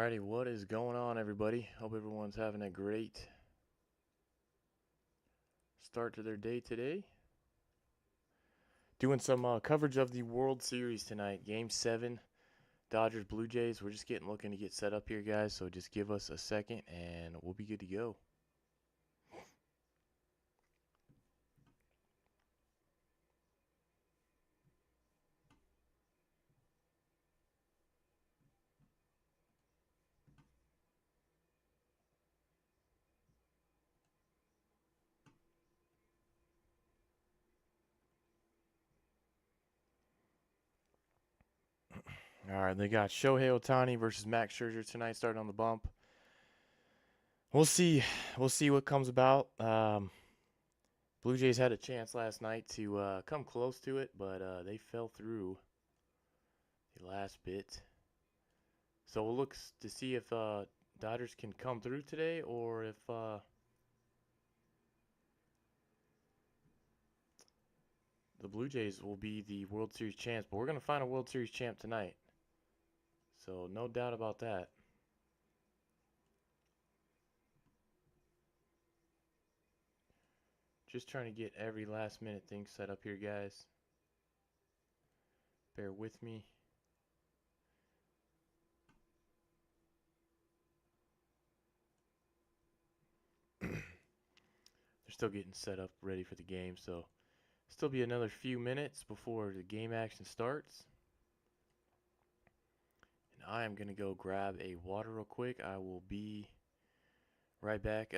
Alrighty, what is going on, everybody? Hope everyone's having a great start to their day today. Doing some coverage of the World Series tonight. Game 7, Dodgers Blue Jays. We're just looking to get set up here, guys, so just give us a second and we'll be good to go. Alright, they got Shohei Ohtani versus Max Scherzer tonight, starting on the bump. We'll see what comes about. Blue Jays had a chance last night to come close to it, but they fell through the last bit. So we'll look to see if Dodgers can come through today, or if the Blue Jays will be the World Series champs. But we're going to find a World Series champ tonight. So no doubt about that. Just trying to get every last minute thing set up here, guys. Bear with me. They're still getting set up ready for the game, so still be another few minutes before the game action starts. And I am going to go grab a water real quick. I will be right back.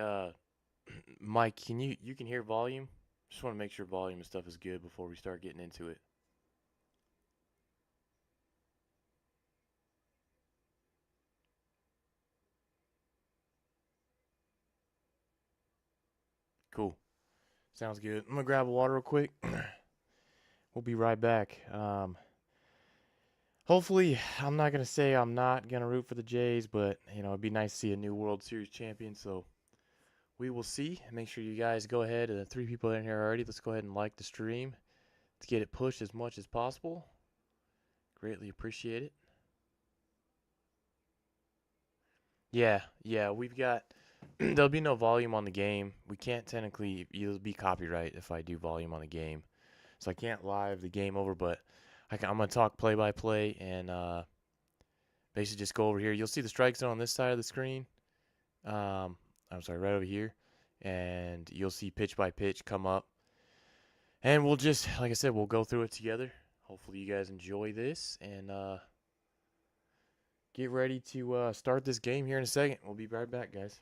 Mike, can you can hear volume? Just want to make sure volume and stuff is good before we start getting into it. Cool. Sounds good. I'm gonna grab a water real quick. We'll be right back. Hopefully, I'm not gonna say I'm not gonna root for the Jays, but it'd be nice to see a new World Series champion. So we will see. Make sure you guys go ahead. 3 people in here already. Let's go ahead and like the stream to get it pushed as much as possible. Greatly appreciate it. Yeah, we've got. There'll be no volume on the game. We can't technically. It'll be copyright if I do volume on the game, so I can't live the game over. But I'm gonna talk play by play and basically just go over here. You'll see the strike zone on this side of the screen. I'm sorry, right over here, and you'll see pitch by pitch come up. And we'll just, like I said, we'll go through it together. Hopefully, you guys enjoy this and get ready to start this game here in a second. We'll be right back, guys.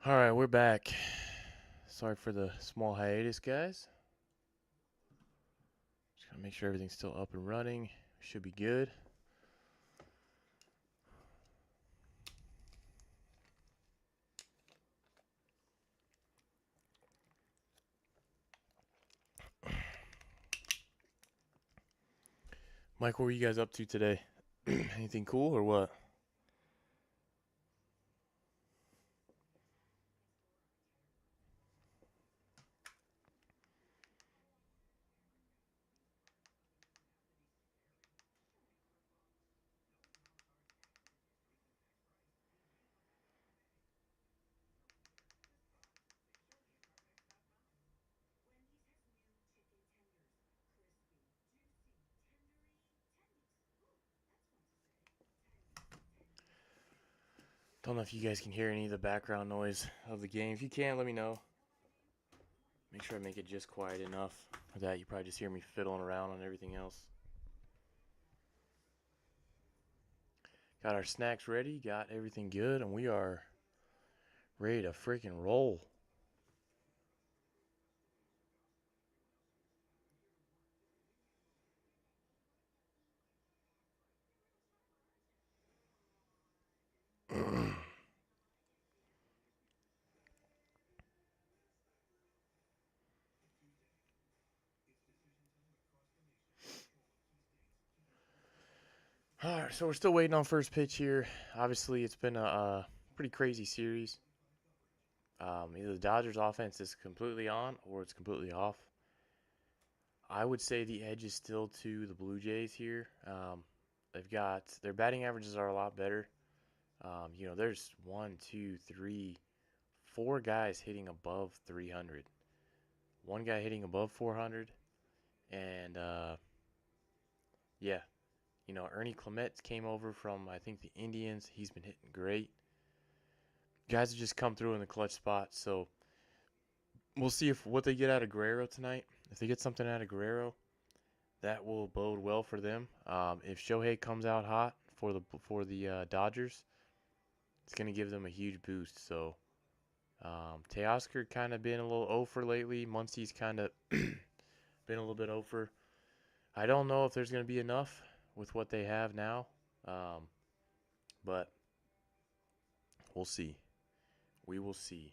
All right, we're back. Sorry for the small hiatus, guys. Just gotta make sure everything's still up and running. Should be good. Mike, what were you guys up to today? Anything cool or what? Don't know if you guys can hear any of the background noise of the game. If you can, let me know. Make sure I make it just quiet enough for that you probably just hear me fiddling around on everything else. Got our snacks ready, got everything good, and we are ready to freaking roll. All right, so we're still waiting on first pitch here. Obviously, it's been a pretty crazy series. Either the Dodgers offense is completely on or it's completely off. I would say the edge is still to the Blue Jays here. They've got their batting averages are a lot better. There's 4 guys hitting above 300. One guy hitting above 400, and yeah, Ernie Clement came over from I think the Indians. He's been hitting great. Guys have just come through in the clutch spot, so we'll see if what they get out of Guerrero tonight. If they get something out of Guerrero, that will bode well for them. If Shohei comes out hot for the Dodgers, it's going to give them a huge boost. So Teoscar kind of been a little over lately. Muncy's kind of been a little bit over. I don't know if there's going to be enough with what they have now, but we'll see. We will see.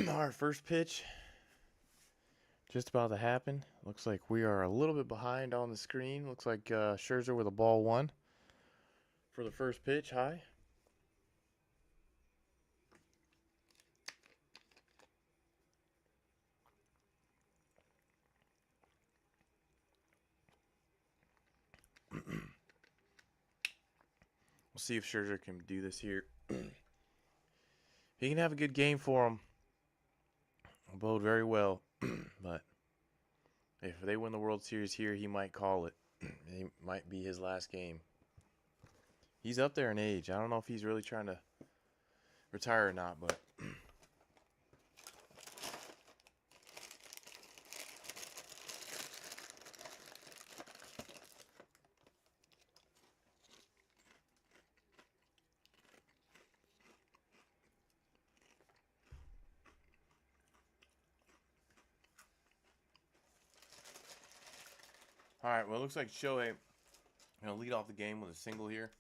Our first pitch just about to happen. Looks like we are a little bit behind on the screen. Looks like Scherzer with a ball 1 for the first pitch. High. We'll see if Scherzer can do this here. He can have a good game for him. It'll bode very well. But if they win the World Series here, he might call it. It might be his last game. He's up there in age. I don't know if he's really trying to retire or not, but all right. Well, it looks like Shohei going to lead off the game with a single here.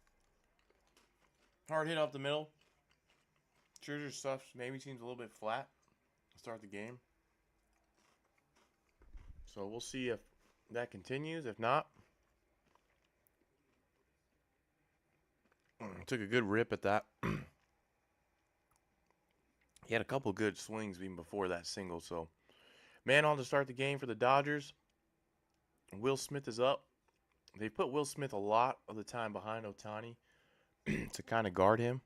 Hard hit up the middle. Scherzer's stuff maybe seems a little bit flat to start the game. So we'll see if that continues. If not, took a good rip at that. He had a couple good swings even before that single. So, man on to start the game for the Dodgers. Will Smith is up. They put Will Smith a lot of the time behind Ohtani to kind of guard him.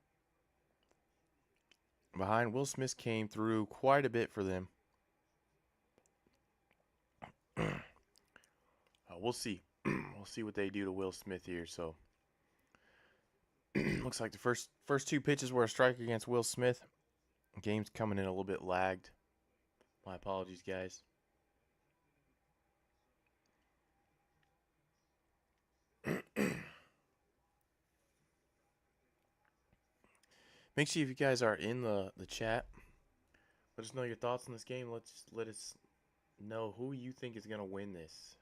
Behind Will Smith came through quite a bit for them. We'll see. We'll see what they do to Will Smith here. So, looks like the first two pitches were a strike against Will Smith. Game's coming in a little bit lagged. My apologies, guys. Make sure if you guys are in the chat, let us know your thoughts on this game. Let us know who you think is gonna win this.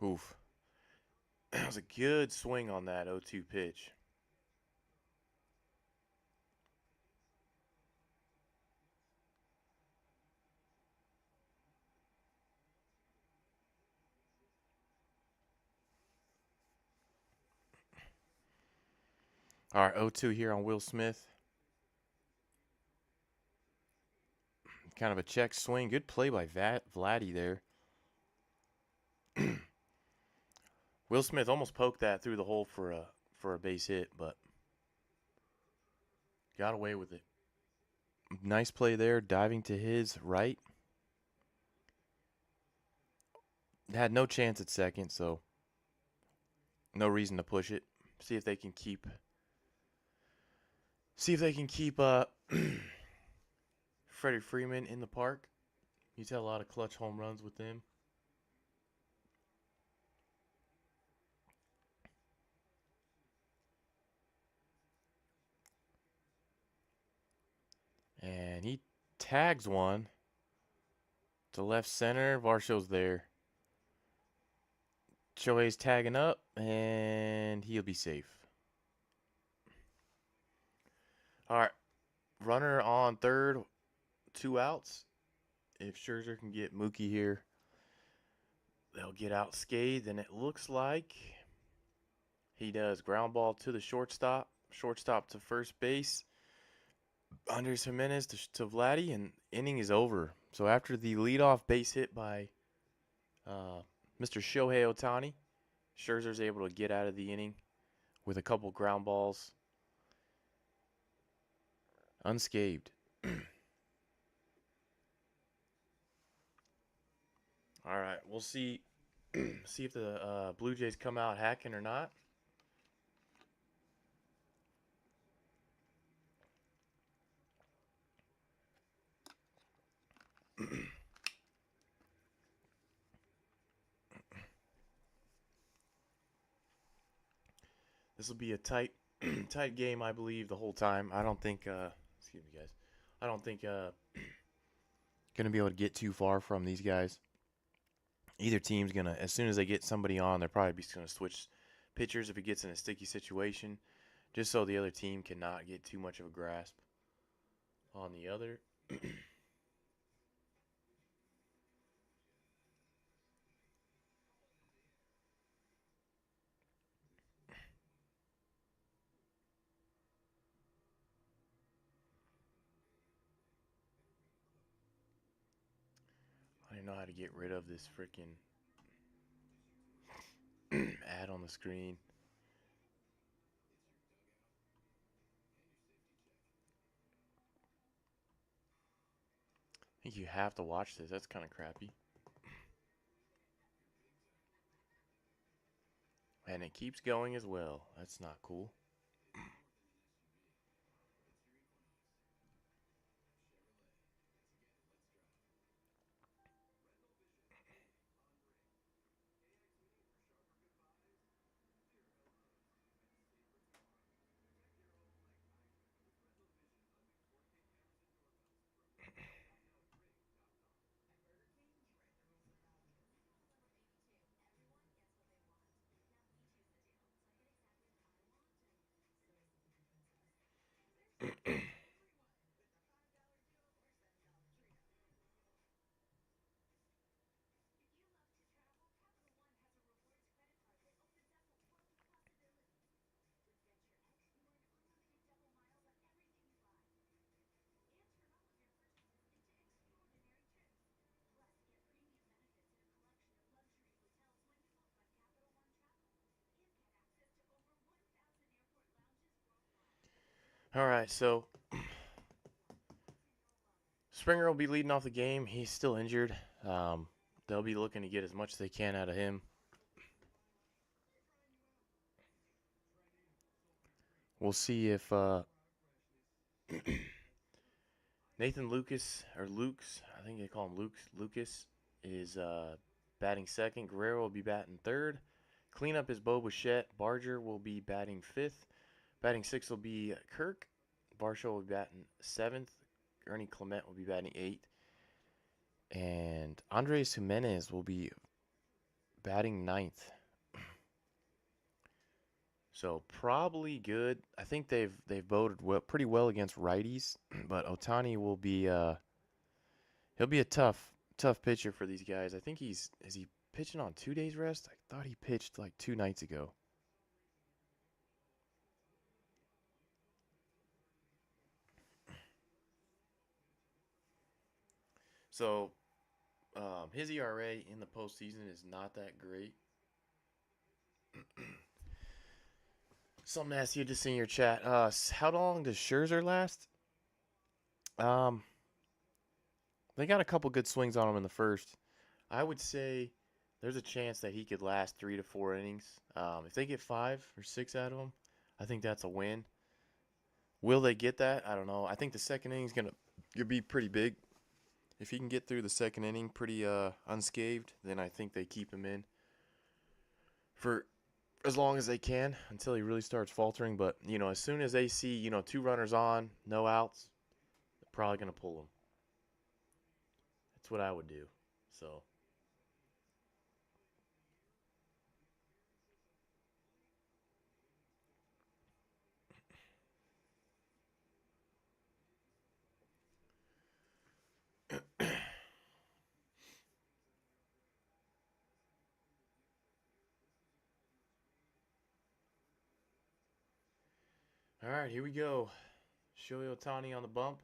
Oof. That was a good swing on that 0-2 pitch. All right, 0-2 here on Will Smith. Kind of a check swing. Good play by Vladdy there. Will Smith almost poked that through the hole for a base hit, but got away with it. Nice play there, diving to his right. Had no chance at second, so no reason to push it. See if they can keep Freddie Freeman in the park. He's had a lot of clutch home runs with them. And he tags one to left center. Varsho's there. Shohei's tagging up, and he'll be safe. All right. Runner on third, 2 outs. If Scherzer can get Mookie here, they'll get out scathed, and it looks like he does. Ground ball to the shortstop. Shortstop to first base. Andres Jimenez to Vladdy, and inning is over. So after the leadoff base hit by Mr. Shohei Ohtani, Scherzer's able to get out of the inning with a couple ground balls unscathed. All right, we'll see if the Blue Jays come out hacking or not. This will be a tight game, I believe, the whole time. I don't think excuse me, guys. I don't think gonna be able to get too far from these guys. Either team's gonna, as soon as they get somebody on, they're probably just gonna switch pitchers if it gets in a sticky situation, just so the other team cannot get too much of a grasp on the other. I don't know how to get rid of this freaking ad on the screen. I think you have to watch this. That's kind of crappy. And it keeps going as well. That's not cool. All right, so Springer will be leading off the game. He's still injured. Um, they'll be looking to get as much as they can out of him. We'll see if Nathan Lucas, or Lukes, I think they call him Lucas, is batting second. Guerrero will be batting third. Cleanup is Bo Bichette. Barger will be batting fifth. Batting sixth will be Kirk. Varsho will be batting seventh. Ernie Clement will be batting eighth. And Andres Jimenez will be batting ninth. So probably good. I think they've voted pretty well against righties, but Otani will be he'll be a tough pitcher for these guys. I think is he pitching on 2 days rest? I thought he pitched like 2 nights ago. So his ERA in the postseason is not that great. Something to ask you just in your chat. How long does Scherzer last? Um, they got a couple good swings on him in the first. I would say there's a chance that he could last 3 to 4 innings. If they get 5 or 6 out of him, I think that's a win. Will they get that? I don't know. I think the second inning is gonna be pretty big. If he can get through the second inning pretty unscathed, then I think they keep him in for as long as they can until he really starts faltering. But as soon as they see 2 runners on, no outs, they're probably gonna pull him. That's what I would do. So. All right, here we go. Shohei Otani on the bump.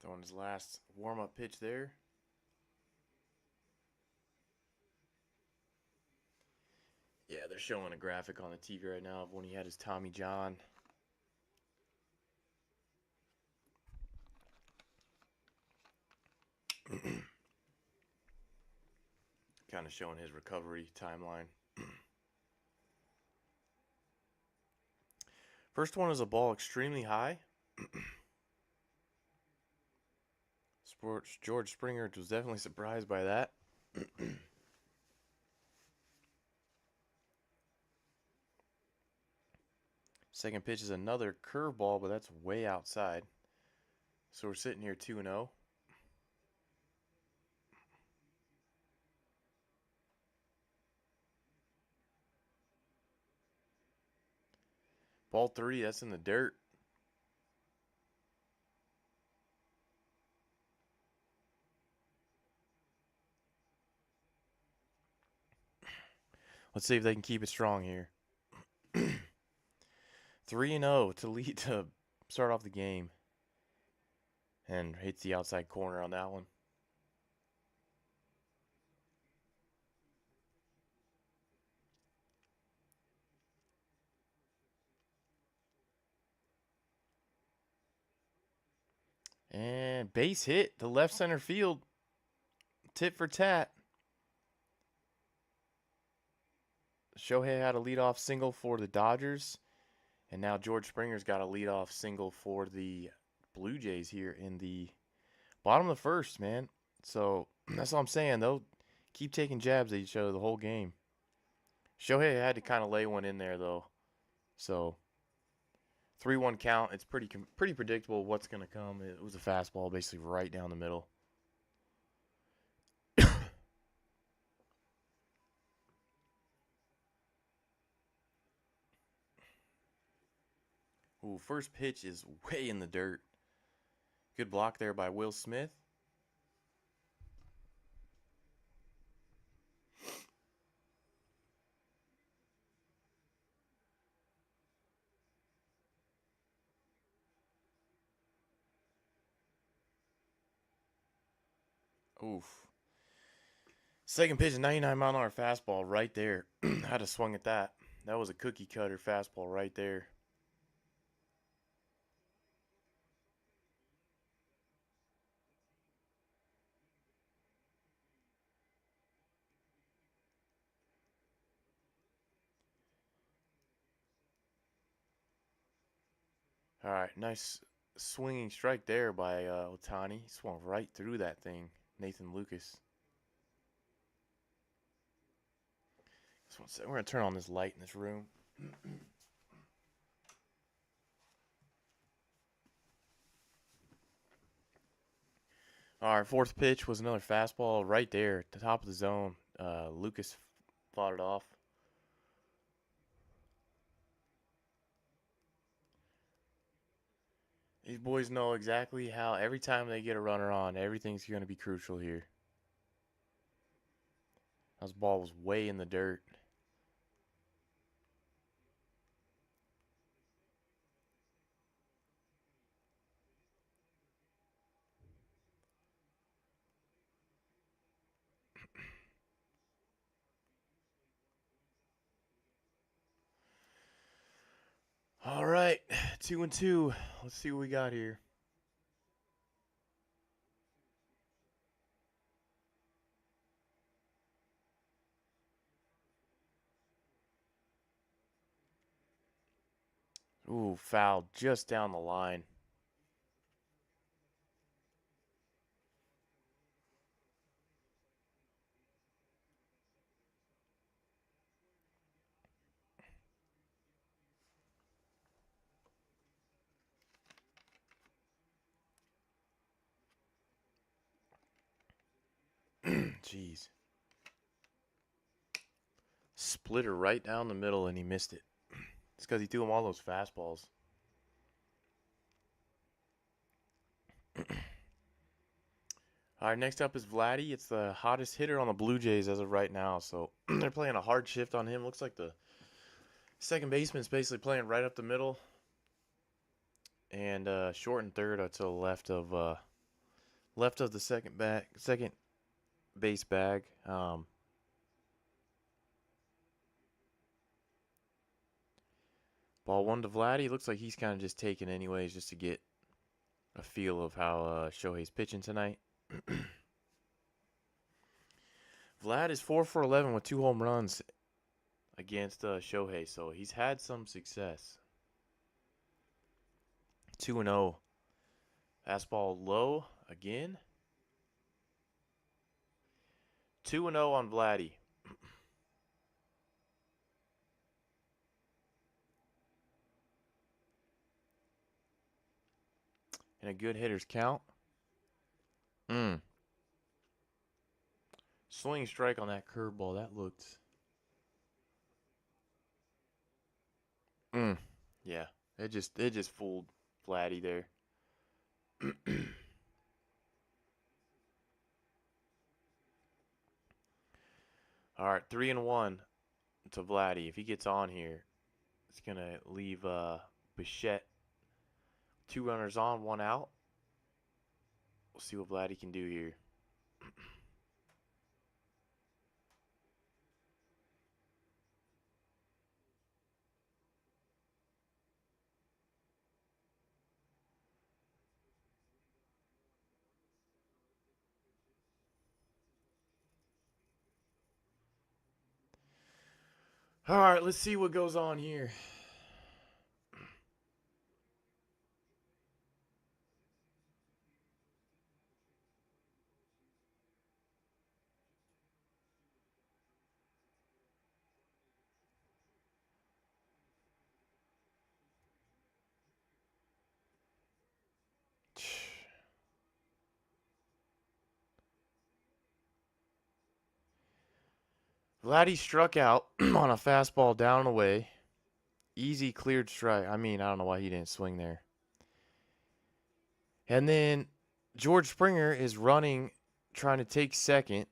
Throwing his last warm-up pitch there. Yeah, they're showing a graphic on the TV right now of when he had his Tommy John. Kind of showing his recovery timeline. First one is a ball extremely high. George Springer was definitely surprised by that. Second pitch is another curveball, but that's way outside. So we're sitting here 2-0. Ball 3, that's in the dirt. Let's see if they can keep it strong here. 3-0 to lead to start off the game. And hits the outside corner on that one. And base hit to left center field. Tit for tat. Shohei had a leadoff single for the Dodgers. And now George Springer's got a leadoff single for the Blue Jays here in the bottom of the first, man. So that's all I'm saying. They'll keep taking jabs at each other the whole game. Shohei had to kind of lay one in there, though. So 3-1 count. It's pretty predictable what's going to come. It was a fastball basically right down the middle. Ooh, first pitch is way in the dirt. Good block there by Will Smith. Oof. Second pitch, 99-mile-an-hour fastball right there. Had to swung at that. That was a cookie cutter fastball right there. All right, nice swinging strike there by Otani. He swung right through that thing. Nathan Lucas. Just one second. We're going to turn on this light in this room. All right, fourth pitch was another fastball right there at the top of the zone. Lucas fought it off. These boys know exactly how every time they get a runner on, everything's going to be crucial here. This ball was way in the dirt. All right, 2-2. Let's see what we got here. Ooh, foul just down the line. Jeez. Splitter right down the middle and he missed it. It's because he threw him all those fastballs. All right, next up is Vladdy. It's the hottest hitter on the Blue Jays as of right now. So they're playing a hard shift on him. Looks like the second baseman's basically playing right up the middle. And short and third are to the left of the second base bag. Ball one to Vladdy. Looks like he's kind of just taking anyways just to get a feel of how Shohei's pitching tonight. Vlad is 4 for 11 with 2 home runs against Shohei, so he's had some success. 2-0. Fastball low again. 2-0 on Vladdy. And a good hitter's count. Swing strike on that curveball. That looked. Yeah. It just fooled Vladdy there. All right, 3-1 to Vladdy. If he gets on here, it's gonna leave Bichette 2 runners on, 1 out. We'll see what Vladdy can do here. All right, let's see what goes on here. Vladdy struck out on a fastball down and away. Easy cleared strike. I mean, I don't know why he didn't swing there. And then George Springer is running, trying to take second.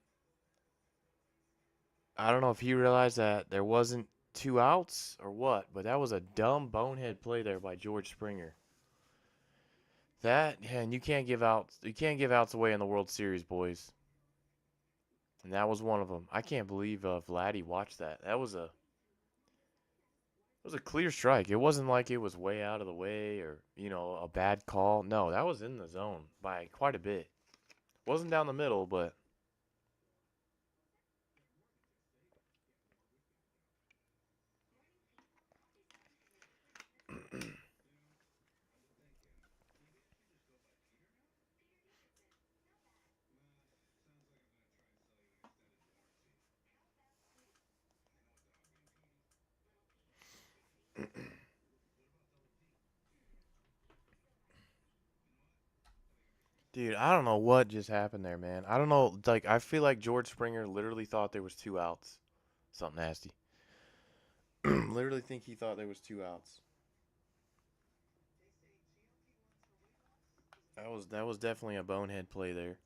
I don't know if he realized that there wasn't 2 outs or what, but that was a dumb bonehead play there by George Springer. That, and you can't give outs away in the World Series, boys. And that was one of them. I can't believe Vladdy watched that. That was a clear strike. It wasn't like it was way out of the way or, a bad call. No, that was in the zone by quite a bit. Wasn't down the middle, but dude, I don't know what just happened there, man. I don't know. Like, I feel like George Springer literally thought there was 2 outs. Something nasty. Literally think he thought there was 2 outs. That was definitely a bonehead play there.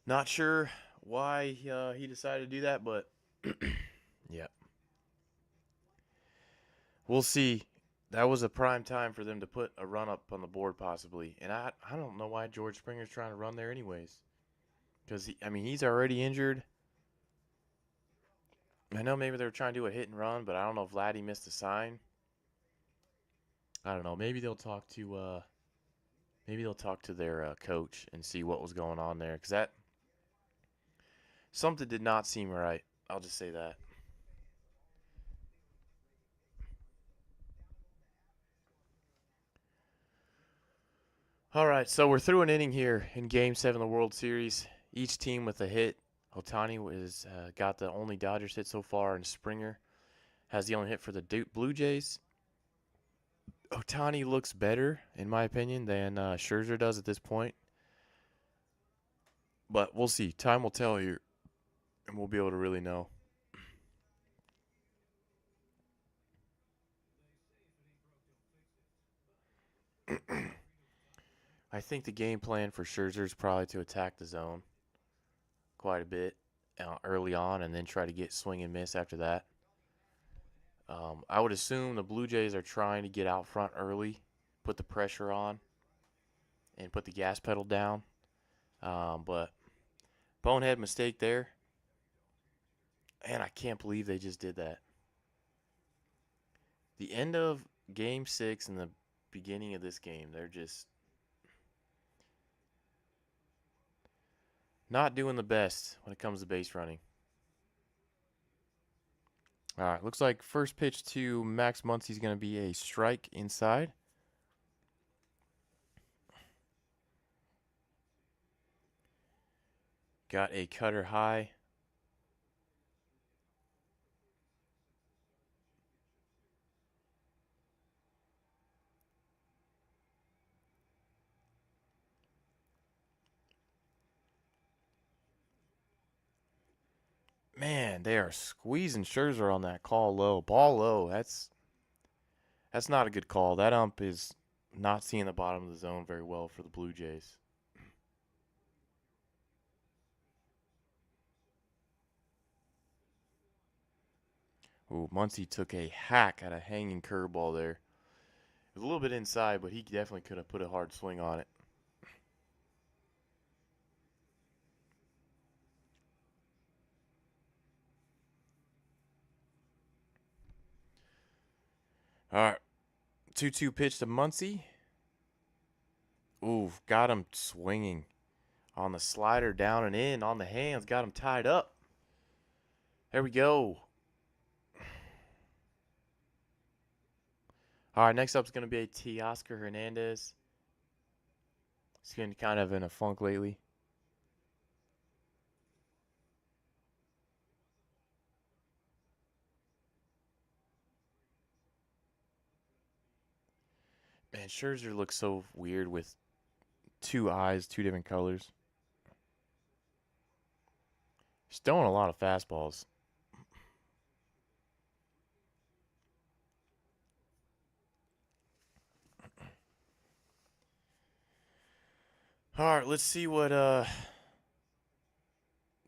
Not sure why he decided to do that, but yeah, we'll see. That was a prime time for them to put a run up on the board, possibly. And I don't know why George Springer's trying to run there, anyways. Because I mean, he's already injured. I know maybe they were trying to do a hit and run, but I don't know if Vladdy missed a sign. I don't know. Maybe they'll talk to their coach and see what was going on there, because that something did not seem right. I'll just say that. All right, so we're through an inning here in Game 7 of the World Series. Each team with a hit. Otani was got the only Dodgers hit so far, and Springer has the only hit for the Blue Jays. Otani looks better, in my opinion, than Scherzer does at this point. But we'll see. Time will tell here, and we'll be able to really know. I think the game plan for Scherzer is probably to attack the zone quite a bit early on and then try to get swing and miss after that. I would assume the Blue Jays are trying to get out front early, put the pressure on, and put the gas pedal down. But bonehead mistake there. And I can't believe they just did that. The end of Game 6 and the beginning of this game, they're just not doing the best when it comes to base running. All right, looks like first pitch to Max Muncy is going to be a strike inside. Got a cutter high. Man, they are squeezing Scherzer on that call low. Ball low. That's not a good call. That ump is not seeing the bottom of the zone very well for the Blue Jays. Ooh, Muncy took a hack at a hanging curveball there. It was a little bit inside, but he definitely could have put a hard swing on it. All right, 2-2 pitch to Muncy. Ooh, got him swinging on the slider down and in on the hands. Got him tied up. There we go. All right, next up is going to be a Teoscar Hernandez. He's been kind of in a funk lately. Man, Scherzer looks so weird with 2 eyes, 2 different colors. He's throwing a lot of fastballs. All right, let's see what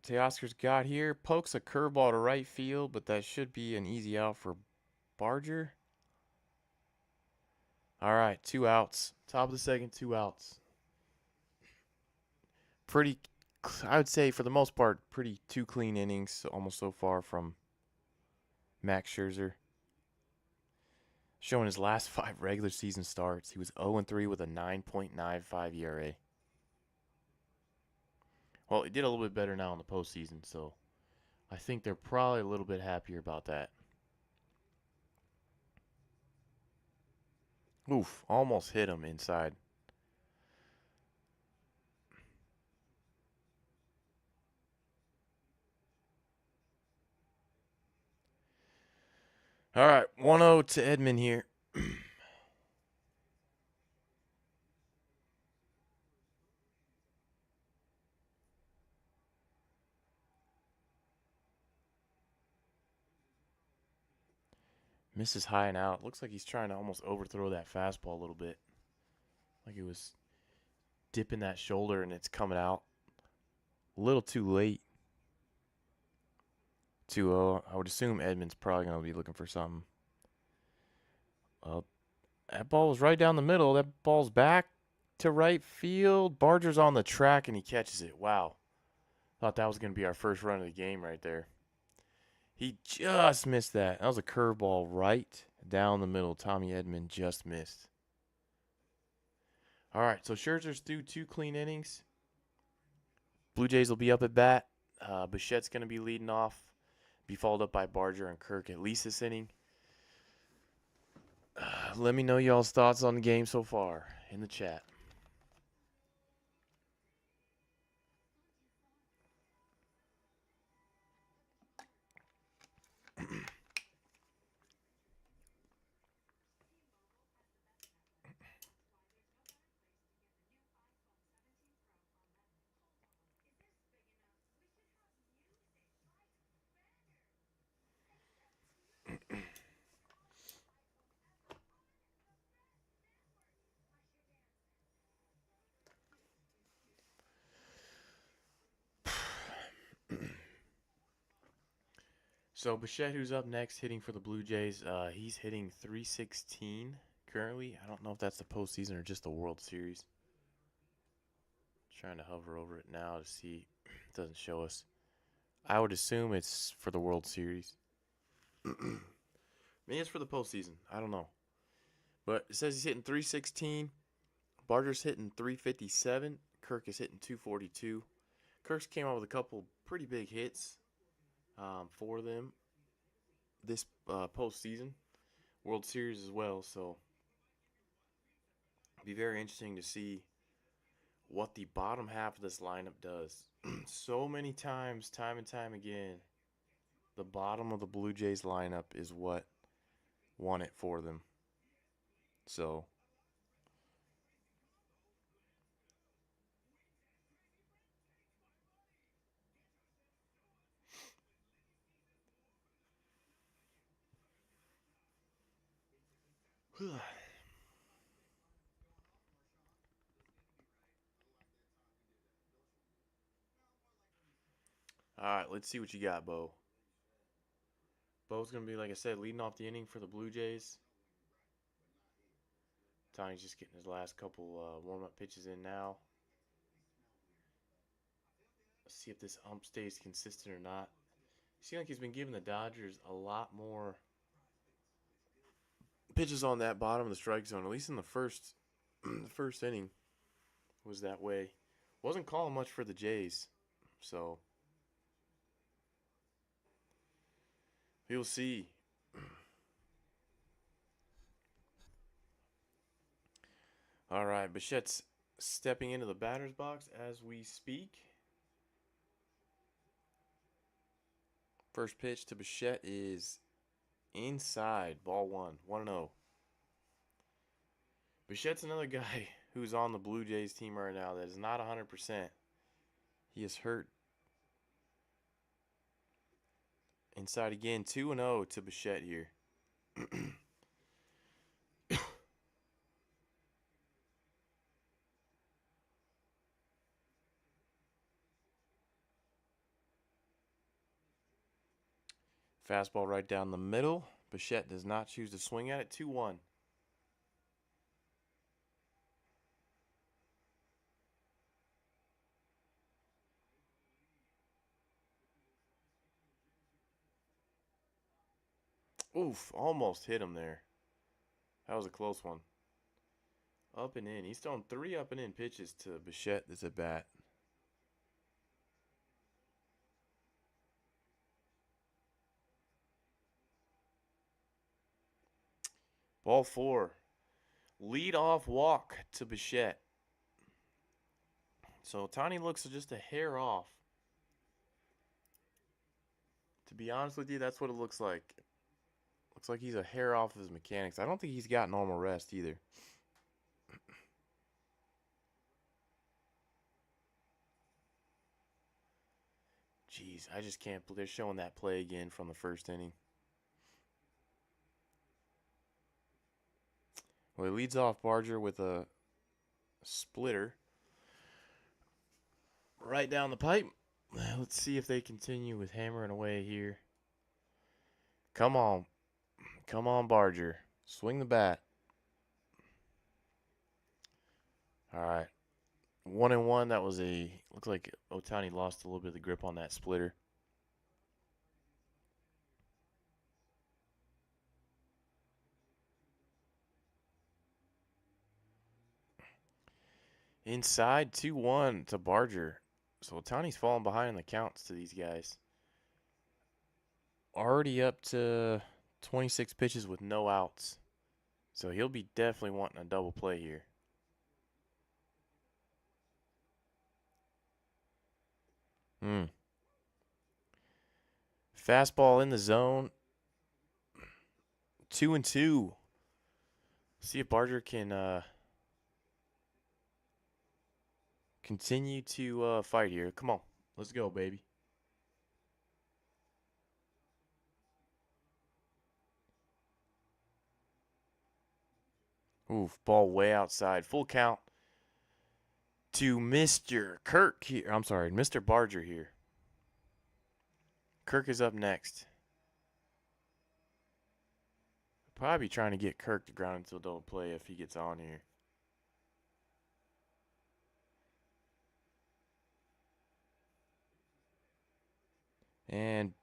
Teoscar's got here. Pokes a curveball to right field, but that should be an easy out for Barger. All right, 2 outs. Top of the second, 2 outs. Pretty I would say for the most part, pretty two clean innings almost so far from Max Scherzer. Showing his last 5 regular season starts, he was 0-3 with a 9.95 ERA. Well, he did a little bit better now in the postseason, so I think they're probably a little bit happier about that. Oof, almost hit him inside. All right, 1-0 to Edman here. Misses high and out. Looks like he's trying to almost overthrow that fastball a little bit. Like he was dipping that shoulder and it's coming out. A little too late. 2-0. I would assume Edman's probably going to be looking for something. That ball was right down the middle. That ball's back to right field. Barger's on the track and he catches it. Wow. Thought that was going to be our first run of the game right there. He just missed that. That was a curveball right down the middle. Tommy Edman just missed. All right, so Scherzer's through 2 clean innings. Blue Jays will be up at bat. Bichette's going to be leading off. Be followed up by Barger and Kirk at least this inning. Let me know y'all's thoughts on the game so far in the chat. So Bichette, who's up next, hitting for the Blue Jays, he's hitting .316 currently. I don't know if that's the postseason or just the World Series. Trying to hover over it now to see. It doesn't show us. I would assume it's for the World Series. Maybe it's for the postseason. I don't know. But it says he's hitting .316. Barger's hitting .357. Kirk is hitting .242. Kirk's came out with a couple pretty big hits for them this postseason. World Series as well. So it'll be very interesting to see what the bottom half of this lineup does. So many times, time and time again, the bottom of the Blue Jays lineup is what won it for them. So all right, let's see what you got, Bo. Bo's going to be, like I said, leading off the inning for the Blue Jays. Tony's just getting his last couple warm-up pitches in now. Let's see if this ump stays consistent or not. Seems like he's been giving the Dodgers a lot more pitches on that bottom of the strike zone, at least in the first inning was that way. Wasn't calling much for the Jays, so we'll see. All right, Bichette's stepping into the batter's box as we speak. First pitch to Bichette is inside, ball 1-0. Bichette's another guy who's on the Blue Jays team right now that is not 100%. He is hurt. Inside again, 2-0 to Bichette here. Fastball right down the middle. Bichette does not choose to swing at it. 2-1. Oof, almost hit him there. That was a close one. Up and in. He's thrown 3 up and in pitches to Bichette that's at bat. Ball 4. Lead off walk to Bichette. So Ohtani looks just a hair off. To be honest with you, that's what it looks like. Looks like he's a hair off of his mechanics. I don't think he's got normal rest either. Jeez, I just can't believe they're showing that play again from the first inning. Well, he leads off Barger with a splitter right down the pipe. Let's see if they continue with hammering away here. Come on. Come on, Barger. Swing the bat. All right. 1-1. That was looks like Ohtani lost a little bit of the grip on that splitter. Inside 2-1 to Barger. So Ohtani's falling behind in the counts to these guys. Already up to 26 pitches with no outs. So he'll be definitely wanting a double play here. Fastball in the zone. 2-2. See if Barger can continue to fight here. Come on. Let's go, baby. Oof, ball way outside. Full count to Mr. Kirk here. I'm sorry, Mr. Barger here. Kirk is up next. Probably trying to get Kirk to ground into a double play if he gets on here. And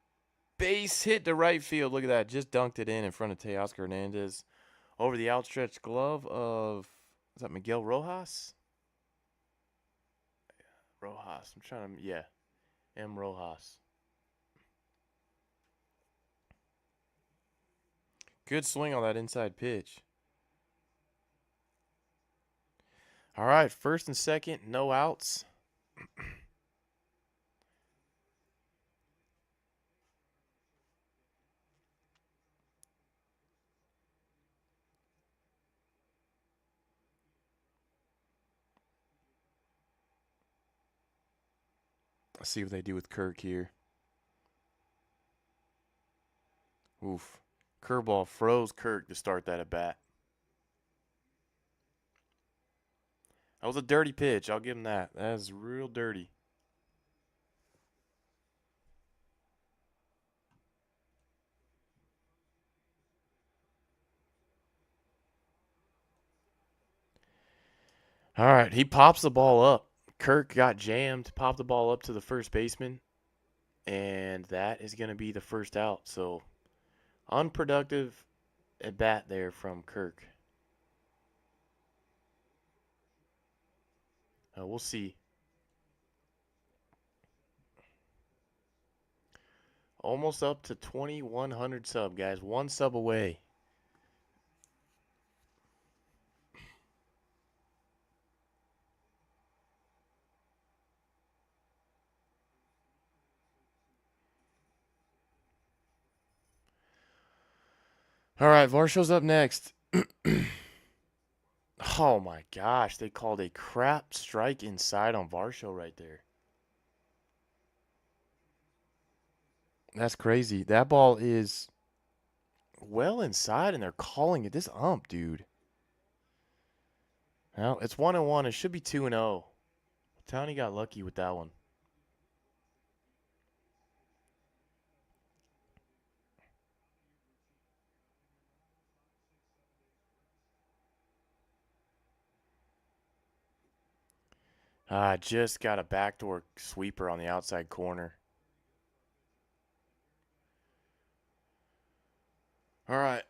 base hit to right field. Look at that. Just dunked it in front of Teoscar Hernandez. Over the outstretched glove of, is that Miguel Rojas? Rojas. I'm trying to, yeah. M. Rojas. Good swing on that inside pitch. All right, first and second, no outs. Let's see what they do with Kirk here. Oof. Curveball froze Kirk to start that at bat. That was a dirty pitch. I'll give him that. That is real dirty. All right, he pops the ball up. Kirk got jammed, popped the ball up to the first baseman, and that is going to be the first out. So, unproductive at bat there from Kirk. We'll see. Almost up to 2,100 sub, guys. 1 sub away. All right, Varsho's up next. Oh my gosh, they called a crap strike inside on Varsho right there. That's crazy. That ball is well inside, and they're calling it. This ump, dude. Well, it's 1-1. It should be 2-0. Townie got lucky with that one. Just got a backdoor sweeper on the outside corner. All right.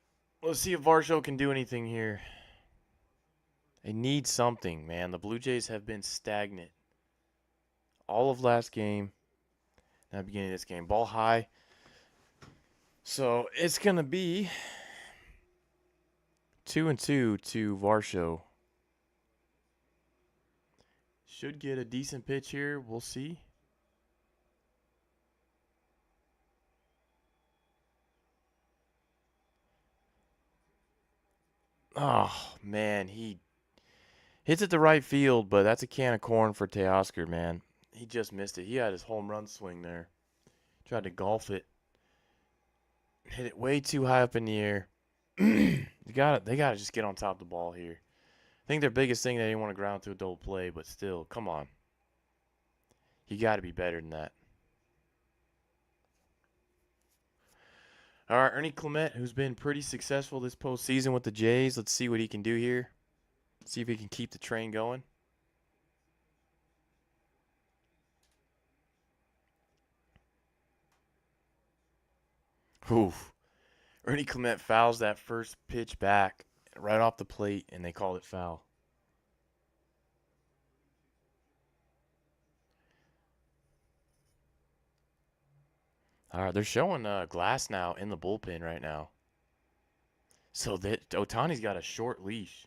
Let's see if Varsho can do anything here. They need something, man. The Blue Jays have been stagnant all of last game. Now beginning of this game. Ball high. So it's going to be 2-2 to Varsho. Should get a decent pitch here. We'll see. Oh, man. He hits it the right field, but that's a can of corn for Teoscar, man. He just missed it. He had his home run swing there. Tried to golf it. Hit it way too high up in the air. They gotta just get on top of the ball here. I think their biggest thing, they didn't want to ground to a double play, but still, come on. You got to be better than that. All right, Ernie Clement, who's been pretty successful this postseason with the Jays. Let's see what he can do here. See if he can keep the train going. Oof. Ernie Clement fouls that first pitch back right off the plate, and they called it foul. All right, they're showing Glass now in the bullpen right now. So that Ohtani's got a short leash.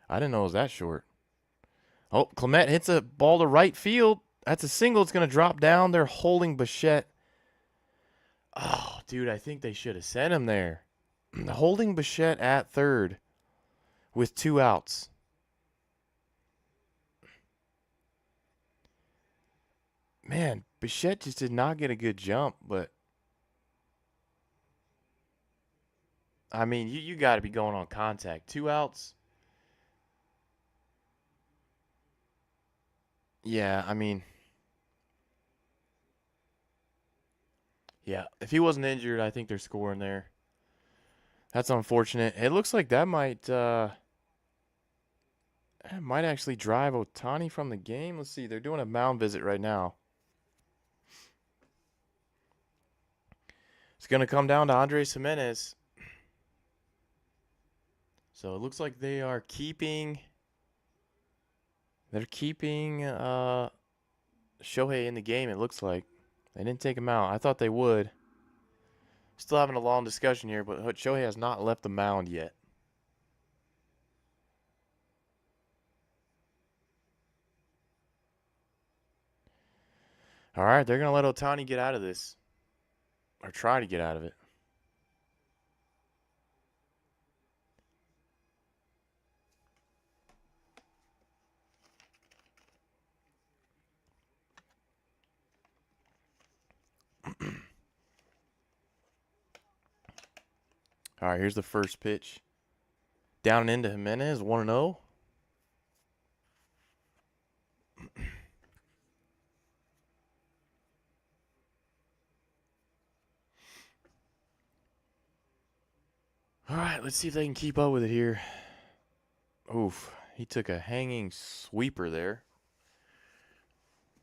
I didn't know it was that short. Oh, Clement hits a ball to right field. That's a single. It's going to drop down. They're holding Bichette. Oh, dude, I think they should have sent him there. Holding Bichette at third with 2 outs. Man, Bichette just did not get a good jump, but I mean, you got to be going on contact. 2 outs. Yeah, I mean, yeah, if he wasn't injured, I think they're scoring there. That's unfortunate. It looks like that might actually drive Ohtani from the game. Let's see. They're doing a mound visit right now. It's going to come down to Andres Gimenez. So it looks like they are keeping. They're keeping Shohei in the game. It looks like they didn't take him out. I thought they would. Still having a long discussion here, but Shohei has not left the mound yet. All right, they're going to let Ohtani get out of this. Or try to get out of it. All right, here's the first pitch. Down and into Gimenez, 1-0. All right, let's see if they can keep up with it here. Oof, he took a hanging sweeper there.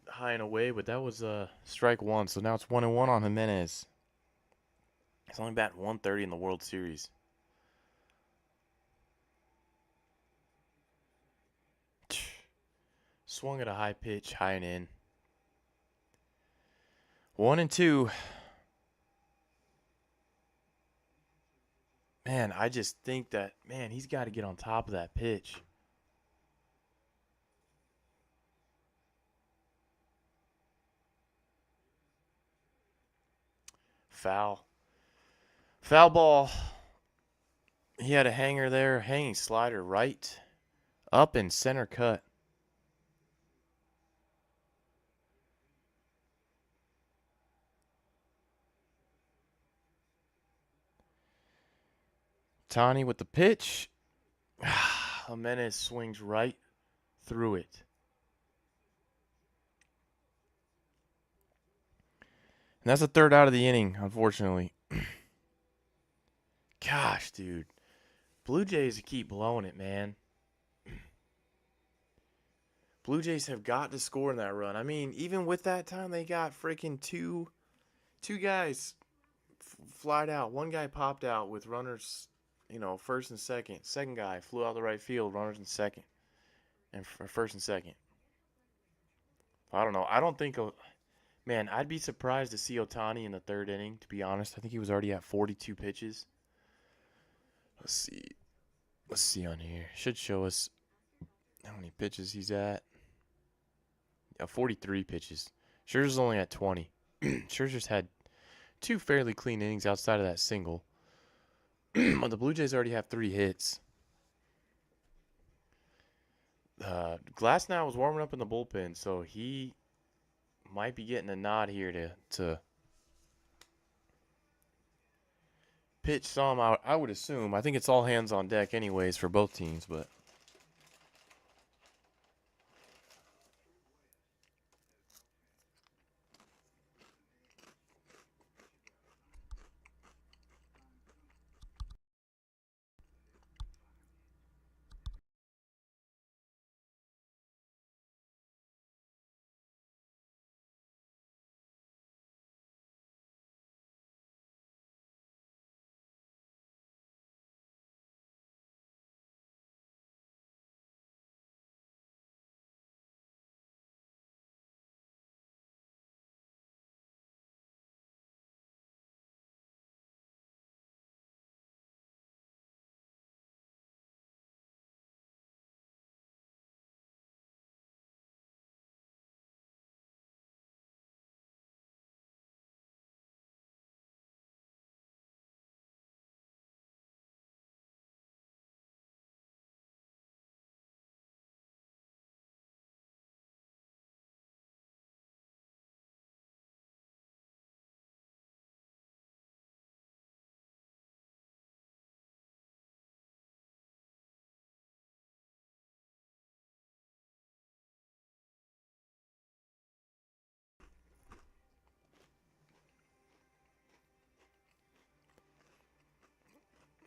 High and away, but that was strike 1, so now it's 1-1 on Gimenez. He's only batting 130 in the World Series. Swung at a high pitch, high and in. 1-2. Man, I just think that, man, he's got to get on top of that pitch. Foul. Foul ball. He had a hanger there, hanging slider right, up and center cut. Tani with the pitch. Gimenez swings right through it. And that's the third out of the inning, unfortunately. Gosh, dude. Blue Jays keep blowing it, man. Blue Jays have got to score in that run. I mean, even with that time, they got freaking two guys flied out. One guy popped out with runners, first and second. Second guy flew out the right field, runners in second and first and second. I don't know. I don't think. Man, I'd be surprised to see Ohtani in the third inning. To be honest, I think he was already at 42 pitches. Let's see. Let's see on here. Should show us how many pitches he's at. Yeah, 43 pitches. Scherzer's only at 20. Scherzer's had two fairly clean innings outside of that single. But the Blue Jays already have 3 hits. Glasnow was warming up in the bullpen, so he might be getting a nod here to pitch some. I would assume. I think it's all hands on deck anyways for both teams, but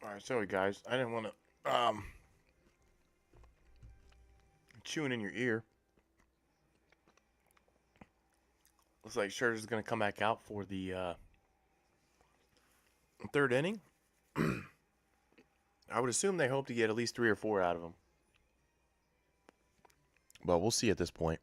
all right, sorry guys. I didn't want to chewing in your ear. Looks like Scherzer's going to come back out for the third inning. I would assume they hope to get at least 3 or 4 out of him. But we'll see at this point.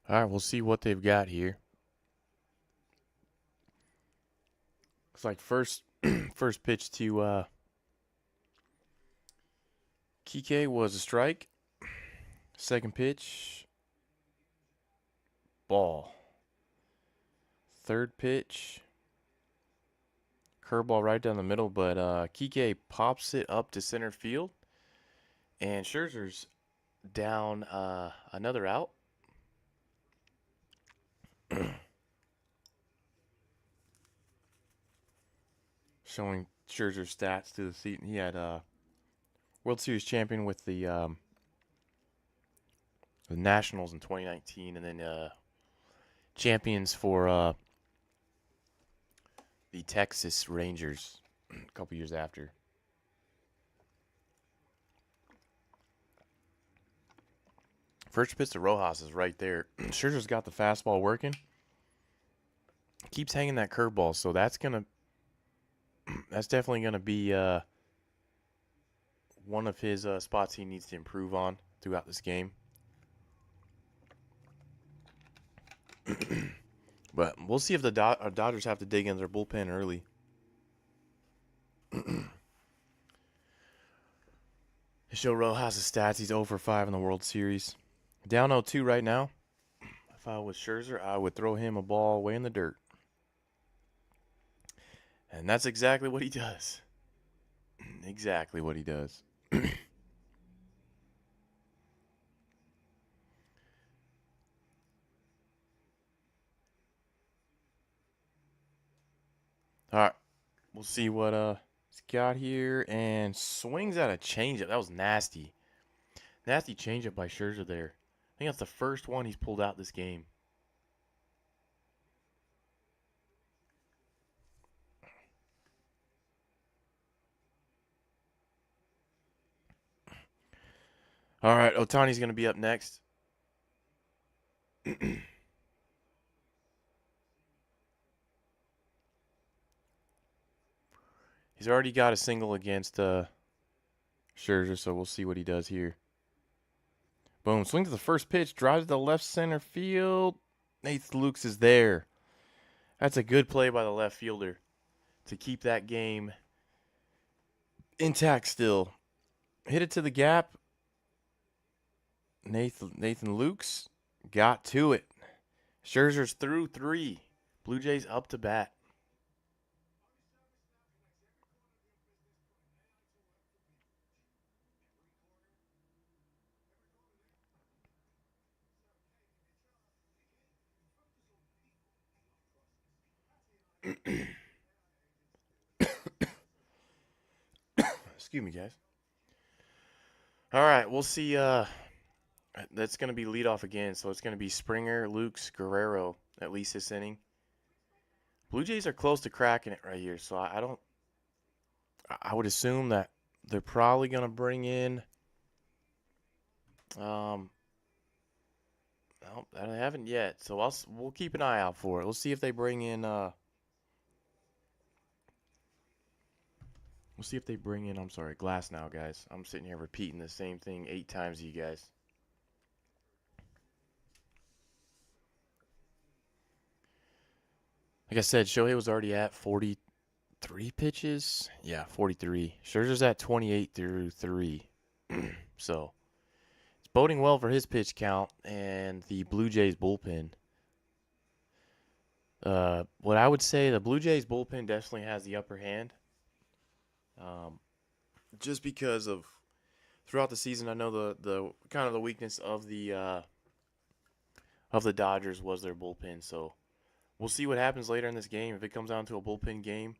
All right, we'll see what they've got here. Looks like first pitch to Kike was a strike. Second pitch, ball. Third pitch, curveball right down the middle, but Kike pops it up to center field, and Scherzer's down another out. Showing Scherzer's stats to the seat. He had World Series champion with the Nationals in 2019, and then champions for the Texas Rangers a couple years after. First pitch to Rojas is right there. Scherzer's got the fastball working. Keeps hanging that curveball, so that's definitely gonna be one of his spots he needs to improve on throughout this game. But we'll see if the Dodgers have to dig in their bullpen early. Show Rojas' stats. He's 0 for 5 in the World Series. Down 0-2 right now. If I was Scherzer, I would throw him a ball way in the dirt. And that's exactly what he does. Exactly what he does. All right. We'll see what he's got here and swings at a changeup. That was nasty. Nasty changeup by Scherzer there. I think that's the first one he's pulled out this game. All right, Ohtani's going to be up next. He's already got a single against Scherzer, so we'll see what he does here. Boom, swing to the first pitch, drives to the left center field. Nathan Lukes is there. That's a good play by the left fielder to keep that game intact still. Hit it to the gap. Nathan Lukes got to it. Scherzer's through 3. Blue Jays up to bat. Excuse me, guys. All right, we'll see. That's going to be leadoff again, so it's going to be Springer, Lukes, Guerrero, at least this inning. Blue Jays are close to cracking it right here, so I would assume that they're probably going to bring in. No, they haven't yet, so we'll keep an eye out for it. We'll see if they bring in. We'll see if they bring in. I'm sorry, Glass now, guys. I'm sitting here repeating the same thing 8 times to you guys. Like I said, Shohei was already at 43 pitches. Yeah, 43. Scherzer's at 28 through 3. So it's boding well for his pitch count and the Blue Jays bullpen. What I would say, the Blue Jays bullpen definitely has the upper hand. Just because of throughout the season, I know the kind of the weakness of the Dodgers was their bullpen. So we'll see what happens later in this game. If it comes down to a bullpen game,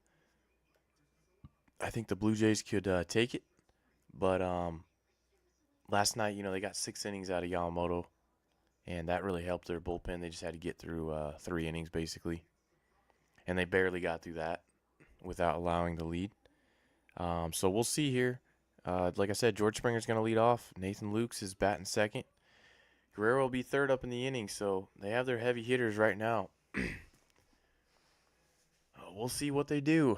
I think the Blue Jays could take it. But last night, they got 6 innings out of Yamamoto, and that really helped their bullpen. They just had to get through 3 innings basically, and they barely got through that without allowing the lead. So we'll see here. Like I said, George Springer's going to lead off. Nathan Lukes is batting second. Guerrero will be third up in the inning, so they have their heavy hitters right now. We'll see what they do.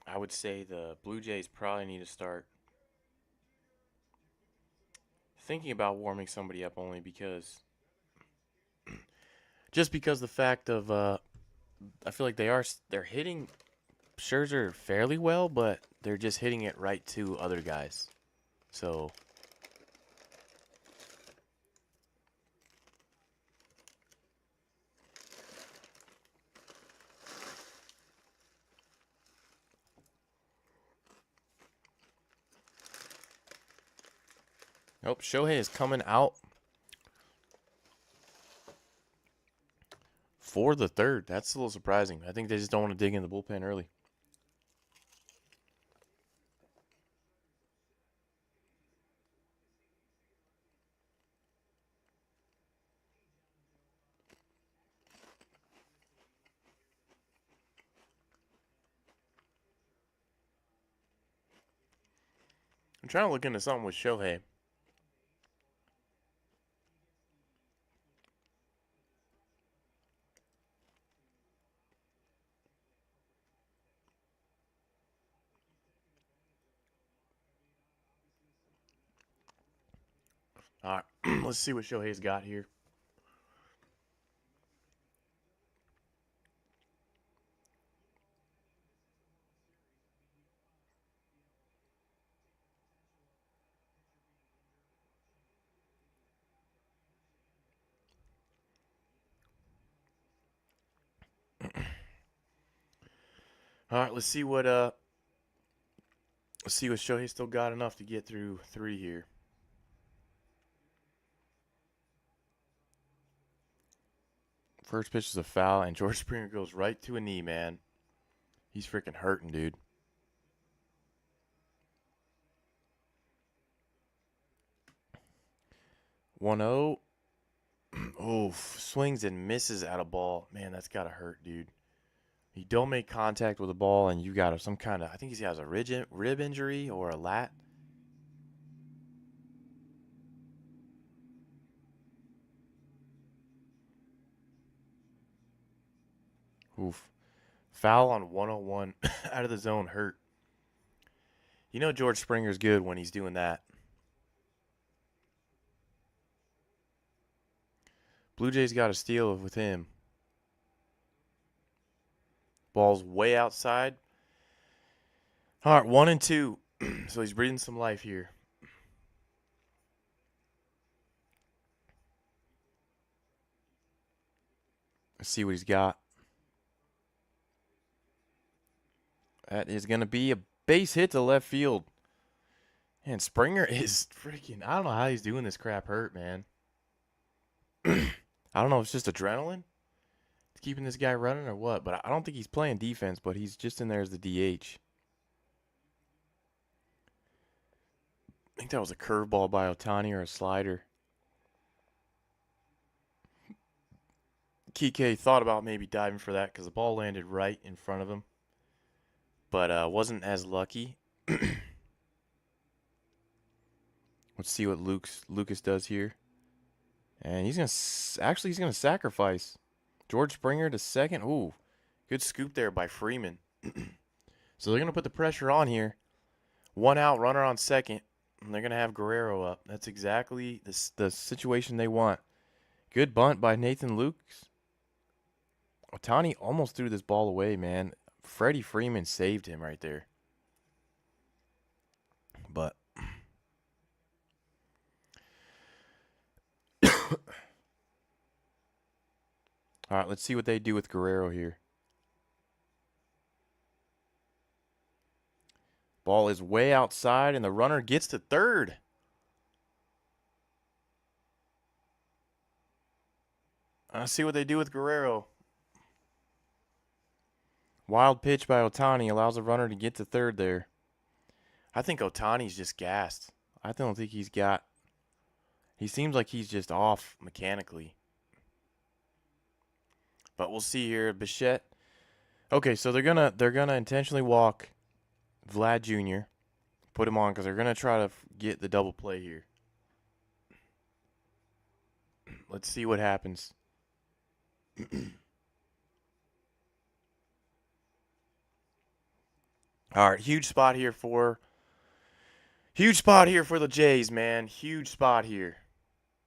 I would say the Blue Jays probably need to start thinking about warming somebody up only because the fact of I feel like they're hitting Scherzer fairly well, but they're just hitting it right to other guys. So nope, Shohei is coming out for the third. That's a little surprising. I think they just don't want to dig in the bullpen early. I'm trying to look into something with Shohei. All right, let's see what Shohei's got here. All right, let's see what Shohei still got enough to get through 3 here. First pitch is a foul, and George Springer goes right to a knee, man. He's freaking hurting, dude. 1-0. Oof. Swings and misses at a ball. Man, that's got to hurt, dude. You don't make contact with the ball, and you got some kind of, I think he has a rib injury or a lat. Oof. Foul on 101 out of the zone, hurt. You know George Springer's good when he's doing that. Blue Jays got a steal with him. Ball's way outside. All right, 1-2. So he's breathing some life here. Let's see what he's got. That is going to be a base hit to left field. And Springer is freaking, I don't know how he's doing this crap hurt, man. I don't know if it's just adrenaline. It's keeping this guy running or what, but I don't think he's playing defense, but he's just in there as the DH. I think that was a curveball by Ohtani or a slider. Kike thought about maybe diving for that because the ball landed right in front of him, but wasn't as lucky. Let's see what Lucas does here. And he's gonna sacrifice George Springer to second. Ooh, good scoop there by Freeman. So they're gonna put the pressure on here. 1 out, runner on second, and they're gonna have Guerrero up. That's exactly the situation they want. Good bunt by Nathan Lukes. Ohtani almost threw this ball away, man. Freddie Freeman saved him right there. But all right, let's see what they do with Guerrero here. Ball is way outside, and the runner gets to third. Let's see what they do with Guerrero. Wild pitch by Ohtani allows the runner to get to third there. I think Ohtani's just gassed. I don't think he's got. He seems like he's just off mechanically. But we'll see here. Bichette. Okay, so they're gonna intentionally walk Vlad Jr. Put him on because they're gonna try to get the double play here. Let's see what happens. All right, huge spot here for the Jays, man. Huge spot here.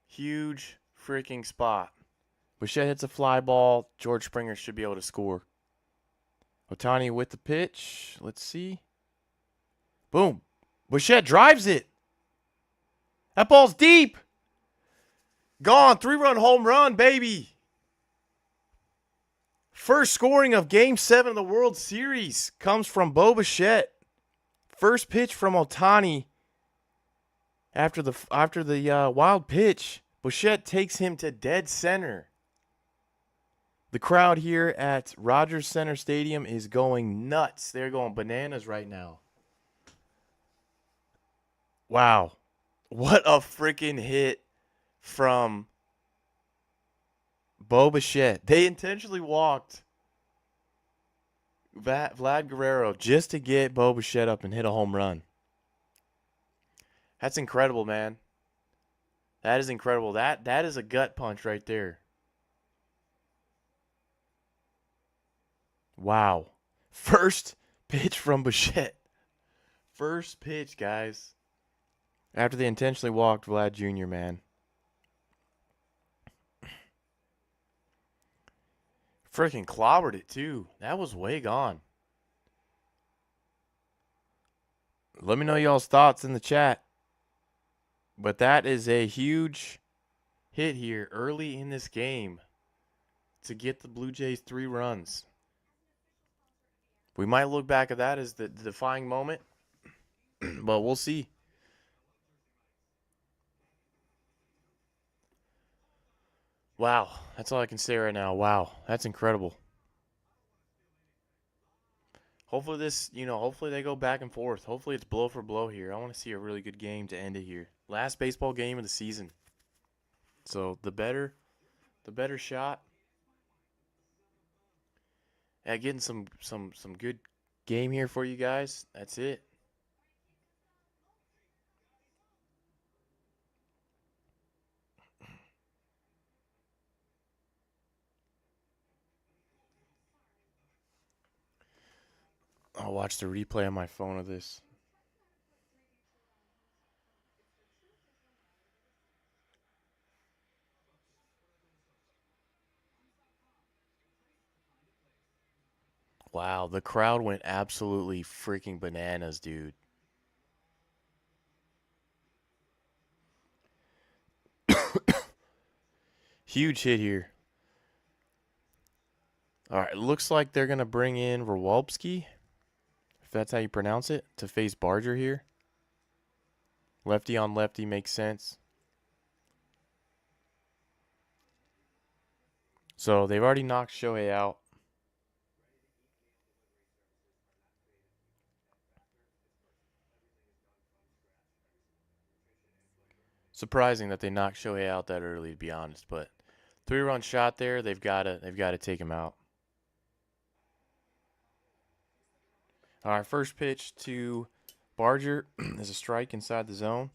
Huge freaking spot. Bichette hits a fly ball. George Springer should be able to score. Ohtani with the pitch. Let's see. Boom. Bichette drives it. That ball's deep. Gone. 3-run home run, baby. First scoring of Game 7 of the World Series comes from Bo Bichette. First pitch from Ohtani after the wild pitch. Bichette takes him to dead center. The crowd here at Rogers Center Stadium is going nuts. They're going bananas right now. Wow. What a freaking hit from Bo Bichette. They intentionally walked Vlad Guerrero just to get Bo Bichette up and hit a home run. That's incredible, man. That is incredible. That is a gut punch right there. Wow. First pitch from Bichette. First pitch, guys. After they intentionally walked Vlad Jr., man. Freaking clobbered it, too. That was way gone. Let me know y'all's thoughts in the chat. But that is a huge hit here early in this game to get the Blue Jays 3 runs. We might look back at that as the defining moment, but we'll see. Wow, that's all I can say right now. Wow, that's incredible. Hopefully hopefully they go back and forth. Hopefully it's blow for blow here. I want to see a really good game to end it here. Last baseball game of the season. So the better shot at getting some good game here for you guys. That's it. I'll watch the replay on my phone of this. Wow, the crowd went absolutely freaking bananas, dude. Huge hit here. All right, looks like they're going to bring in Rowalski, if that's how you pronounce it, to face Barger here. Lefty on lefty makes sense. So they've already knocked Shohei out. Surprising that they knocked Shohei out that early, to be honest. But 3-run shot there. They've got to take him out. All right, first pitch to Barger is a strike inside the zone.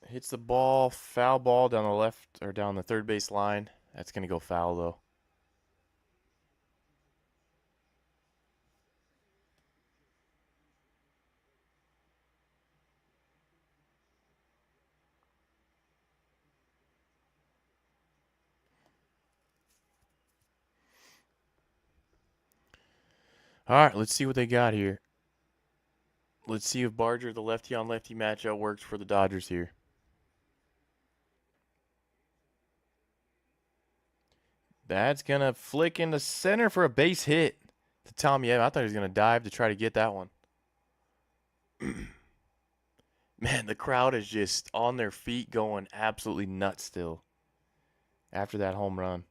Hits the ball, foul ball down the left or down the third base line. That's going to go foul though. All right, let's see what they got here. Let's see if Barger, the lefty on lefty matchup, works for the Dodgers here. That's going to flick into center for a base hit to Tommy Edman. I thought he was going to dive to try to get that one. Man, the crowd is just on their feet going absolutely nuts still after that home run.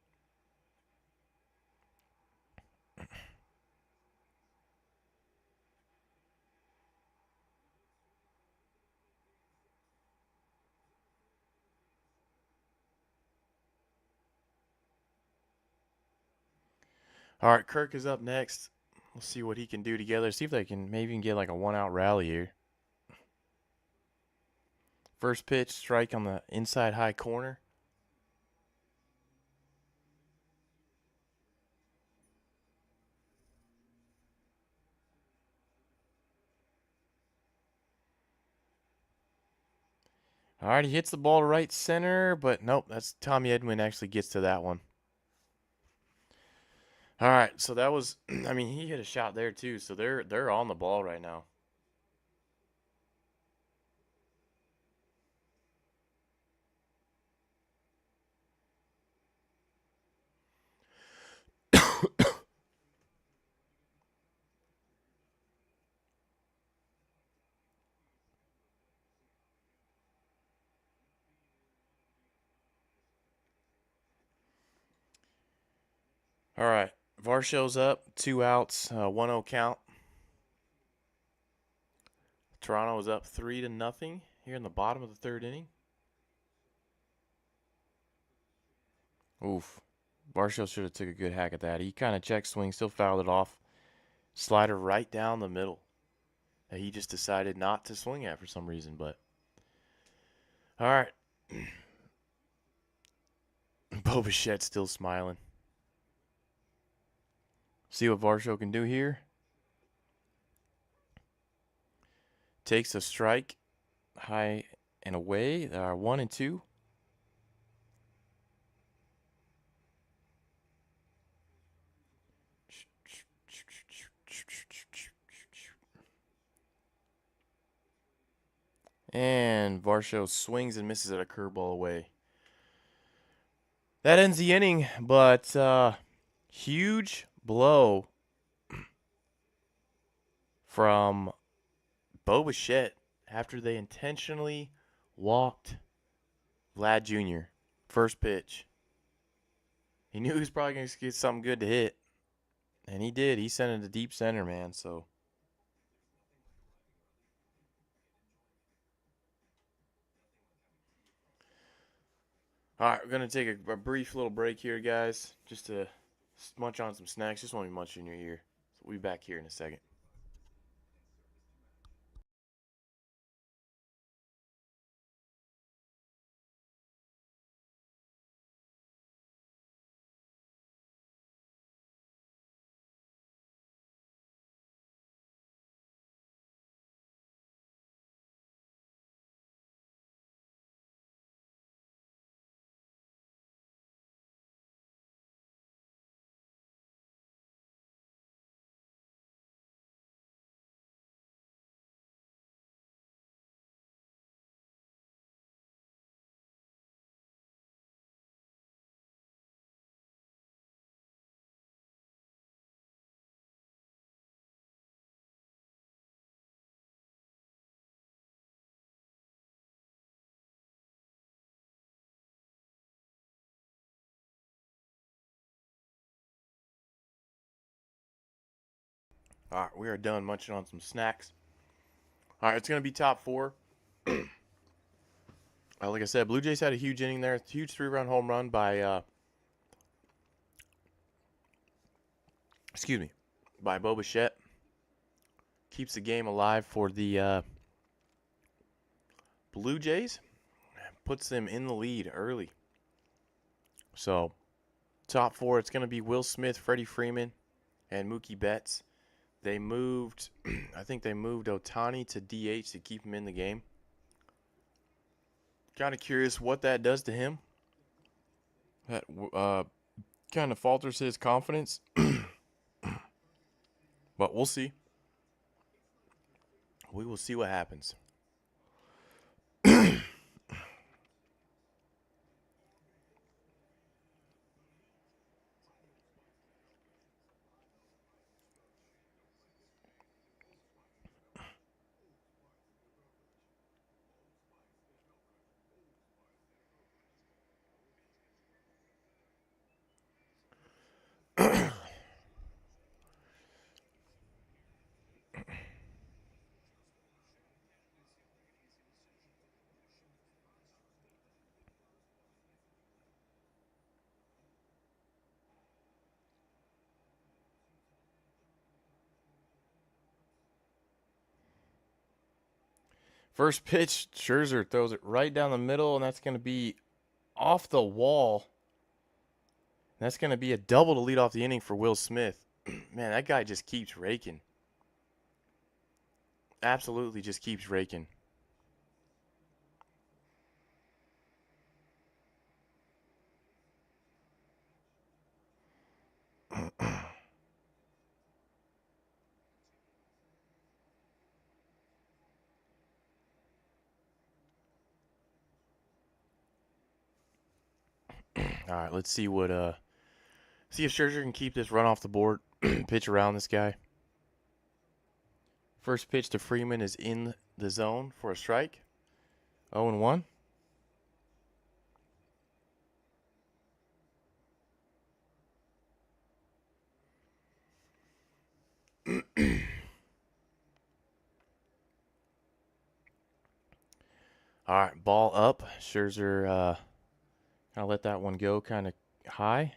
All right, Kirk is up next. We'll see what he can do together. See if they can maybe even get like a 1-out rally here. First pitch, strike on the inside high corner. All right, he hits the ball to right center, but nope, that's Tommy Edman actually gets to that one. All right, so that was, I mean, he hit a shot there too, so they're on the ball right now. All right, Varshow's up, 2 outs, 1-0 count. Toronto is up 3-0 here in the bottom of the third inning. Oof. Varsho should have took a good hack at that. He kind of check swing, still fouled it off. Slider right down the middle that he just decided not to swing at for some reason. But all right. Bo Bichette's still smiling. See what Varsho can do here. Takes a strike, high and away. There are 1 and 2. And Varsho swings and misses at a curveball away. That ends the inning, but huge blow from Bo Bichette after they intentionally walked Vlad Jr. First pitch. He knew he was probably going to get something good to hit, and he did. He sent it to deep center, man, so. All right, we're going to take a brief little break here, guys, just to munch on some snacks. Just want to be munching in your ear. So we'll be back here in a second. All right, we are done munching on some snacks. All right, it's going to be top four. Like I said, Blue Jays had a huge inning there. Huge 3-run home run by, by Bo Bichette. Keeps the game alive for the Blue Jays. Puts them in the lead early. So, top four, it's going to be Will Smith, Freddie Freeman, and Mookie Betts. They moved, I think they moved Ohtani to DH to keep him in the game. Kind of curious what that does to him. That kind of falters his confidence. But we'll see. We will see what happens. First pitch, Scherzer throws it right down the middle, and that's going to be off the wall. That's going to be a double to lead off the inning for Will Smith. Man, that guy just keeps raking. Absolutely just keeps raking. All right, let's see what see if Scherzer can keep this run off the board, pitch around this guy. First pitch to Freeman is in the zone for a strike. 0-1. All right, ball up. Scherzer kind of let that one go kind of high.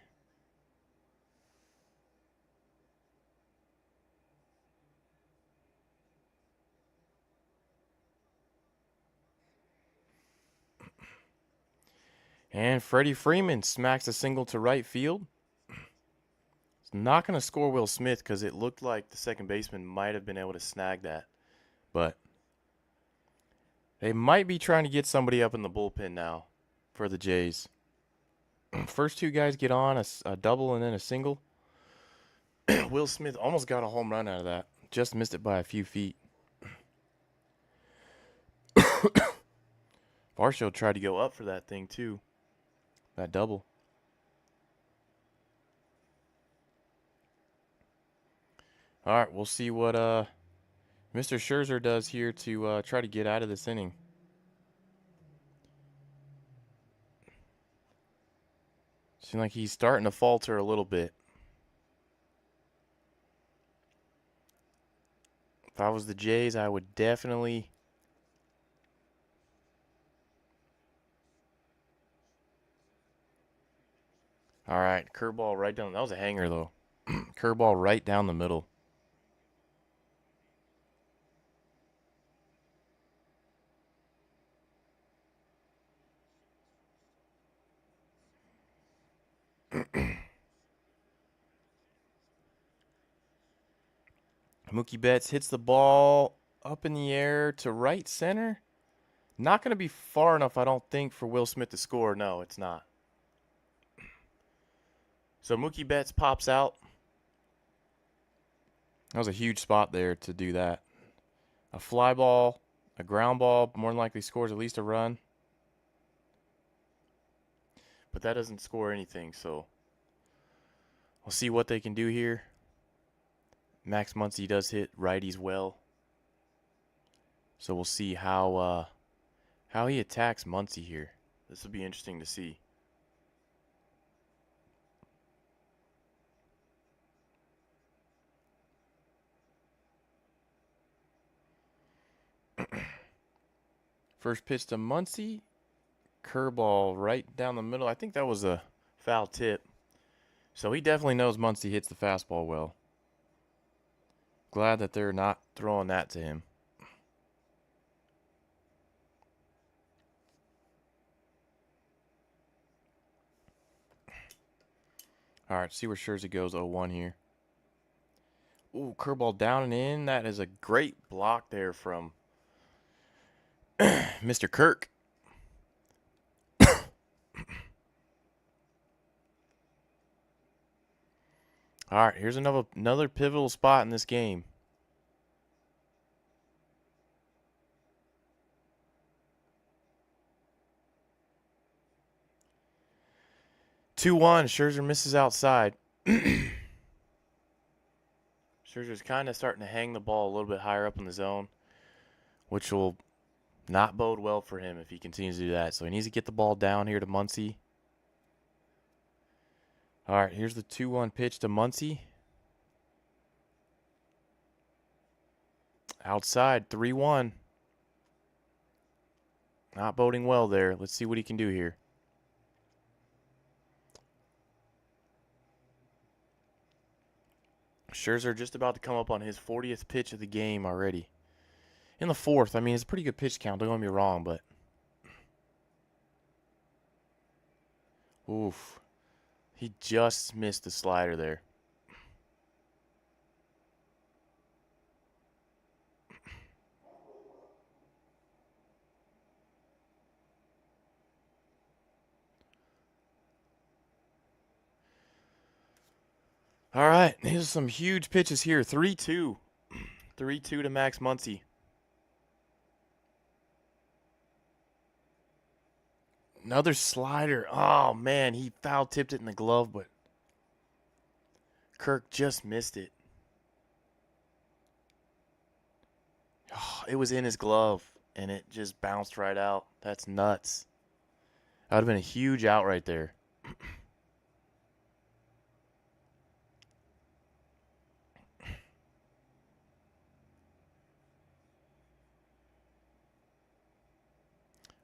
And Freddie Freeman smacks a single to right field. It's not going to score Will Smith because it looked like the second baseman might have been able to snag that. But they might be trying to get somebody up in the bullpen now for the Jays. First two guys get on, a double and then a single. Will Smith almost got a home run out of that. Just missed it by a few feet. Varsho tried to go up for that thing too. That double. All right, we'll see what Mr. Scherzer does here to try to get out of this inning. Seems like he's starting to falter a little bit. If I was the Jays, I would definitely... All right, curveball right down. That was a hanger, though. Curveball right down the middle. Mookie Betts hits the ball up in the air to right center. Not going to be far enough, I don't think, for Will Smith to score. No, it's not. So Mookie Betts pops out. That was a huge spot there to do that. A fly ball, a ground ball, more than likely scores at least a run. But that doesn't score anything, so we'll see what they can do here. Max Muncy does hit righties well. So we'll see how he attacks Muncy here. This will be interesting to see. First pitch to Muncy. Curveball right down the middle. I think that was a foul tip. So he definitely knows Muncy hits the fastball well. Glad that they're not throwing that to him. All right, see where Scherzer goes. 0-1 here. Ooh, curveball down and in. That is a great block there from Mr. Kirk. All right, here's another pivotal spot in this game. Two-one. Scherzer misses outside. Scherzer's kind of starting to hang the ball a little bit higher up in the zone, which will not bode well for him if he continues to do that. So he needs to get the ball down here to Muncy. All right, here's the 2-1 pitch to Muncy. Outside, 3-1. Not boding well there. Let's see what he can do here. Scherzer just about to come up on his 40th pitch of the game already. In the fourth, I mean, it's a pretty good pitch count. Don't get me wrong, but... Oof. He just missed the slider there. All right, here's some huge pitches here. 3-2. 3-2 to Max Muncy. Another slider. Oh, man, he foul-tipped it in the glove, but Kirk just missed it. Oh, it was in his glove, and it just bounced right out. That's nuts. That would have been a huge out right there.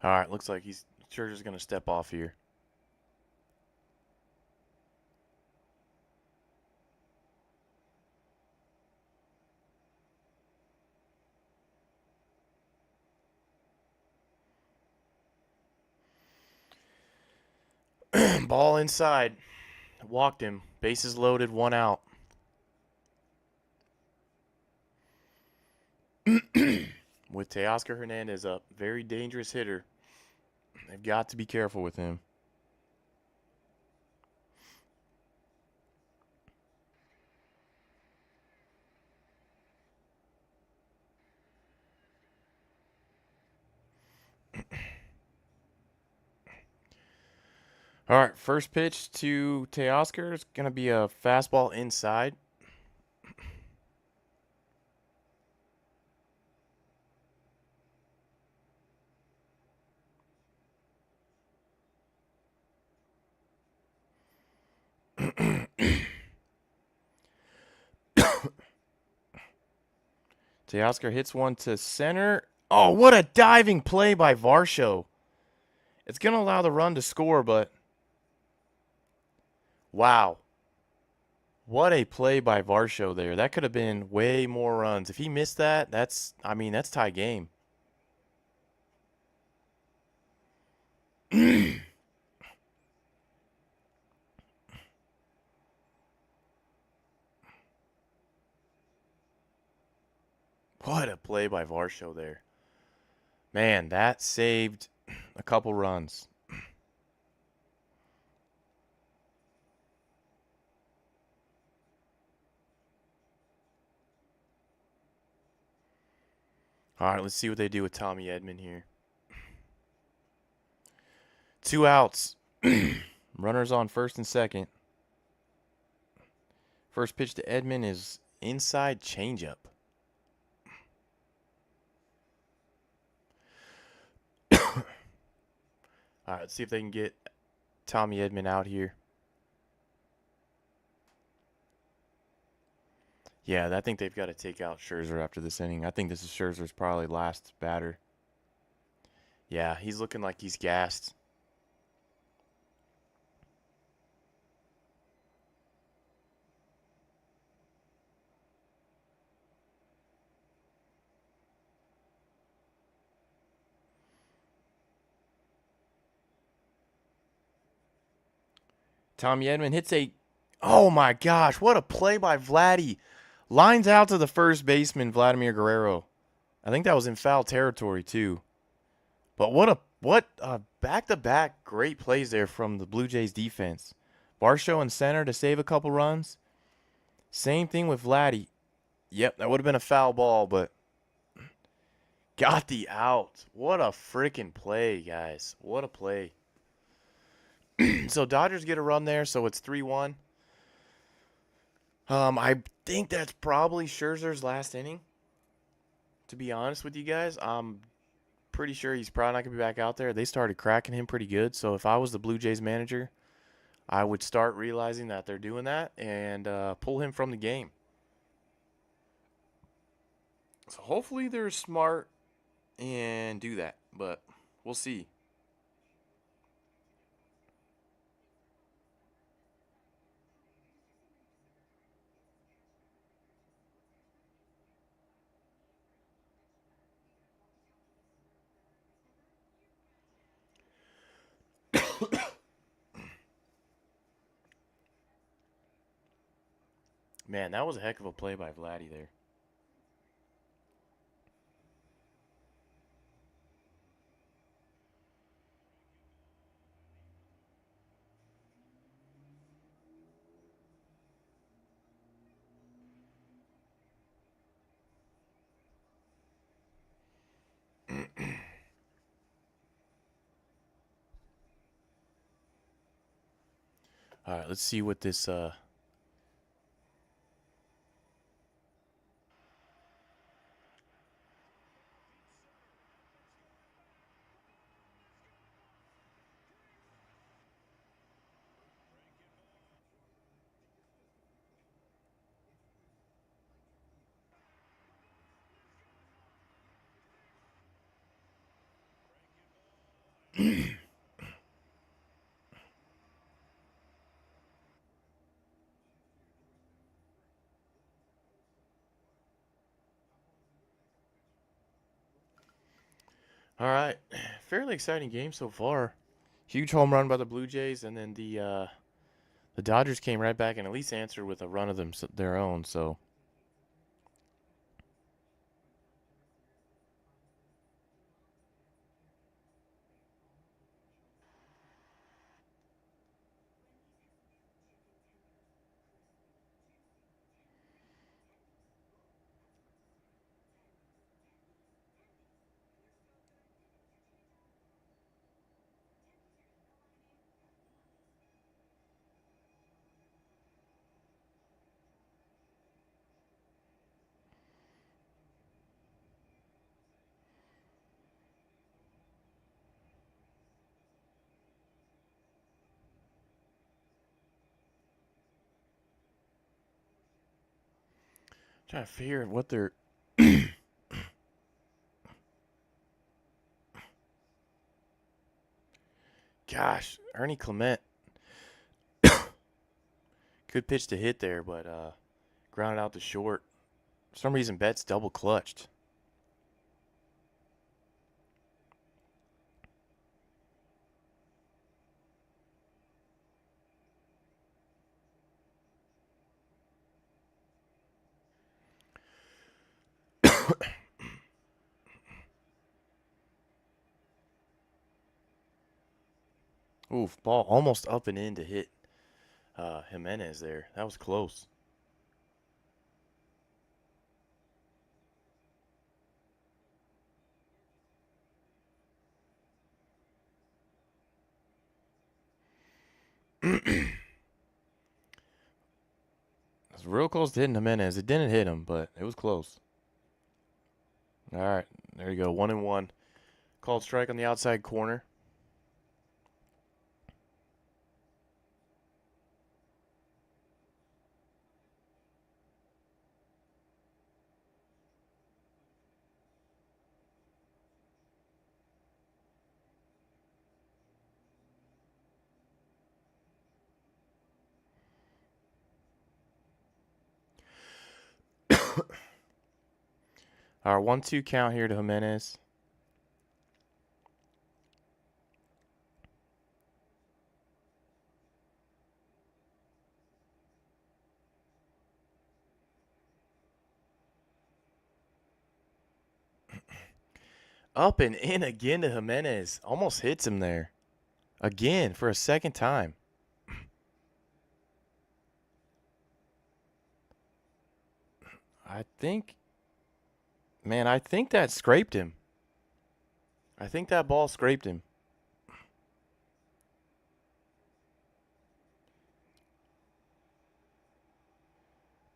All right, looks like he's Scherzer's going to step off here. Ball inside. Walked him. Bases loaded, 1 out. With Teoscar Hernandez up. Very dangerous hitter. They've got to be careful with him. All right, first pitch to Teoscar is going to be a fastball inside. Teoscar hits one to center. Oh, what a diving play by Varsho. It's going to allow the run to score, but wow. What a play by Varsho there. That could have been way more runs. If he missed that, that's tie game. What a play by Varsho there. Man, that saved a couple runs. All right, let's see what they do with Tommy Edman here. 2 outs. Runners on first and second. First pitch to Edman is inside changeup. All right, let's see if they can get Tommy Edman out here. Yeah, I think they've got to take out Scherzer after this inning. I think this is Scherzer's probably last batter. Yeah, he's looking like he's gassed. Tommy Edman hits a... Oh my gosh, what a play by Vladdy. Lines out to the first baseman, Vladimir Guerrero. I think that was in foul territory too. But what a back-to-back great plays there from the Blue Jays defense. Varsho in center to save a couple runs. Same thing with Vladdy. Yep, that would have been a foul ball, but got the out. What a freaking play, guys. What a play. So Dodgers get a run there, so it's 3-1. I think that's probably Scherzer's last inning. To be honest with you guys, I'm pretty sure he's probably not going to be back out there. They started cracking him pretty good, so if I was the Blue Jays manager, I would start realizing that they're doing that and pull him from the game. So hopefully they're smart and do that, but we'll see. Man, that was a heck of a play by Vladdy there. All right, let's see what this All right, fairly exciting game so far. Huge home run by the Blue Jays, and then the Dodgers came right back and at least answered with a run of their own. So Trying to figure out what they're. Gosh, Ernie Clement. Good pitch to hit there, but grounded out to short. For some reason, Betts double clutched. Oof, ball almost up and in to hit Jimenez there. That was close. It was real close to hitting Jimenez. It didn't hit him, but it was close. All right, there you go. 1-1. Called strike on the outside corner. Our 1-2 count here to Jimenez. Up and in again to Jimenez. Almost hits him there. Again for a second time. I think that scraped him. I think that ball scraped him.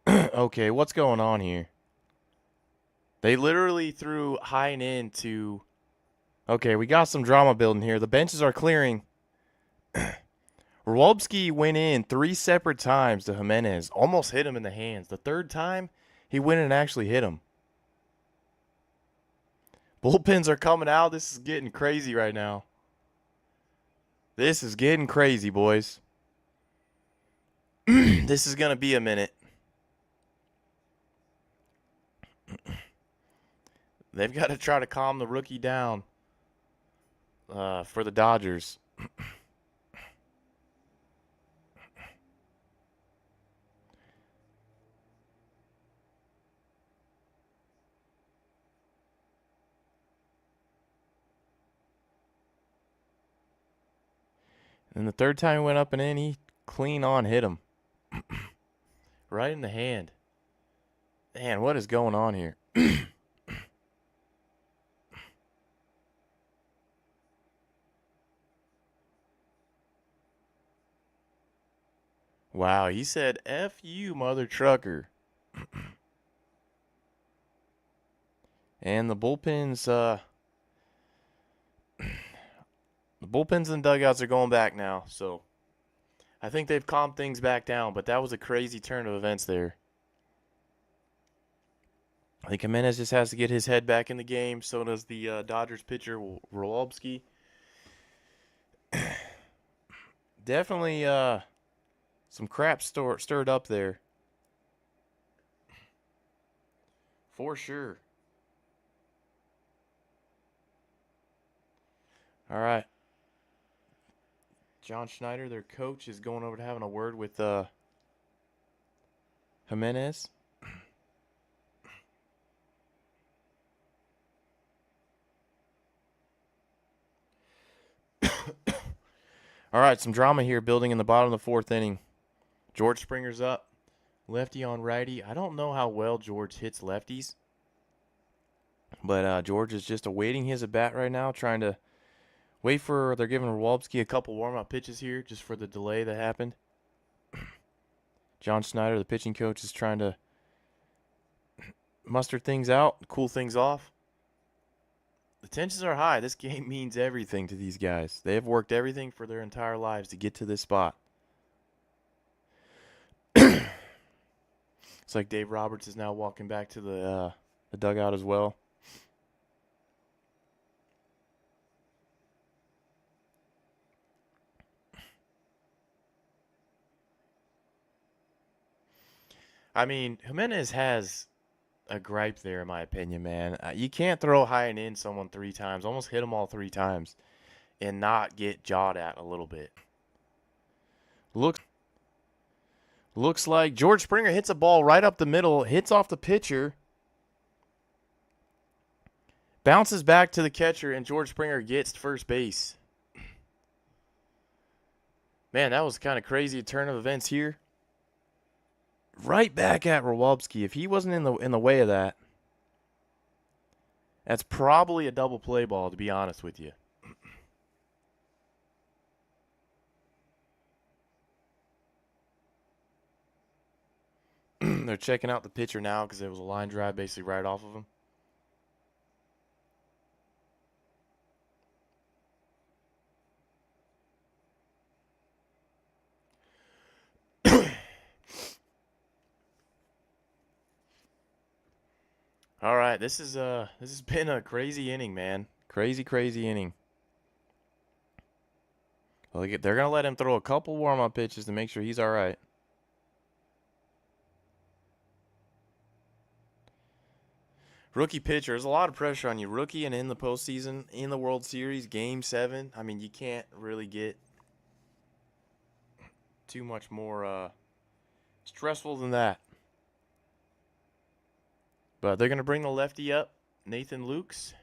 Okay, what's going on here? They literally threw high and in to... Okay, we got some drama building here. The benches are clearing. Rwolbski went in 3 separate times to Jimenez. Almost hit him in the hands. The third time, he went in and actually hit him. Bullpens are coming out. This is getting crazy right now. This is getting crazy, boys. This is going to be a minute. They've got to try to calm the rookie down for the Dodgers. And the third time he went up and in, he clean on hit him. Right in the hand. Man, what is going on here? Wow, he said, F you, mother trucker. And the bullpens, the bullpens and dugouts are going back now, so I think they've calmed things back down, but that was a crazy turn of events there. I think Jimenez just has to get his head back in the game. So does the Dodgers pitcher, Rwolbski. Definitely some crap stirred up there. For sure. All right. John Schneider, their coach, is going over to having a word with Jimenez. All right, some drama here building in the bottom of the 4th inning. George Springer's up. Lefty on righty. I don't know how well George hits lefties. But George is just awaiting his at-bat right now, trying to wait for... They're giving Rwolbski a couple warm-up pitches here just for the delay that happened. John Schneider, the pitching coach, is trying to muster things out, cool things off. The tensions are high. This game means everything to these guys. They have worked everything for their entire lives to get to this spot. Looks like Dave Roberts is now walking back to the dugout as well. I mean, Jimenez has a gripe there, in my opinion, man. You can't throw high and in someone 3 times, almost hit them all 3 times, and not get jawed at a little bit. Looks like George Springer hits a ball right up the middle, hits off the pitcher, bounces back to the catcher, and George Springer gets to first base. Man, that was kind of crazy a turn of events here. Right back at Rowalski. If he wasn't in the way of that, that's probably a double play ball, to be honest with you. They're checking out the pitcher now because there was a line drive basically right off of him. All right, this has been a crazy inning, man. Crazy inning. Well, they're gonna let him throw a couple warm-up pitches to make sure he's all right. Rookie pitcher, there's a lot of pressure on you. Rookie and in the postseason, in the World Series, Game 7. I mean, you can't really get too much more stressful than that. But they're going to bring the lefty up, Nathan Lukes.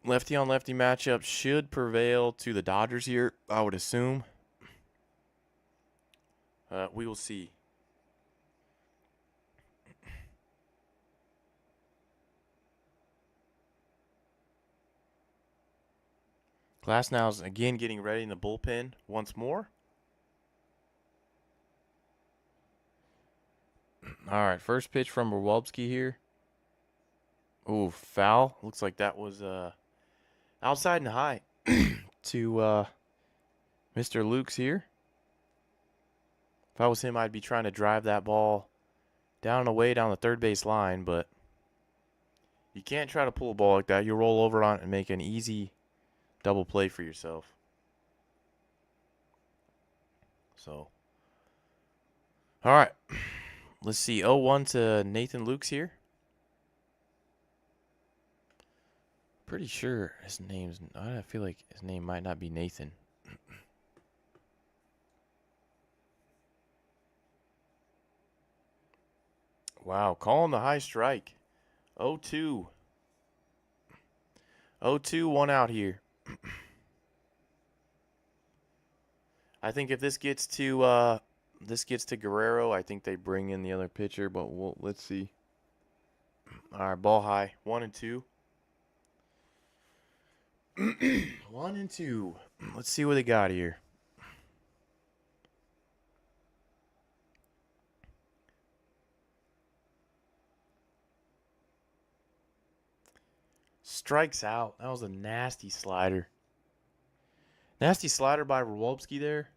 Lefty on lefty matchup should prevail to the Dodgers here, I would assume. We will see. Glasnow's again getting ready in the bullpen once more. All right, first pitch from Rowalski here. Ooh, foul. Looks like that was outside and high to Mr. Lukes here. If I was him, I'd be trying to drive that ball down and away down the third base line, but you can't try to pull a ball like that. You roll over on it and make an easy double play for yourself. So, all right. Let's see. 0-1 to Nathan Lukes here. Pretty sure his name's... I feel like his name might not be Nathan. Wow. Calling the high strike. 0-2. 0-2, 1 out here. I think if this gets to Guerrero, I think they bring in the other pitcher, but let's see. All right, ball high. 1-2. 1-2. Let's see what they got here. Strikes out. That was a nasty slider. Nasty slider by Rowalski there.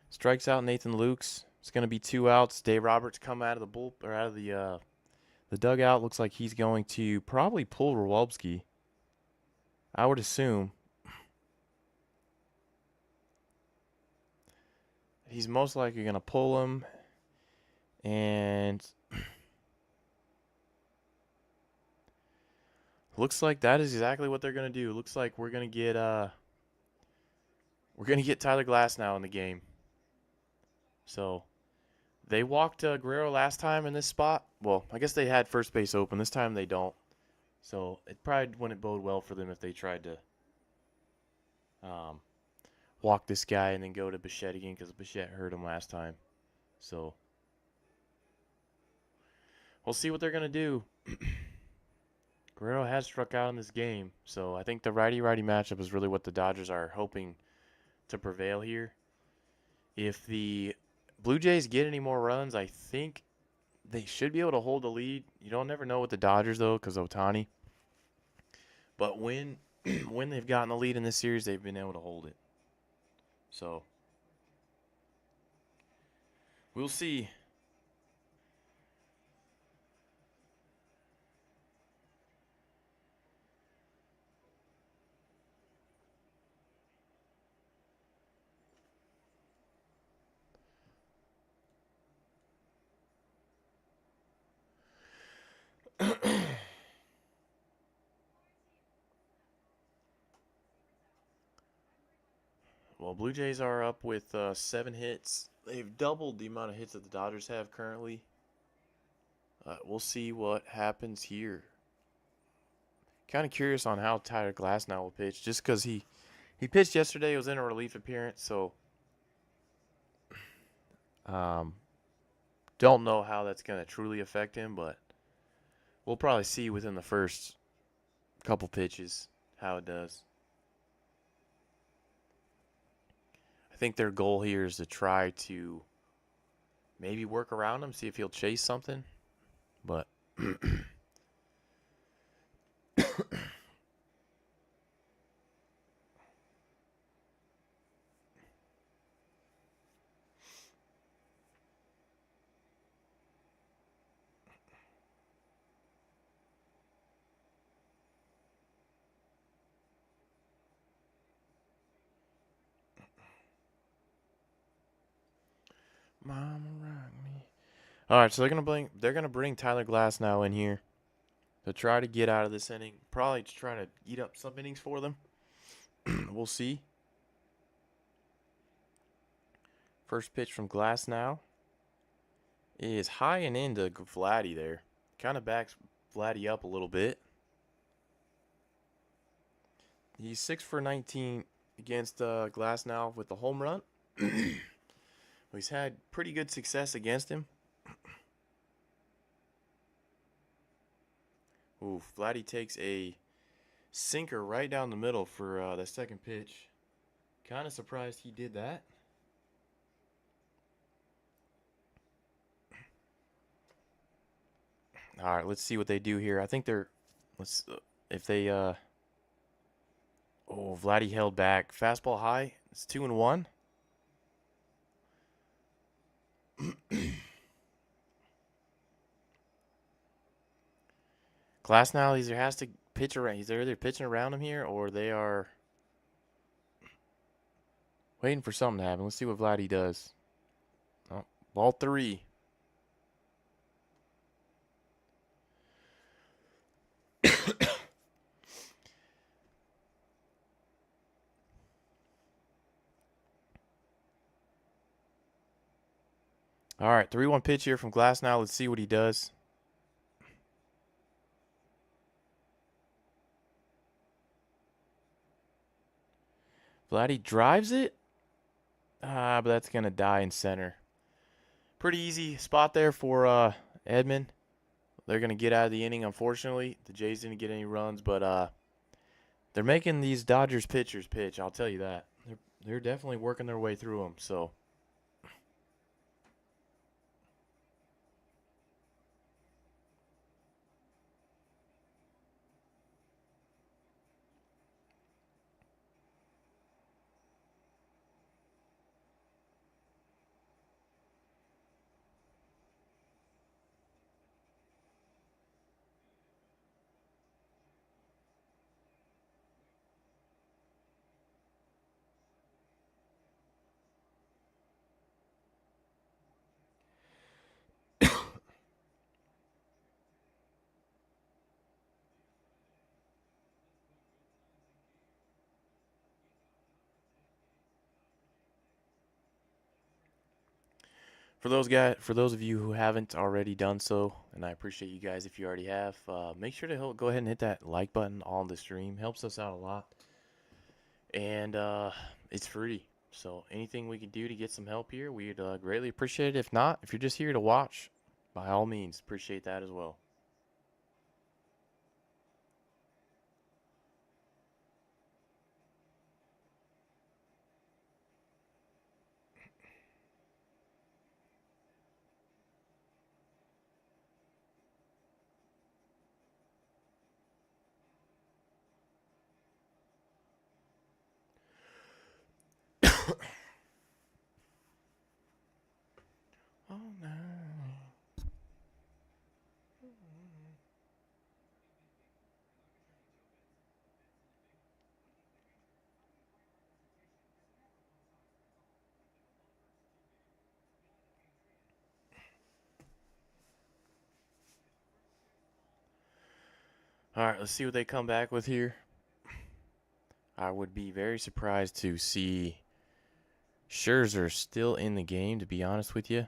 Strikes out Nathan Lukes. It's going to be 2 outs. Dave Roberts come out of the dugout. Looks like he's going to probably pull Rowalski. I would assume. He's most likely going to pull him. And looks like that is exactly what they're going to do. Looks like we're going to get Tyler Glasnow in the game. So they walked Guerrero last time in this spot. Well, I guess they had first base open. This time they don't. So it probably wouldn't bode well for them if they tried to walk this guy and then go to Bichette again, because Bichette hurt him last time. So we'll see what they're going to do. Guerrero has struck out in this game, so I think the righty-righty matchup is really what the Dodgers are hoping to prevail here. If the Blue Jays get any more runs, I think they should be able to hold the lead. You don't never know with the Dodgers, though, because Ohtani. But when they've gotten the lead in this series, they've been able to hold it. So, all right. Let's see. 0-1 to Nathan Lukes here. Pretty sure his name is... I feel like his name might not be Nathan. So We'll see. Well, Blue Jays are up with 7 hits. They've doubled the amount of hits that the Dodgers have currently. We'll see what happens here. Kind of curious on how Tyler Glasnow will pitch, just because he pitched yesterday. It was in a relief appearance, so um, don't know how that's going to truly affect him, but we'll probably see within the first couple pitches how it does. I think their goal here is to try to maybe work around him, see if he'll chase something, but Mama rock me. All right, so they're gonna bring Tyler Glasnow in here to try to get out of this inning. Probably to try to eat up some innings for them. We'll see. First pitch from Glasnow is high and into Vladdy there. Kind of backs Vladdy up a little bit. He's 6 for 19 against Glasnow with the home run. He's had pretty good success against him. Ooh, Vladdy takes a sinker right down the middle for the second pitch. Kind of surprised he did that. All right, let's see what they do here. I think they're if they oh, Vladdy held back. Fastball high. It's 2-1. Glasnow either has to pitch around. He's either pitching around him here, or they are waiting for something to happen. Let's see what Vladdy does. Oh, ball 3. All right, 3-1 pitch here from Glasnow. Let's see what he does. Vladdy drives it. But that's going to die in center. Pretty easy spot there for Edman. They're going to get out of the inning, unfortunately. The Jays didn't get any runs, but they're making these Dodgers pitchers pitch. I'll tell you that. They're definitely working their way through them. So for those of you who haven't already done so, and I appreciate you guys if you already have, make sure to go ahead and hit that like button on the stream. Helps us out a lot, and it's free. So anything we can do to get some help here, we'd greatly appreciate it. If not, if you're just here to watch, by all means, appreciate that as well. Oh no. All right, let's see what they come back with here. I would be very surprised to see Scherzer still in the game, to be honest with you.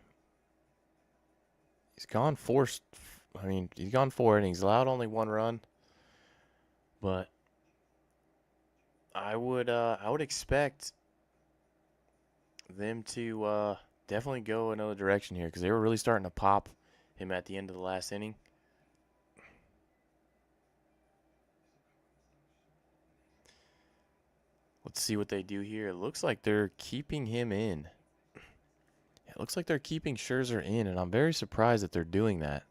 He's gone he's gone 4 innings, allowed only 1 run, but I would expect them to definitely go another direction here because they were really starting to pop him at the end of the last inning. Let's see what they do here. It looks like they're keeping him in. It looks like they're keeping Scherzer in, and I'm very surprised that they're doing that.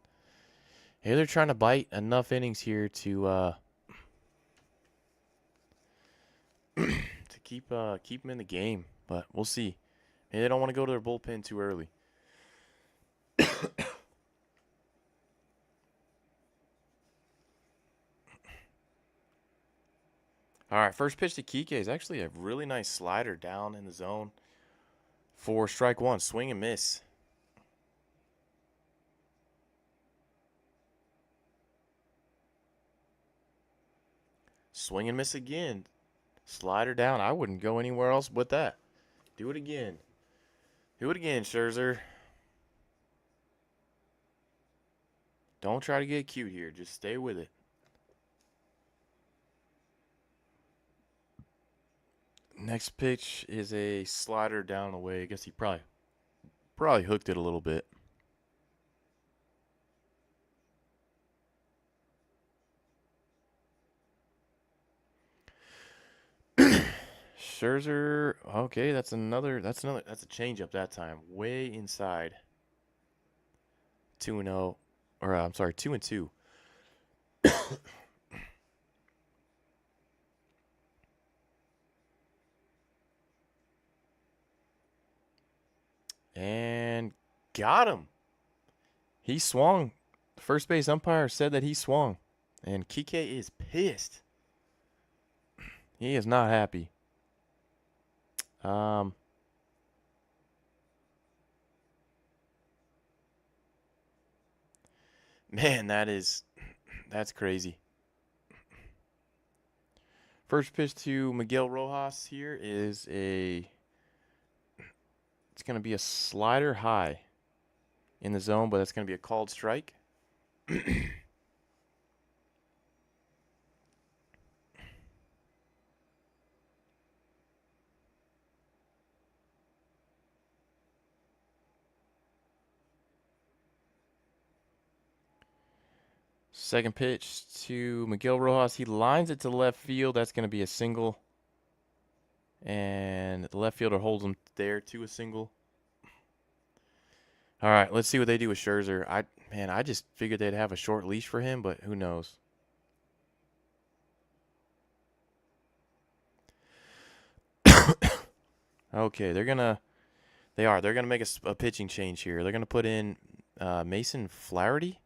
Hey, they're trying to bite enough innings here to to keep him in the game, but we'll see. Maybe they don't want to go to their bullpen too early. All right, first pitch to Kike is actually a really nice slider down in the zone for strike one. Swing and miss. Swing and miss again. Slider down. I wouldn't go anywhere else but that. Do it again. Do it again, Scherzer. Don't try to get cute here. Just stay with it. Next pitch is a slider down away. I guess he probably hooked it a little bit. Scherzer, okay, that's a changeup that time. Way inside. 2-0, or I'm sorry, 2-2. And got him. He swung. The first base umpire said that he swung. And Kike is pissed. He is not happy. Man, that's crazy. First pitch to Miguel Rojas here is it's going to be a slider high in the zone, but that's going to be a called strike. Second pitch to Miguel Rojas. He lines it to left field. That's going to be a single. And the left fielder holds him there to a single. All right, let's see what they do with Scherzer. I just figured they'd have a short leash for him, but who knows? Okay, they're gonna make a pitching change here. They're gonna put in Mason Flaherty,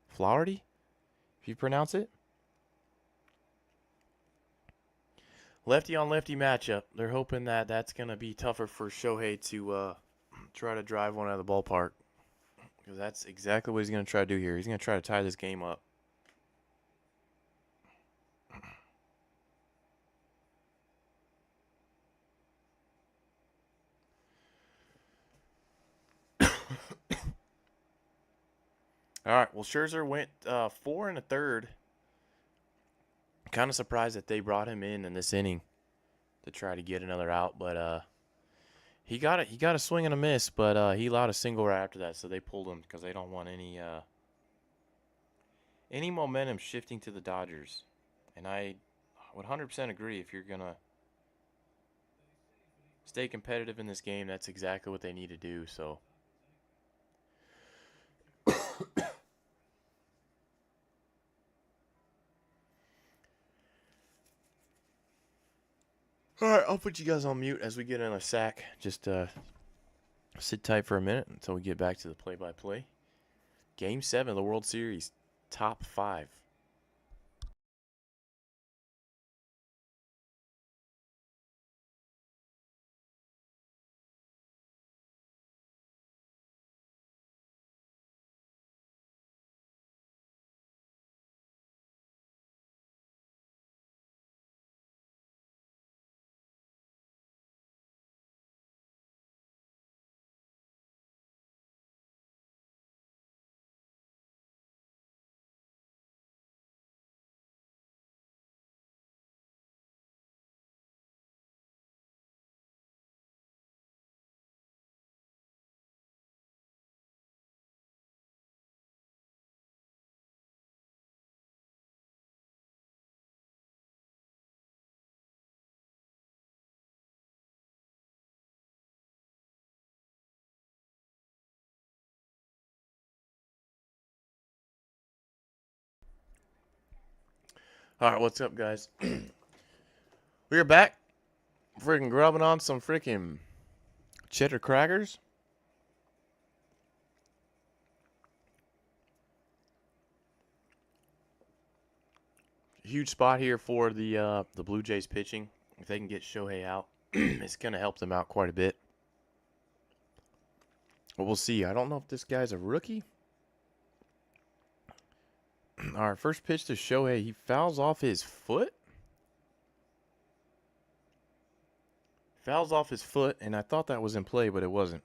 if you pronounce it. Lefty on lefty matchup. They're hoping that that's gonna be tougher for Shohei to try to drive one out of the ballpark, because that's exactly what he's gonna try to do here. He's gonna try to tie this game up. All right. Well, Scherzer went 4 1/3. Kind of surprised that they brought him in this inning to try to get another out, but he got a swing and a miss, but he allowed a single right after that, so they pulled him because they don't want any momentum shifting to the Dodgers. And I would 100% agree. If you're gonna stay competitive in this game, that's exactly what they need to do. So. All right, I'll put you guys on mute as we get in a sack. Just Sit tight for a minute until we get back to the play-by-play. Game 7 of the World Series, top 5. All right, what's up, guys? We're back. Freaking grubbing on some freaking cheddar crackers. Huge spot here for the Blue Jays pitching. If they can get Shohei out, it's going to help them out quite a bit. But we'll see. I don't know if this guy's a rookie. All right, first pitch to Shohei. He fouls off his foot. Fouls off his foot, and I thought that was in play, but it wasn't.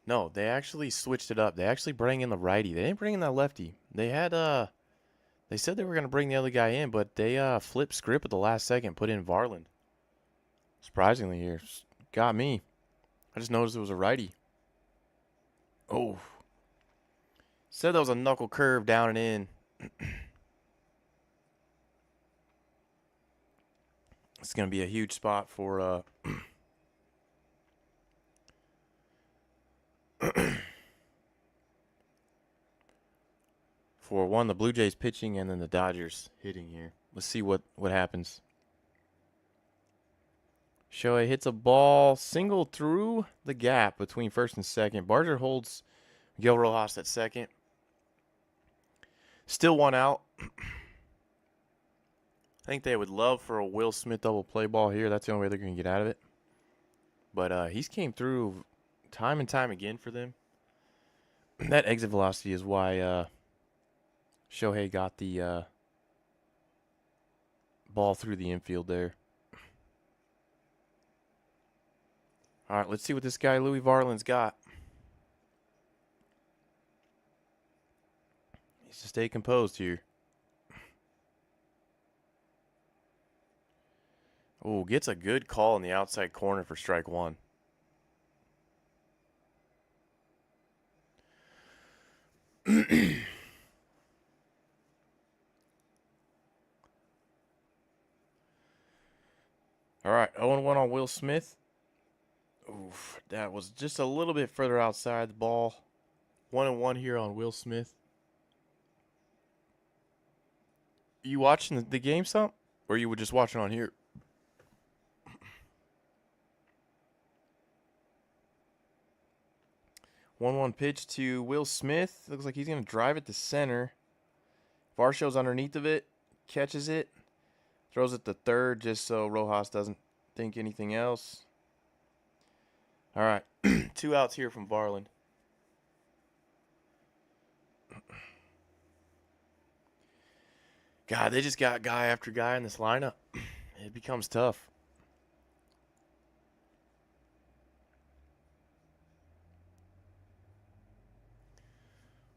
No, they actually switched it up. They actually bring in the righty. They didn't bring in that lefty. They said they were gonna bring the other guy in, but they flipped script at the last second, put in Varland. Surprisingly here. Got me. I just noticed it was a righty. Oh. Said that was a knuckle curve down and in. It's gonna be a huge spot for for one, the Blue Jays pitching, and then the Dodgers hitting here. Let's see what happens. Shohei hits a ball single through the gap between first and second. Barger holds Miguel Rojas at second. Still one out. I think they would love for a Will Smith double play ball here. That's the only way they're going to get out of it. But he's came through time and time again for them. That exit velocity is why Shohei got the ball through the infield there. All right, let's see what this guy Louis Varland's got. He needs to stay composed here. Oh, gets a good call in the outside corner for strike one. All right, 0-1 on Will Smith. Oof, that was just a little bit further outside the ball. 1-1 here on Will Smith. You watching the game, some? Or you were just watching on here? 1-1 pitch to Will Smith. Looks like he's going to drive it to center. Varsho's underneath of it. Catches it. Throws it to third just so Rojas doesn't think anything else. All right. 2 outs here from Varland. God, they just got guy after guy in this lineup. It becomes tough.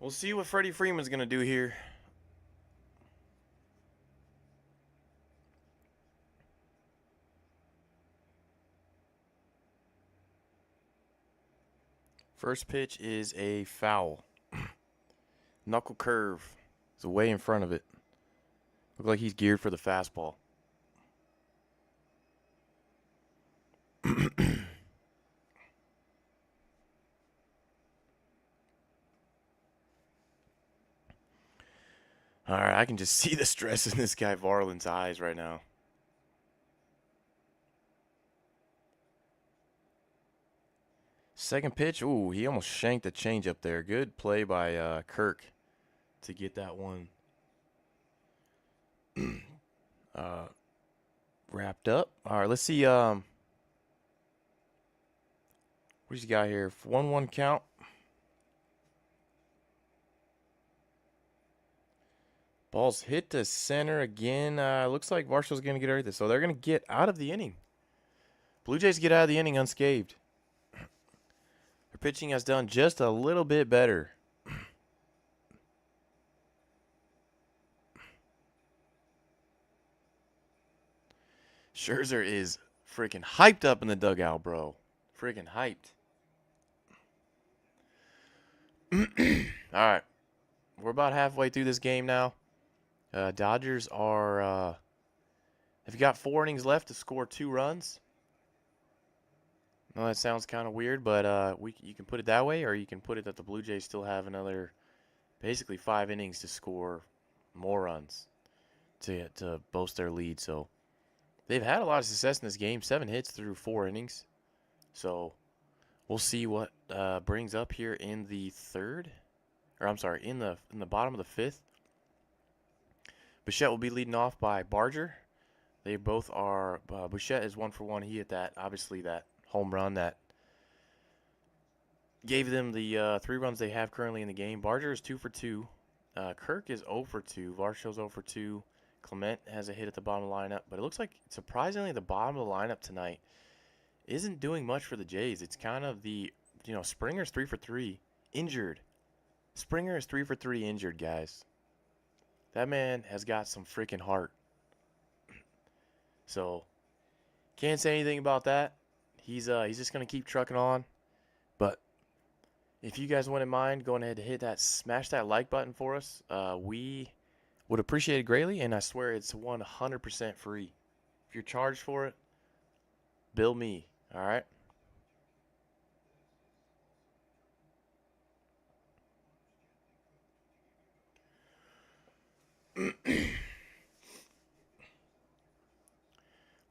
We'll see what Freddie Freeman's going to do here. First pitch is a foul. Knuckle curve. It's way in front of it. Look like he's geared for the fastball. All right, I can just see the stress in this guy Varland's eyes right now. Second pitch. Ooh, he almost shanked the changeup there. Good play by Kirk to get that one wrapped up. All right, let's see. What's he got here? 1-1 count. Ball's hit to center again. Looks like Marshall's going to get everything. So they're going to get out of the inning. Blue Jays get out of the inning unscathed. Their pitching has done just a little bit better. Scherzer is freaking hyped up in the dugout, bro. Freaking hyped. All right. We're about halfway through this game now. Dodgers are have got 4 innings left to score 2 runs. No, that sounds kind of weird, but you can put it that way, or you can put it that the Blue Jays still have another basically 5 innings to score more runs to boast their lead. So they've had a lot of success in this game. 7 hits through 4 innings. So we'll see what brings up here in the third, or I'm sorry, in the bottom of the 5th. Bichette will be leading off by Barger. They both are. Bichette is 1 for 1. He hit that, obviously, that home run that gave them the 3 runs they have currently in the game. Barger is 2 for 2. Kirk is 0 for 2. Varshall's 0 for 2. Clement has a hit at the bottom of the lineup, but it looks like surprisingly the bottom of the lineup tonight isn't doing much for the Jays. It's kind of the, Springer's 3 for 3, injured. Springer is 3 for 3 injured, guys. That man has got some freaking heart. So, can't say anything about that. He's just going to keep trucking on. But if you guys wouldn't mind going ahead to smash that like button for us, we would appreciate it greatly. And I swear it's 100% free. If you're charged for it, bill me. All right?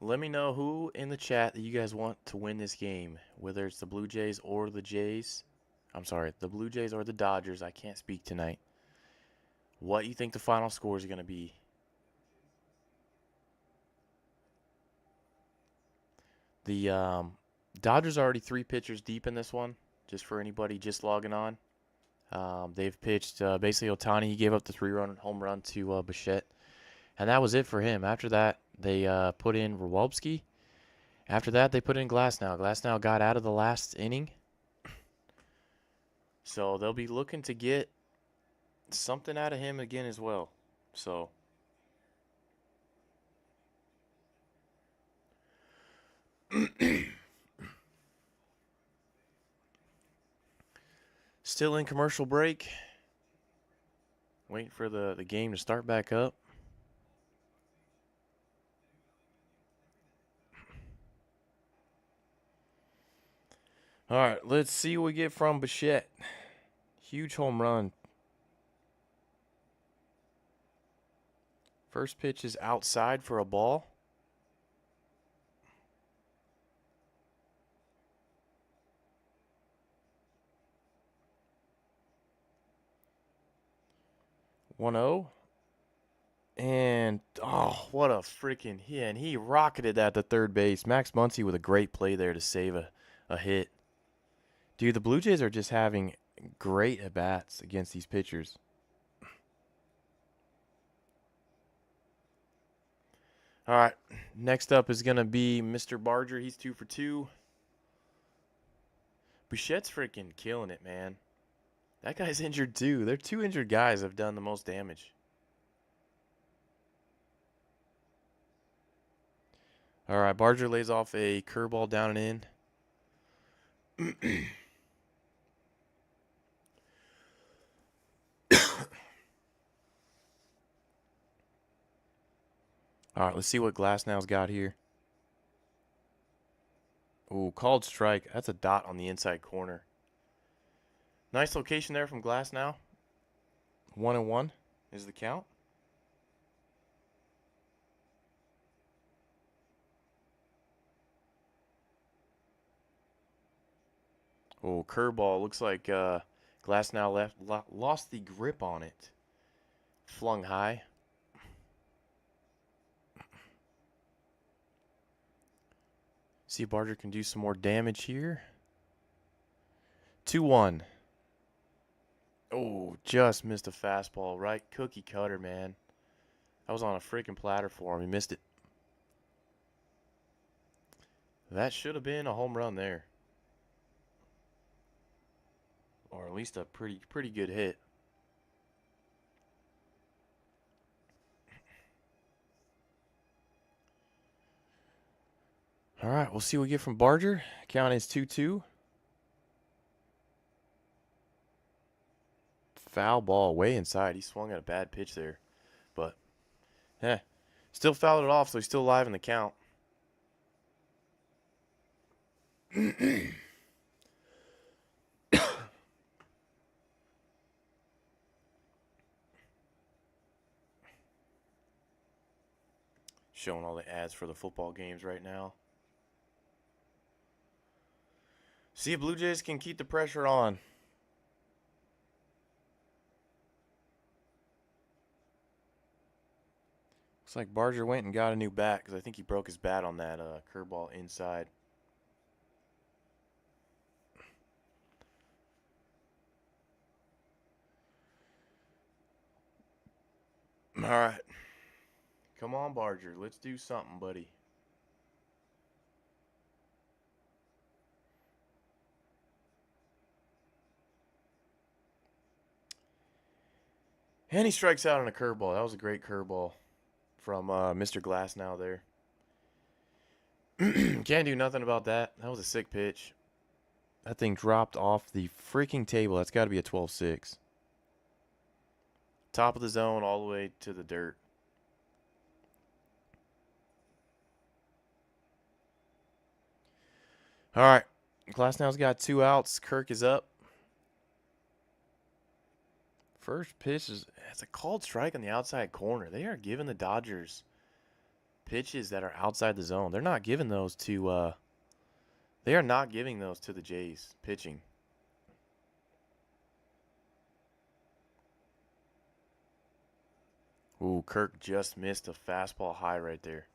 Let me know who in the chat that you guys want to win this game, whether it's the Blue Jays or the Jays. I'm sorry, the Blue Jays or the Dodgers. I can't speak tonight. What you think the final score is going to be. The Dodgers are already 3 pitchers deep in this one, just for anybody just logging on. They've pitched basically Ohtani. He gave up the 3-run home run to Bichette. And that was it for him. After that, they put in Rwalski. After that, they put in Glasnow. Glasnow got out of the last inning. So they'll be looking to get something out of him again as well. So still in commercial break. Waiting for the game to start back up. All right, let's see what we get from Bichette. Huge home run. First pitch is outside for a ball. One 0. And, oh, what a freaking hit. And he rocketed that to third base. Max Muncy with a great play there to save a hit. Dude, the Blue Jays are just having great at-bats against these pitchers. All right, next up is going to be Mr. Barger. He's 2 for 2. Bichette's freaking killing it, man. That guy's injured too. They're 2 injured guys that have done the most damage. All right, Barger lays off a curveball down and in. All right, let's see what Glasnow's got here. Ooh, called strike. That's a dot on the inside corner. Nice location there from Glasnow. 1-1 is the count. Oh, curveball. Looks like Glasnow lost the grip on it. Flung high. See if Barger can do some more damage here. 2-1. Oh, just missed a fastball. Right cookie cutter, man. That was on a freaking platter for him. He missed it. That should have been a home run there. Or at least a pretty good hit. All right, we'll see what we get from Barger. Count is 2-2. Foul ball way inside. He swung at a bad pitch there. But, still fouled it off, so he's still alive in the count. Showing all the ads for the football games right now. See if Blue Jays can keep the pressure on. Looks like Barger went and got a new bat because I think he broke his bat on that curveball inside. All right. Come on, Barger. Let's do something, buddy. And he strikes out on a curveball. That was a great curveball from Mr. Glasnow there. Can't do nothing about that. That was a sick pitch. That thing dropped off the freaking table. That's got to be a 12-6. Top of the zone all the way to the dirt. All right. Glasnow's got 2 outs. Kirk is up. First pitch it's a called strike on the outside corner. They are giving the Dodgers pitches that are outside the zone. They're not giving those to they are not giving those to the Jays pitching. Ooh, Kirk just missed a fastball high right there.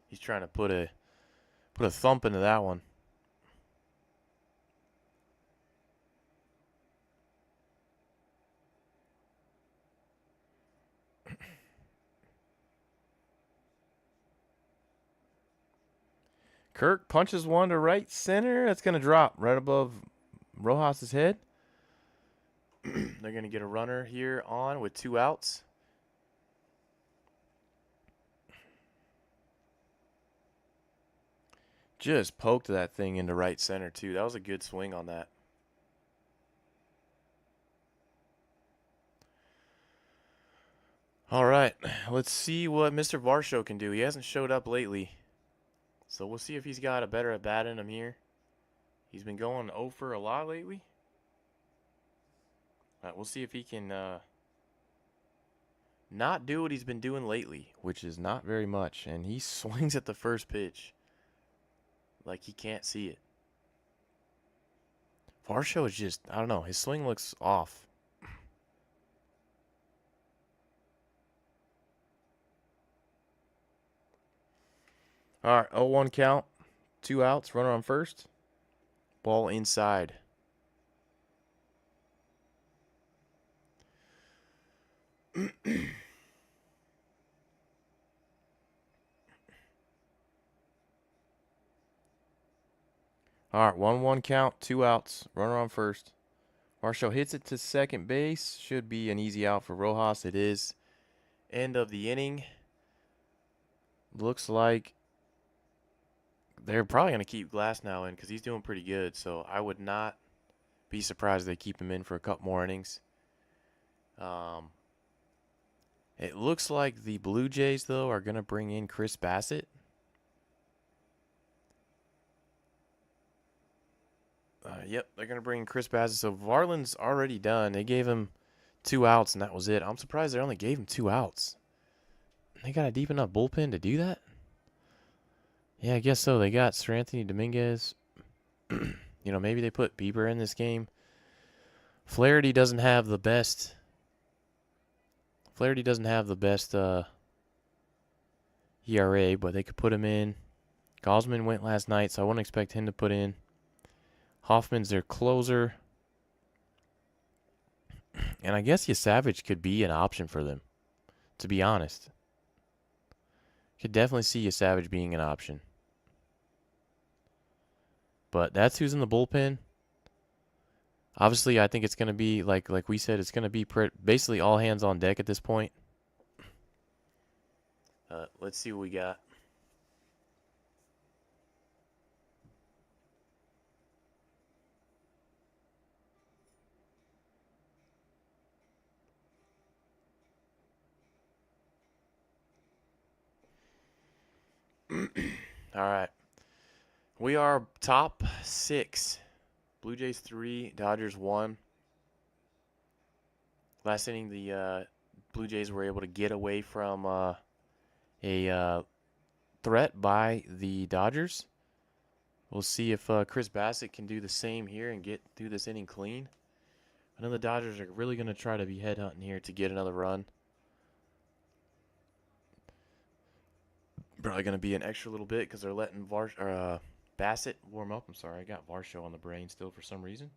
He's trying to put a thump into that one. Kirk punches one to right center. That's going to drop right above Rojas's head. They're going to get a runner here on with 2 outs. Just poked that thing into right center, too. That was a good swing on that. All right, let's see what Mr. Varsho can do. He hasn't showed up lately. So we'll see if he's got a better at bat in him here. He's been going 0 for a lot lately. All right, we'll see if he can not do what he's been doing lately, which is not very much. And he swings at the first pitch like he can't see it. Varsho is just, I don't know, his swing looks off. All right, 0-1 count. 2 outs, runner on first. Ball inside. All right, 1-1 count, 2 outs, runner on first. Varsho hits it to second base. Should be an easy out for Rojas. It is. End of the inning. Looks like they're probably going to keep Glasnow in because he's doing pretty good. So I would not be surprised if they keep him in for a couple more innings. It looks like the Blue Jays, though, are going to bring in Chris Bassett. Yep, they're going to bring in Chris Bassett. So Varland's already done. They gave him 2 outs, and that was it. I'm surprised they only gave him 2 outs. They got a deep enough bullpen to do that? Yeah, I guess so. They got Sir Anthony Dominguez. maybe they put Bieber in this game. Flaherty doesn't have the best. Flaherty doesn't have the best ERA, but they could put him in. Gosman went last night, so I wouldn't expect him to put in. Hoffman's their closer. And I guess Savage could be an option for them, to be honest. Could definitely see Savage being an option. But that's who's in the bullpen. Obviously, I think it's going to be, like we said, it's going to be basically all hands on deck at this point. Let's see what we got. All right. We are top 6. Blue Jays 3, Dodgers 1. Last inning, the Blue Jays were able to get away from a threat by the Dodgers. We'll see if Chris Bassitt can do the same here and get through this inning clean. I know the Dodgers are really going to try to be headhunting here to get another run. Probably going to be an extra little bit because they're letting Bassitt warm up. I'm sorry, I got Varsho on the brain still for some reason.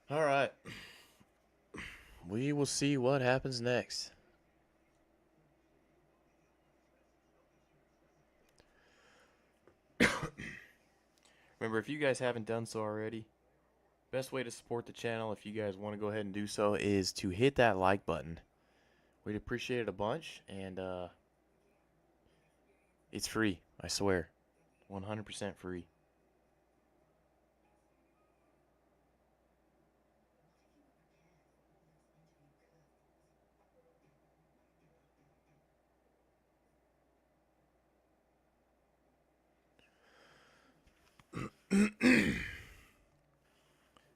All right. We will see what happens next. Remember, if you guys haven't done so already, best way to support the channel, if you guys want to go ahead and do so, is to hit that like button. We'd appreciate it a bunch, and it's free, I swear. 100% free.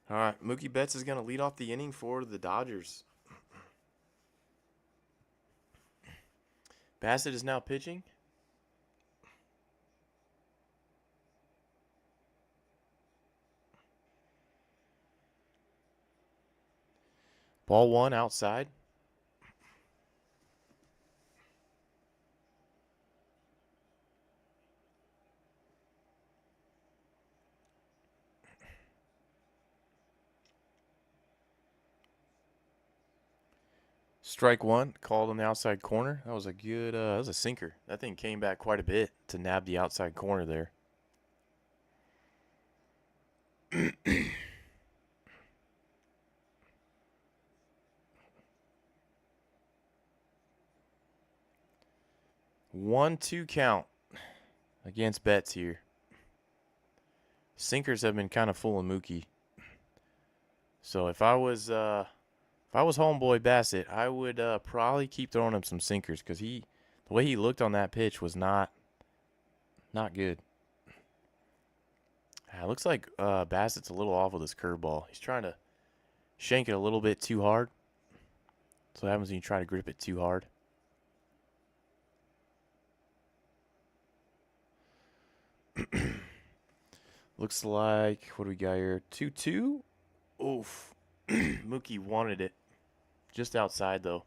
All right, Mookie Betts is going to lead off the inning for the Dodgers. Bassitt is now pitching. Ball 1 outside. Strike 1, called on the outside corner. That was a good, that was a sinker. That thing came back quite a bit to nab the outside corner there. One, two count against Betts here. Sinkers have been kind of fooling Mookie. So if I was homeboy Bassitt, I would probably keep throwing him some sinkers because the way he looked on that pitch was not good. It looks like Bassitt's a little off with his curveball. He's trying to shank it a little bit too hard. That's what happens when you try to grip it too hard. Looks like, what do we got here? 2-2? Oof. Mookie wanted it. Just outside, though.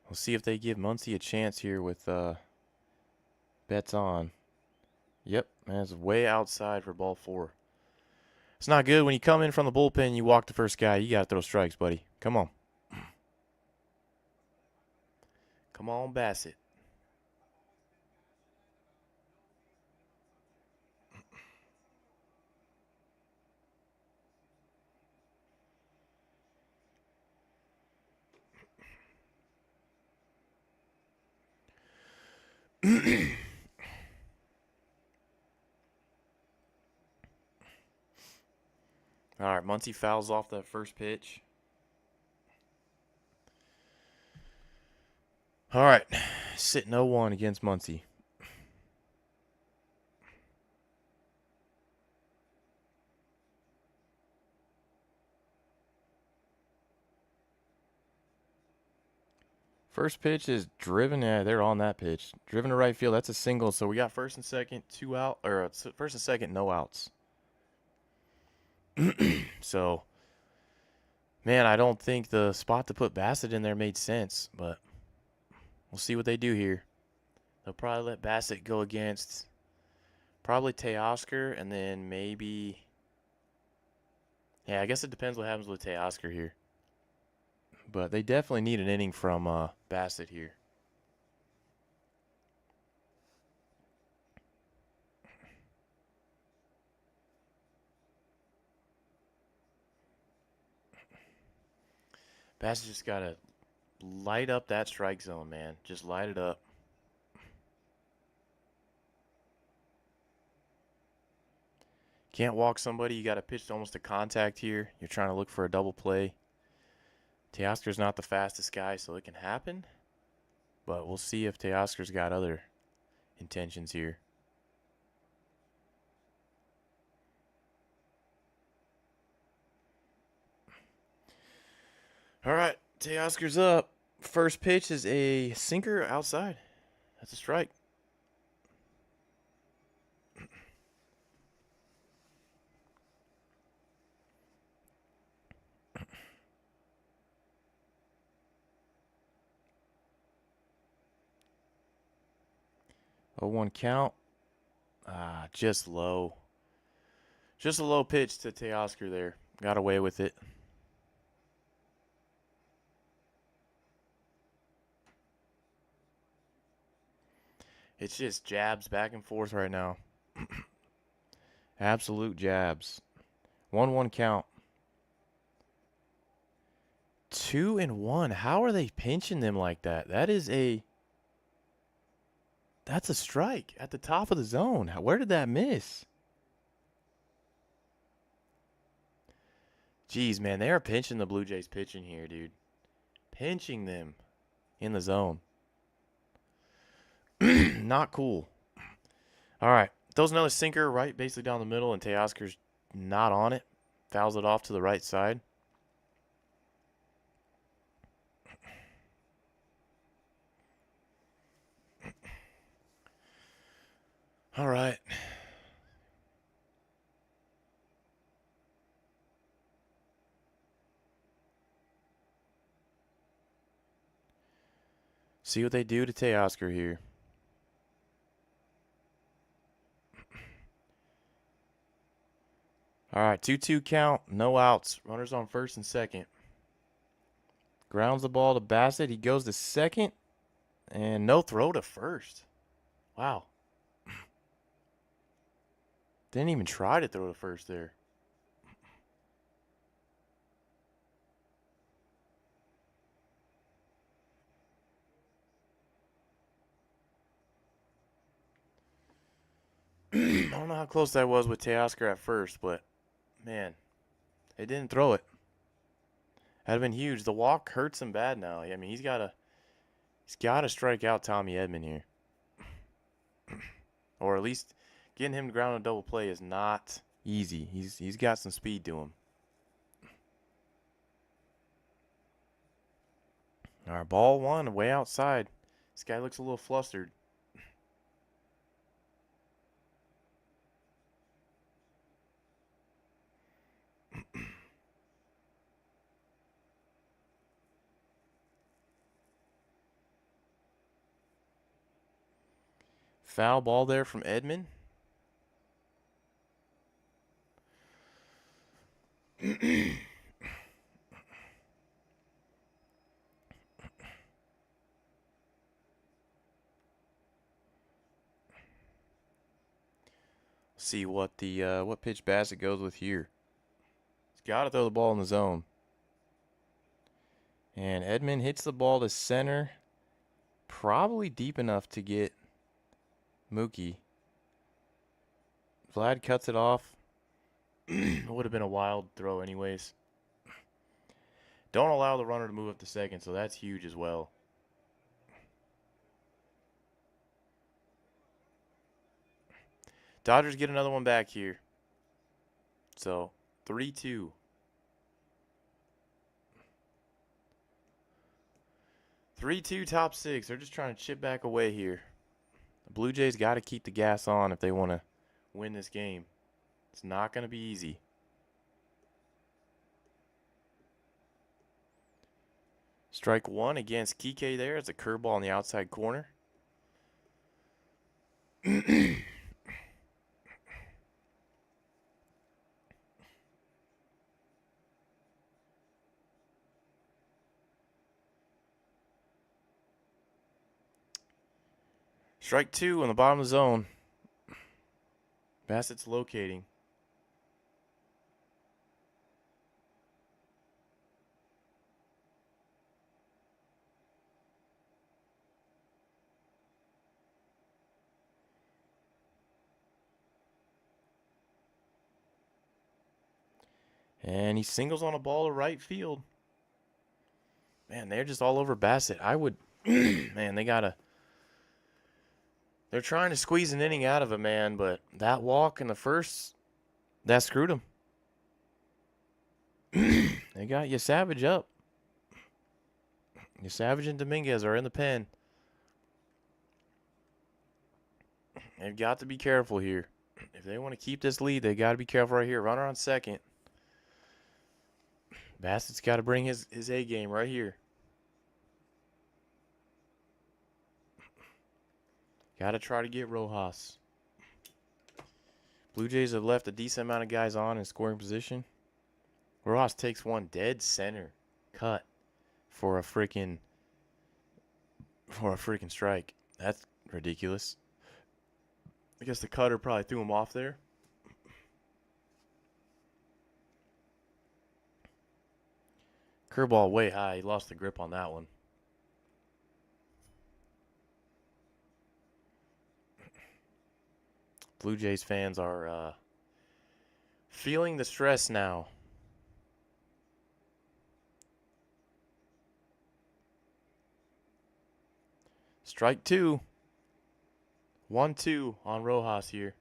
We'll see if they give Muncy a chance here with Betts on. Yep, that's way outside for ball 4. It's not good when you come in from the bullpen and you walk the first guy. You got to throw strikes, buddy. Come on. Come on, Bassitt. All right, Muncy fouls off that first pitch. All right, sitting 0-1 against Muncie. First pitch is driven. Yeah, they're on that pitch. Driven to right field. That's a single. So we got first and second, 2 out, or first and second, no outs. So, man, I don't think the spot to put Bassett in there made sense, but we'll see what they do here. They'll probably let Bassett go against probably Teoscar, and then maybe. Yeah, I guess it depends what happens with Teoscar here. But they definitely need an inning from Bassett here. Bassett just got to light up that strike zone, man. Just light it up. Can't walk somebody. You got to pitch almost to contact here. You're trying to look for a double play. Teoscar's not the fastest guy, so it can happen. But we'll see if Teoscar's got other intentions here. All right, Teoscar's up. First pitch is a sinker outside. That's a strike. Oh, 1 count. Just low. Just a low pitch to Teoscar there. Got away with it. It's just jabs back and forth right now. Absolute jabs. 1-1 count. 2-1. How are they pinching them like that? That's a strike at the top of the zone. Where did that miss? Jeez, man, they are pinching the Blue Jays pitching here, dude. Pinching them in the zone. Not cool. All right. Throws another sinker right basically down the middle, and Teoscar's not on it. Fouls it off to the right side. All right. See what they do to Teoscar here. All right, 2-2 count, no outs. Runners on first and second. Grounds the ball to Bassett. He goes to second, and no throw to first. Wow. Didn't even try to throw to first there. I don't know how close that was with Teoscar at first, but man, they didn't throw it. That'd have been huge. The walk hurts him bad now. I mean, he's got to strike out Tommy Edman here, or at least getting him to ground a double play is not easy. He's got some speed to him. All right, ball 1, way outside. This guy looks a little flustered. Foul ball there from Edman. See what what pitch Bassett goes with here. He's got to throw the ball in the zone. And Edman hits the ball to center, probably deep enough to get Mookie. Vlad cuts it off. It would have been a wild throw anyways. Don't allow the runner to move up to second, so that's huge as well. Dodgers get another one back here. So 3-2. 3-2 top 6. They're just trying to chip back away here. The Blue Jays got to keep the gas on if they want to win this game. It's not going to be easy. Strike one against Kike there. It's a curveball on the outside corner. Strike two on the bottom of the zone. Bassett's locating. And he singles on a ball to right field. Man, they're just all over Bassett. I would, man, they're trying to squeeze an inning out of him, man, but that walk in the first, that screwed him. They got Savage up. Savage and Dominguez are in the pen. They've got to be careful here. If they want to keep this lead, they got to be careful right here. Runner on second. Bassett's got to bring his A game right here. Got to try to get Rojas. Blue Jays have left a decent amount of guys on in scoring position. Rojas takes one dead center cut for a freaking strike. That's ridiculous. I guess the cutter probably threw him off there. Curveball way high. He lost the grip on that one. Blue Jays fans are feeling the stress now. Strike two. 1-2 on Rojas here.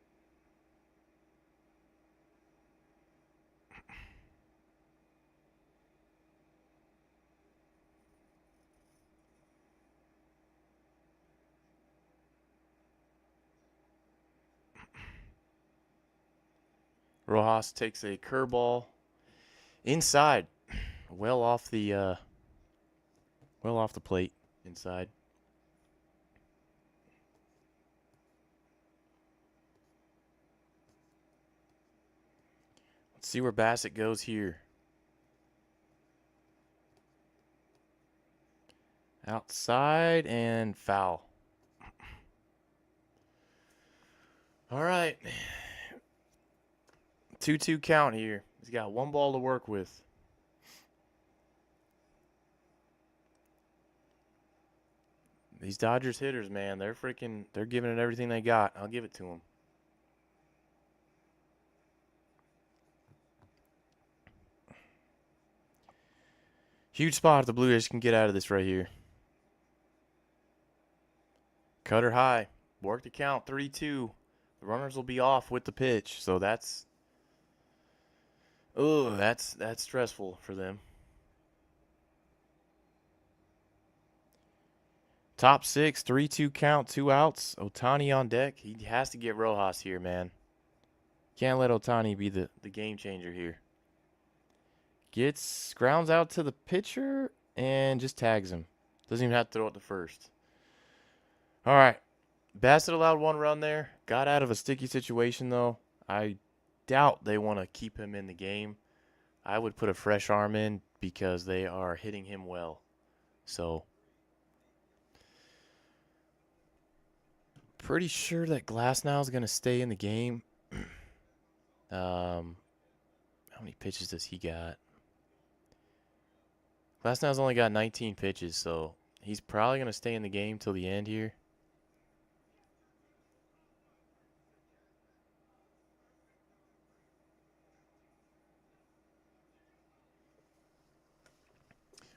Rojas takes a curveball inside, well off the plate inside. Let's see where Bassett goes here. Outside and foul. All right. 2-2 count here. He's got one ball to work with. These Dodgers hitters, man, they're giving it everything they got. I'll give it to them. Huge spot if the Blue Jays can get out of this right here. Cutter high. Work the count. 3-2. The runners will be off with the pitch. So that's stressful for them. Top six, 3-2 count, 2 outs. Ohtani on deck. He has to get Rojas here, man. Can't let Ohtani be the game changer here. Grounds out to the pitcher and just tags him. Doesn't even have to throw it to first. All right. Bassett allowed one run there. Got out of a sticky situation, though. I doubt they want to keep him in the game. I would put a fresh arm in because they are hitting him well. So, pretty sure that Glasnow is going to stay in the game. How many pitches does he got? Glasnow's only got 19 pitches, so he's probably going to stay in the game till the end here.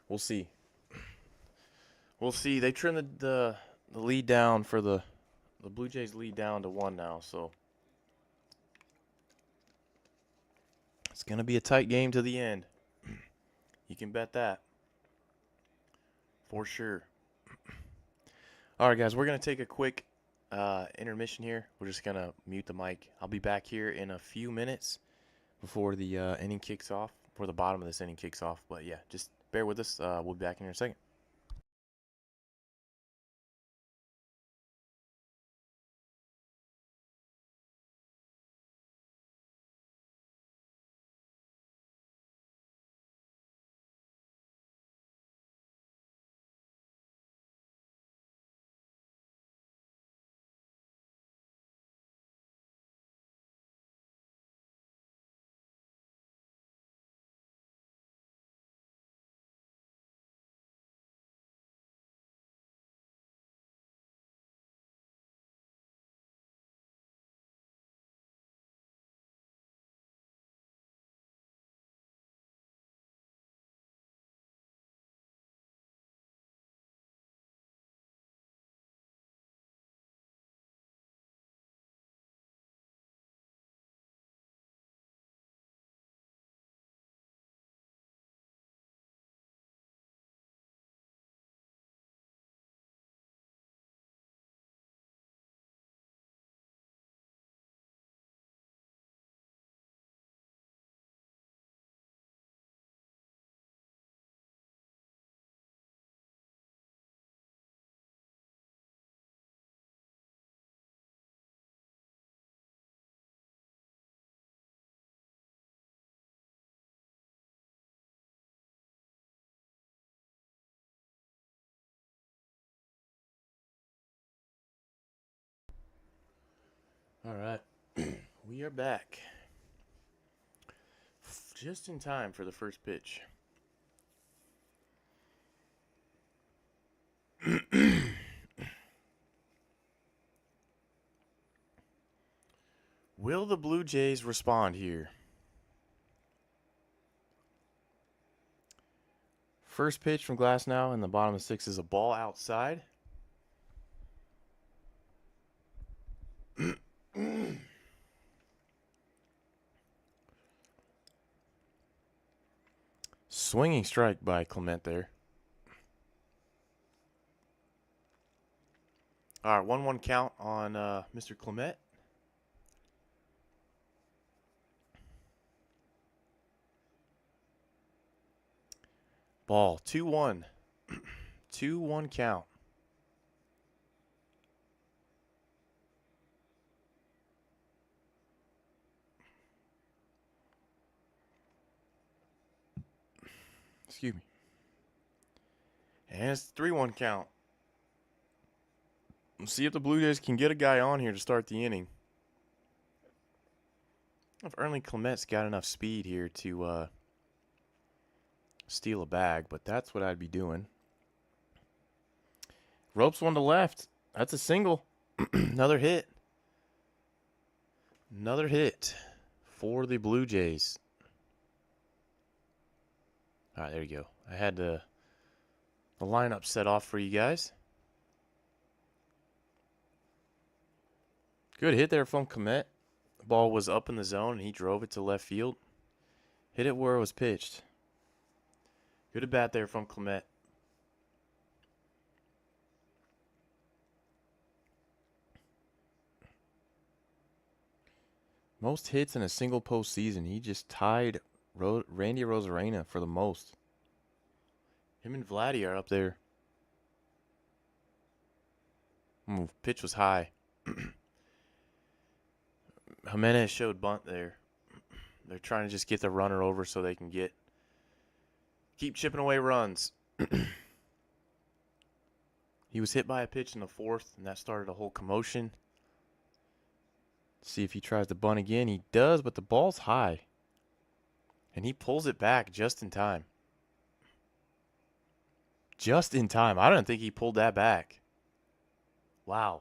We'll see. We'll see. They trimmed the lead down for the Blue Jays lead down to 1 now, so It's going to be a tight game to the end. You can bet that. For sure. All right, guys, we're going to take a quick intermission here. We're just going to mute the mic. I'll be back here in a few minutes before the inning kicks off, before the bottom of this inning kicks off. But, yeah, just bear with us. We'll be back in a second. All right. We are back. Just in time for the first pitch. Will the Blue Jays respond here? First pitch from Glasnow in the bottom of the sixth is a ball outside. Swinging strike by Clement there. All right, 1-1 count on Mr. Clement. Ball, 2-1. 2-1 count. Excuse me. And it's 3-1 count. Let's see if the Blue Jays can get a guy on here to start the inning. I don't know if Erling Clement's got enough speed here to steal a bag, but that's what I'd be doing. Ropes one to left. That's a single. Another hit. Another hit for the Blue Jays. All right, there you go. I had the lineup set off for you guys. Good hit there from Clement. The ball was up in the zone, and he drove it to left field. Hit it where it was pitched. Good at bat there from Clement. Most hits in a single postseason. He just tied Randy Arozarena for the most. Him and Vladdy are up there. Pitch was high. Jimenez showed bunt there. They're trying to just get the runner over so they can keep chipping away runs. He was hit by a pitch in the fourth, and that started a whole commotion. See if he tries to bunt again. He does, but the ball's high. And he pulls it back just in time. Just in time. I don't think he pulled that back. Wow.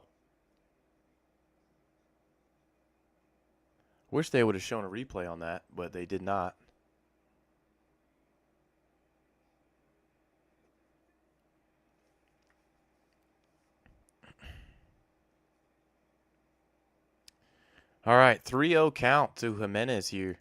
Wish they would have shown a replay on that, but they did not. All right, 3-0 count to Jimenez here.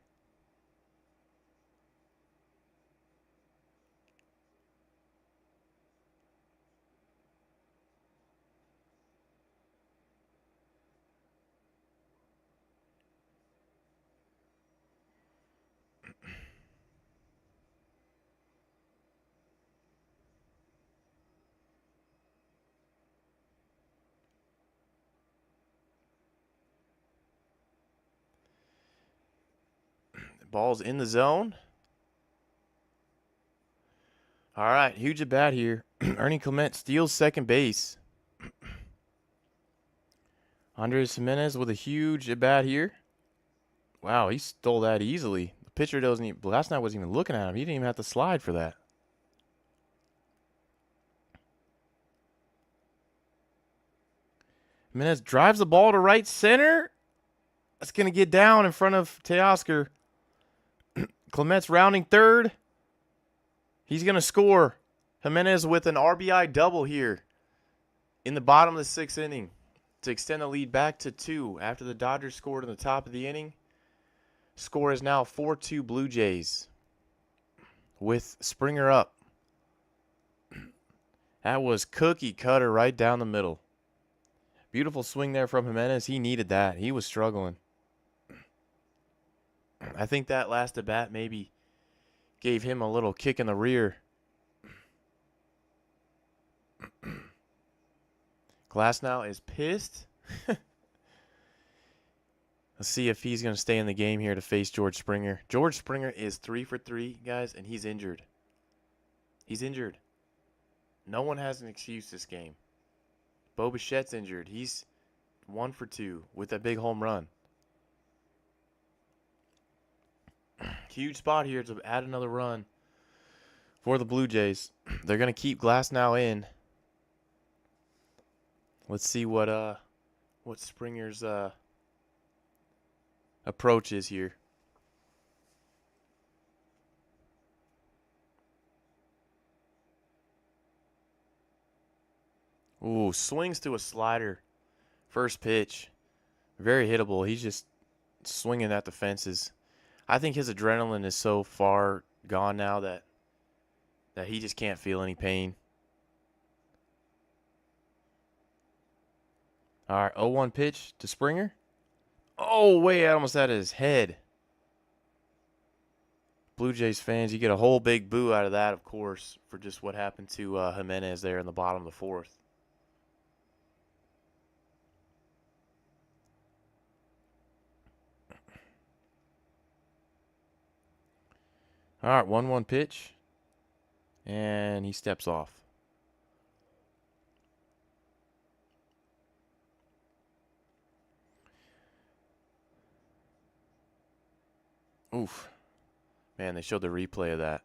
Ball's in the zone. All right, huge at bat here. Ernie Clement steals second base. Andres Jimenez with a huge at bat here. Wow, he stole that easily. The pitcher doesn't even, last night wasn't even looking at him. He didn't even have to slide for that. Jimenez drives the ball to right center. That's going to get down in front of Teoscar. Clement's rounding third. He's going to score. Jimenez with an RBI double here in the bottom of the sixth inning to extend the lead back to 2 after the Dodgers scored in the top of the inning. Score is now 4-2 Blue Jays with Springer up. That was cookie cutter right down the middle. Beautiful swing there from Jimenez. He needed that. He was struggling. I think that last at bat maybe gave him a little kick in the rear. Glasnow is pissed. Let's see if he's going to stay in the game here to face George Springer. George Springer is 3 for 3, guys, and he's injured. He's injured. No one has an excuse this game. Bo Bichette's injured. He's 1 for 2 with a big home run. Huge spot here to add another run for the Blue Jays. They're going to keep Glasnow in. Let's see what Springer's approach is here. Ooh, swings to a slider. First pitch. Very hittable. He's just swinging at the fences. I think his adrenaline is so far gone now that he just can't feel any pain. All right, 0-1 pitch to Springer. Oh, wait, I almost had his head. Blue Jays fans, you get a whole big boo out of that, of course, for just what happened to Jimenez there in the bottom of the fourth. All right, 1-1 pitch. And he steps off. Oof. Man, they showed the replay of that.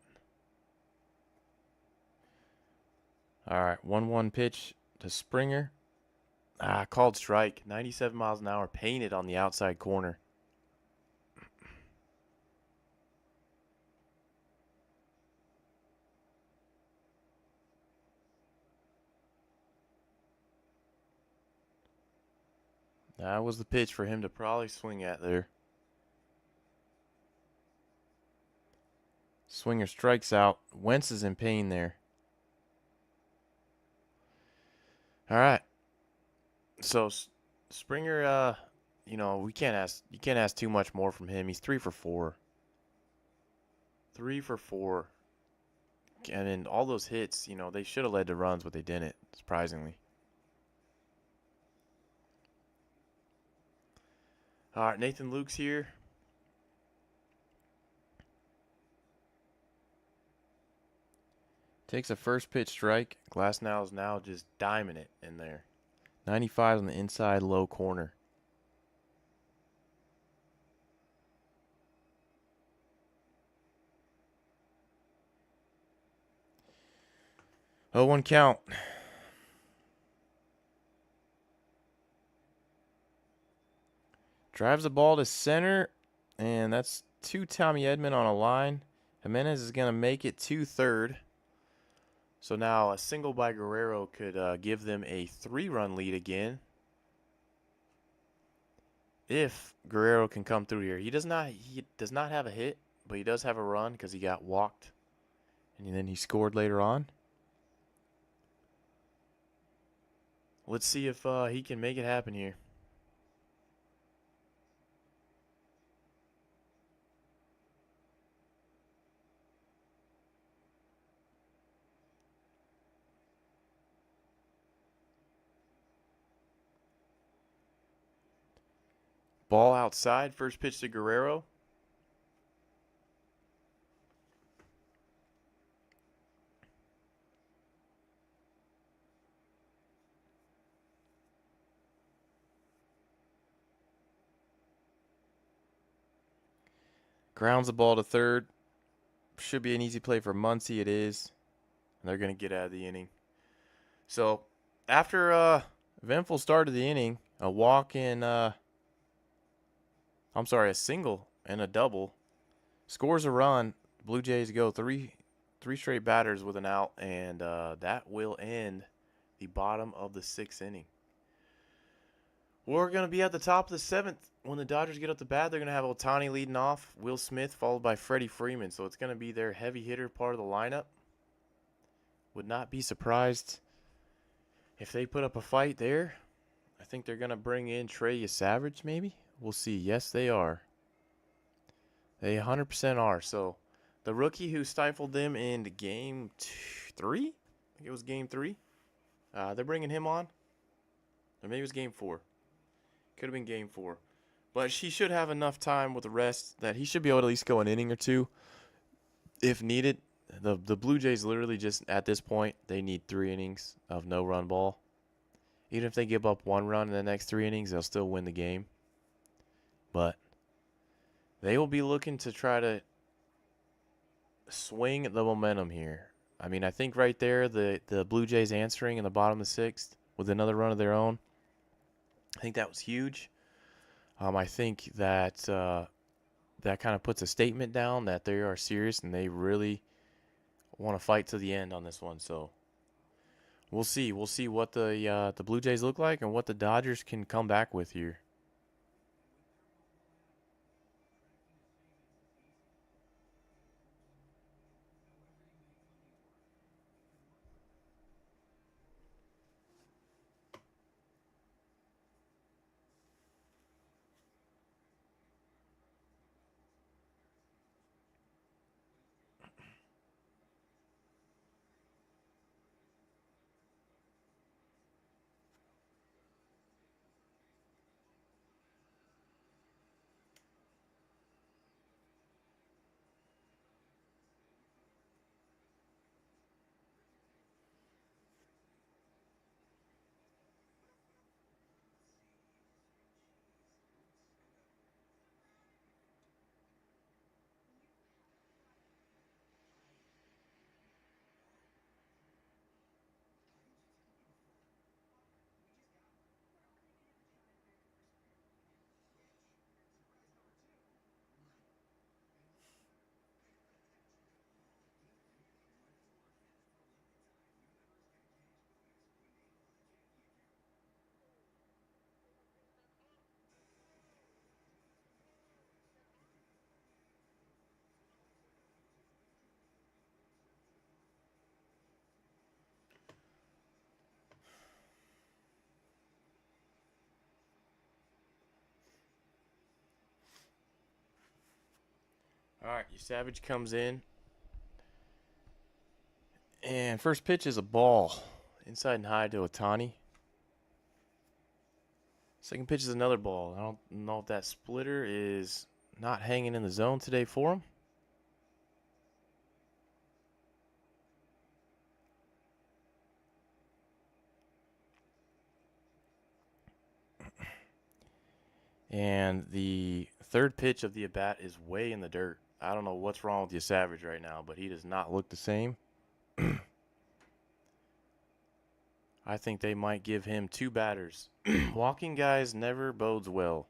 All right, 1-1 pitch to Springer. Called strike. 97 miles an hour, painted on the outside corner. That was the pitch for him to probably swing at there. Swinger strikes out. Wentz is in pain there. All right. So Springer, you can't ask too much more from him. He's 3 for 4. 3 for 4. And then all those hits, they should have led to runs, but they didn't, surprisingly. All right, Nathan Luke's here. Takes a first pitch strike. Glasnow is now just diming it in there. 95 on the inside low corner. Oh, 1 count. Drives the ball to center, and that's 2 Tommy Edman on a line. Jimenez is going to make it to third. So now a single by Guerrero could give them a 3-run lead again. If Guerrero can come through here. He does not have a hit, but he does have a run because he got walked. And then he scored later on. Let's see if he can make it happen here. Ball outside. First pitch to Guerrero. Grounds the ball to third. Should be an easy play for Muncie. It is. And they're going to get out of the inning. So, after eventful start of the inning, a walk and a single and a double, scores a run. Blue Jays go three straight batters with an out, and that will end the bottom of the 6th inning. We're going to be at the top of the 7th. When the Dodgers get up to bat, they're going to have Ohtani leading off, Will Smith followed by Freddie Freeman. So it's going to be their heavy hitter part of the lineup. Would not be surprised if they put up a fight there. I think they're going to bring in Trey Yesavage maybe. We'll see. Yes, they are. They 100% are. So the rookie who stifled them in game 3, I think it was game 3, they're bringing him on. Or maybe it was game 4. Could have been game 4. But he should have enough time with the rest that he should be able to at least go an inning or two if needed. The Blue Jays literally just, at this point, they need 3 innings of no-run ball. Even if they give up 1 run in the next 3 innings, they'll still win the game. But they will be looking to try to swing the momentum here. I mean, I think right there, the Blue Jays answering in the bottom of the 6th with another run of their own, I think that was huge. I think that that kind of puts a statement down that they are serious and they really want to fight to the end on this one. So we'll see. We'll see what the Blue Jays look like and what the Dodgers can come back with here. All right, Savage comes in. And first pitch is a ball. Inside and high to Ohtani. Second pitch is another ball. I don't know if that splitter is not hanging in the zone today for him. And the third pitch of the at-bat is way in the dirt. I don't know what's wrong with Savage right now, but he does not look the same. I think they might give him 2 batters. Walking guys never bodes well.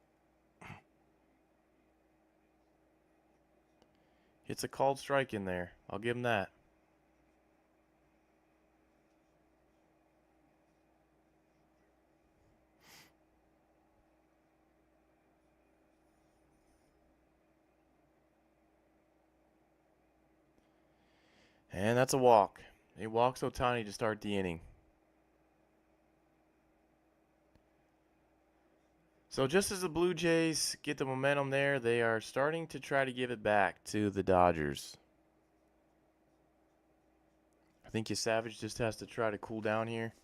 It's a called strike in there. I'll give him that. And that's a walk. He walks Ohtani to start the inning. So just as the Blue Jays get the momentum there, they are starting to try to give it back to the Dodgers. I think Savage just has to try to cool down here.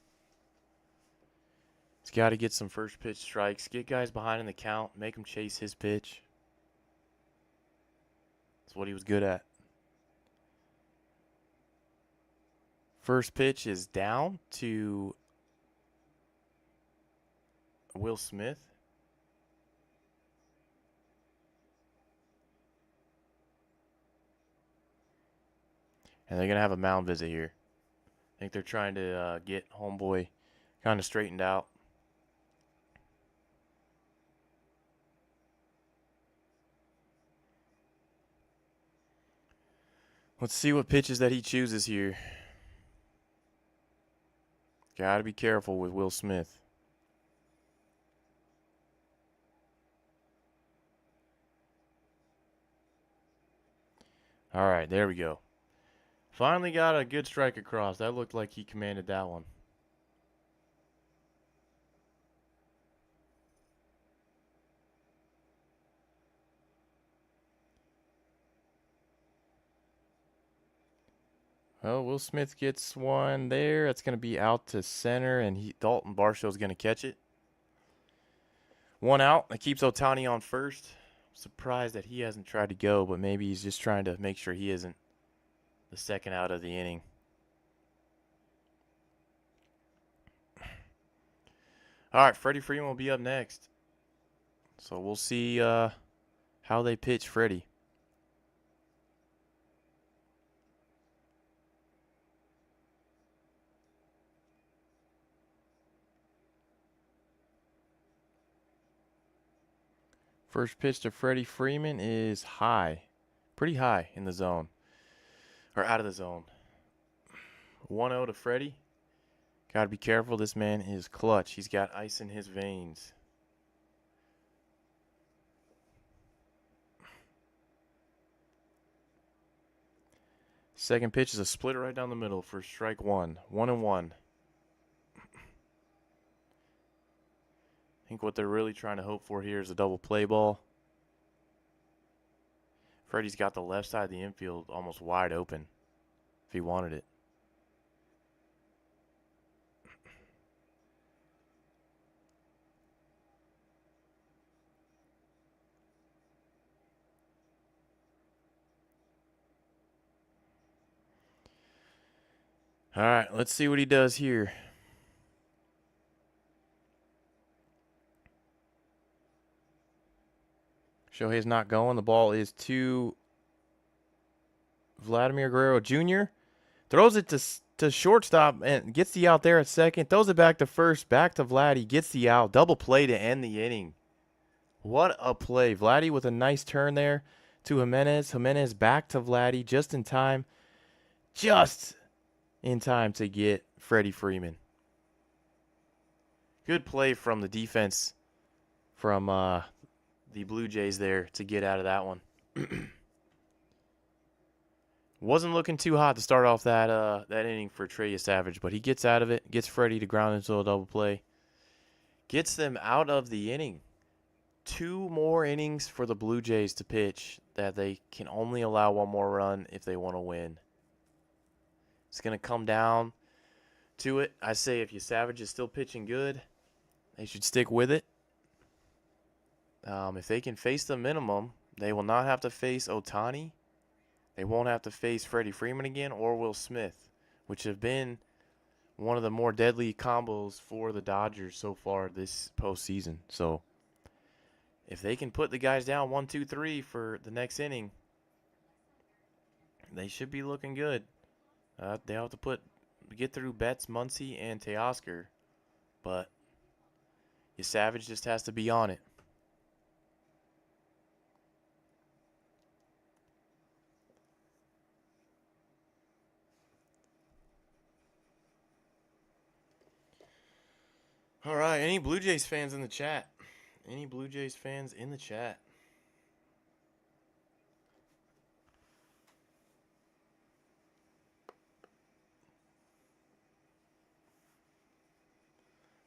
He's got to get some first pitch strikes, get guys behind in the count, make them chase his pitch. That's what he was good at. First pitch is down to Will Smith. And they're going to have a mound visit here. I think they're trying to get homeboy kind of straightened out. Let's see what pitches that he chooses here. Got to be careful with Will Smith. All right, there we go. Finally got a good strike across. That looked like he commanded that one. Oh, Will Smith gets one there. That's going to be out to center, and Dalton Varshow's going to catch it. One out. That keeps Ohtani on first. Surprised that he hasn't tried to go, but maybe he's just trying to make sure he isn't the second out of the inning. All right, Freddie Freeman will be up next. So we'll see how they pitch Freddie. First pitch to Freddie Freeman is high. Pretty high in the zone. Or out of the zone. 1-0 to Freddie. Got to be careful. This man is clutch. He's got ice in his veins. Second pitch is a split right down the middle for strike one. 1-1. I think what they're really trying to hope for here is a double play ball. Freddie's got the left side of the infield almost wide open if he wanted it. All right, let's see what he does here. Shohei's not going. The ball is to Vladimir Guerrero Jr. Throws it to shortstop and gets the out there at second. Throws it back to first. Back to Vladdy. Gets the out. Double play to end the inning. What a play. Vladdy with a nice turn there to Jimenez. Jimenez back to Vladdy just in time. Just in time to get Freddie Freeman. Good play from the defense from the Blue Jays there to get out of that one. Wasn't looking too hot to start off that inning for Trey Savage, but he gets out of it, gets Freddie to ground into a double play. Gets them out of the inning. 2 more innings for the Blue Jays to pitch that they can only allow 1 more run if they want to win. It's going to come down to it. I say if Savage is still pitching good, they should stick with it. If they can face the minimum, they will not have to face Ohtani. They won't have to face Freddie Freeman again or Will Smith, which have been one of the more deadly combos for the Dodgers so far this postseason. So if they can put the guys down 1, 2, 3 for the next inning, they should be looking good. They have to get through Betts, Muncy, and Teoscar, but Savage just has to be on it. All right, any Blue Jays fans in the chat? Any Blue Jays fans in the chat?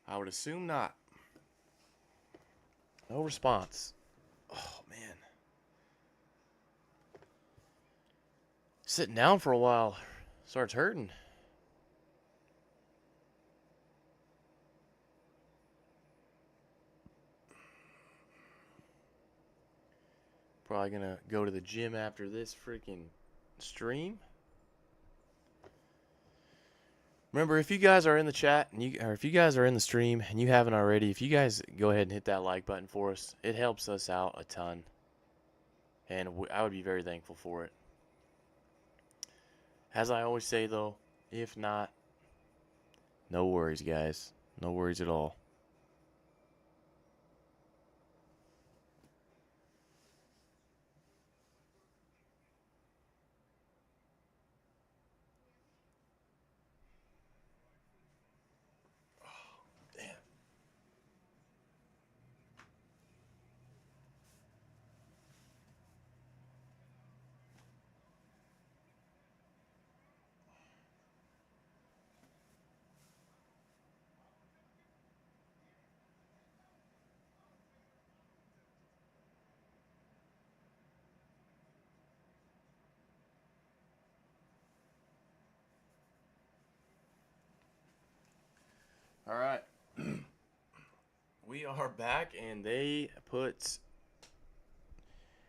I would assume not. No response. Oh, man. Sitting down for a while starts hurting. Probably going to go to the gym after this freaking stream. Remember, if you guys are in the chat or if you guys are in the stream and you haven't already, if you guys go ahead and hit that like button for us, it helps us out a ton. And I would be very thankful for it. As I always say, though, if not, no worries, guys. No worries at all. Damn. All right. We are back, and they put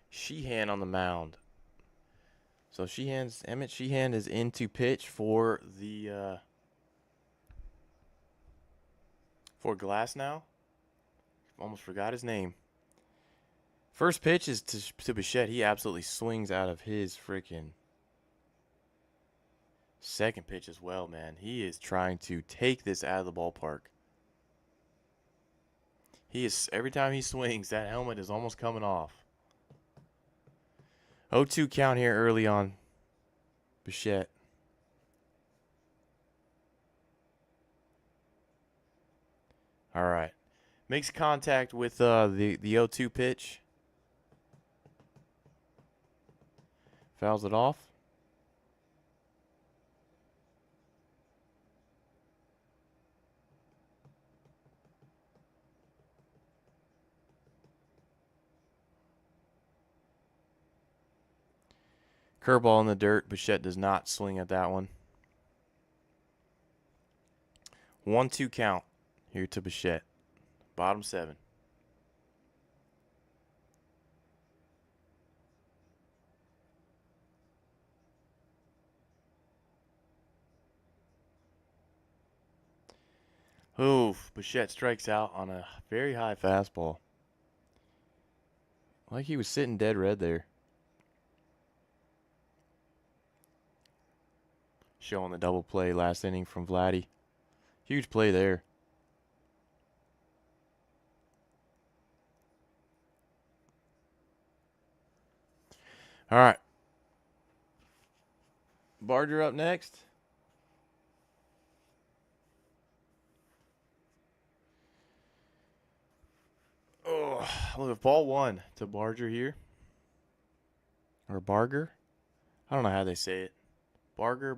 Sheehan on the mound. So Emmett Sheehan is in to pitch for the for Glasnow. Almost forgot his name. First pitch is to Bichette. He absolutely swings out of his freaking second pitch as well, man. He is trying to take this out of the ballpark. Every time he swings, that helmet is almost coming off. 0-2 count here early on. Bichette. All right. Makes contact with the 0-2 pitch. Fouls it off. Curveball in the dirt. Bichette does not swing at that one. 1-2 count here to Bichette. Bottom 7. Oof. Bichette strikes out on a very high fastball. Like he was sitting dead red there. Showing the double play last inning from Vladdy. Huge play there. All right. Barger up next. Oh, look at ball 1 to Barger here. Or Barger. I don't know how they say it. Barger.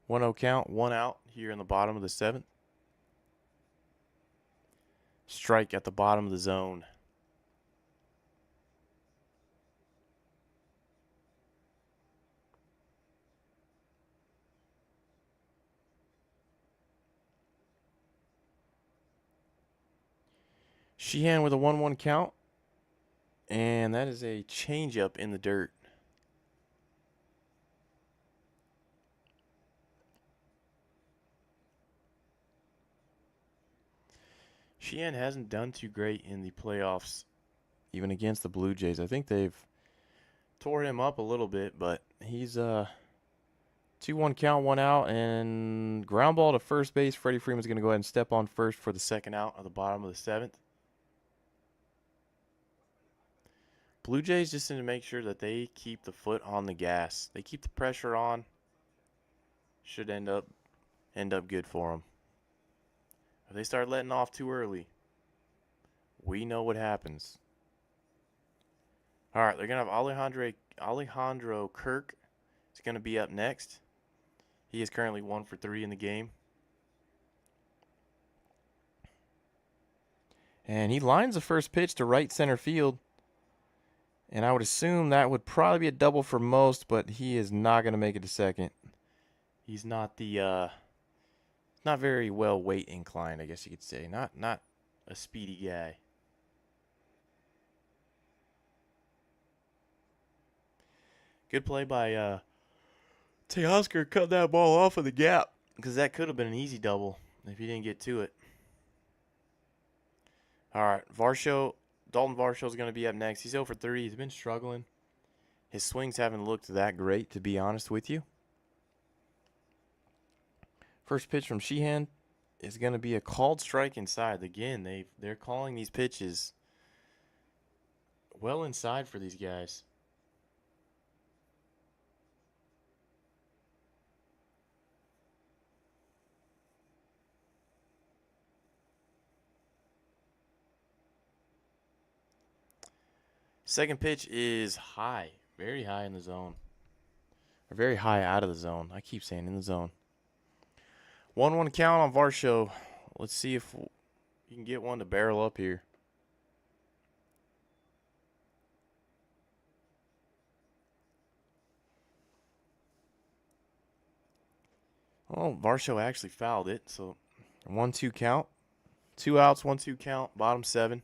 1-0 count, 1 out here in the bottom of the 7th. Strike at the bottom of the zone. Sheehan with a 1-1 count. And that is a changeup in the dirt. Sheehan hasn't done too great in the playoffs, even against the Blue Jays. I think they've tore him up a little bit, but he's 2-1 count, 1 out, and ground ball to first base. Freddie Freeman's going to go ahead and step on first for the second out at the bottom of the 7th. Blue Jays just need to make sure that they keep the foot on the gas. They keep the pressure on. Should end up good for them. If they start letting off too early, we know what happens. All right, they're going to have Alejandro Kirk. Is going to be up next. He is currently 1 for 3 in the game. And he lines the first pitch to right center field. And I would assume that would probably be a double for most, but he is not going to make it to second. He's not not very well weight inclined, I guess you could say. Not a speedy guy. Good play by Teoscar. Cut that ball off of the gap, because that could have been an easy double if he didn't get to it. All right, Dalton Varsho is going to be up next. He's 0 for 3. He's been struggling. His swings haven't looked that great, to be honest with you. First pitch from Sheehan is going to be a called strike inside. Again, they're calling these pitches well inside for these guys. Second pitch is high, very high in the zone. Or very high out of the zone. I keep saying in the zone. 1-1 count on Varsho. Let's see if you can get one to barrel up here. Oh, Varsho actually fouled it. So 1-2 count. 2 outs, 1-2 count. Bottom 7.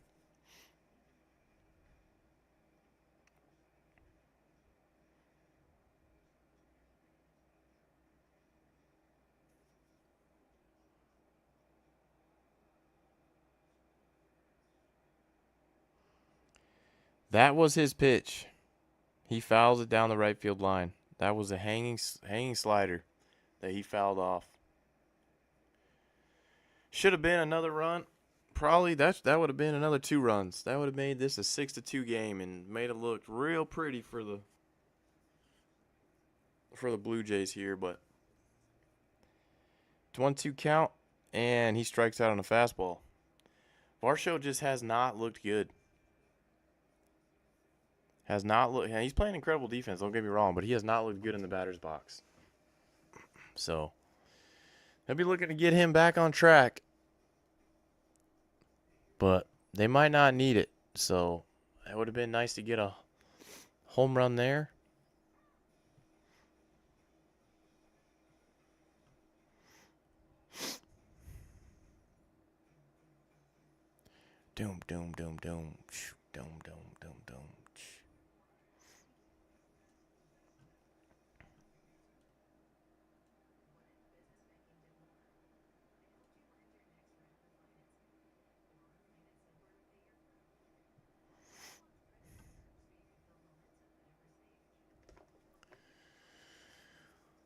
That was his pitch. He fouls it down the right field line. That was a hanging slider that he fouled off. Should have been another run. Probably that would have been another 2 runs. That would have made this a 6-2 game and made it look real pretty for the Blue Jays here, but 1-2 count and he strikes out on a fastball. Varsho just has not looked good. He's playing incredible defense, don't get me wrong, but he has not looked good in the batter's box. So, they'll be looking to get him back on track. But they might not need it. So, it would have been nice to get a home run there. Doom, doom, doom, doom. Doom, doom, doom, doom.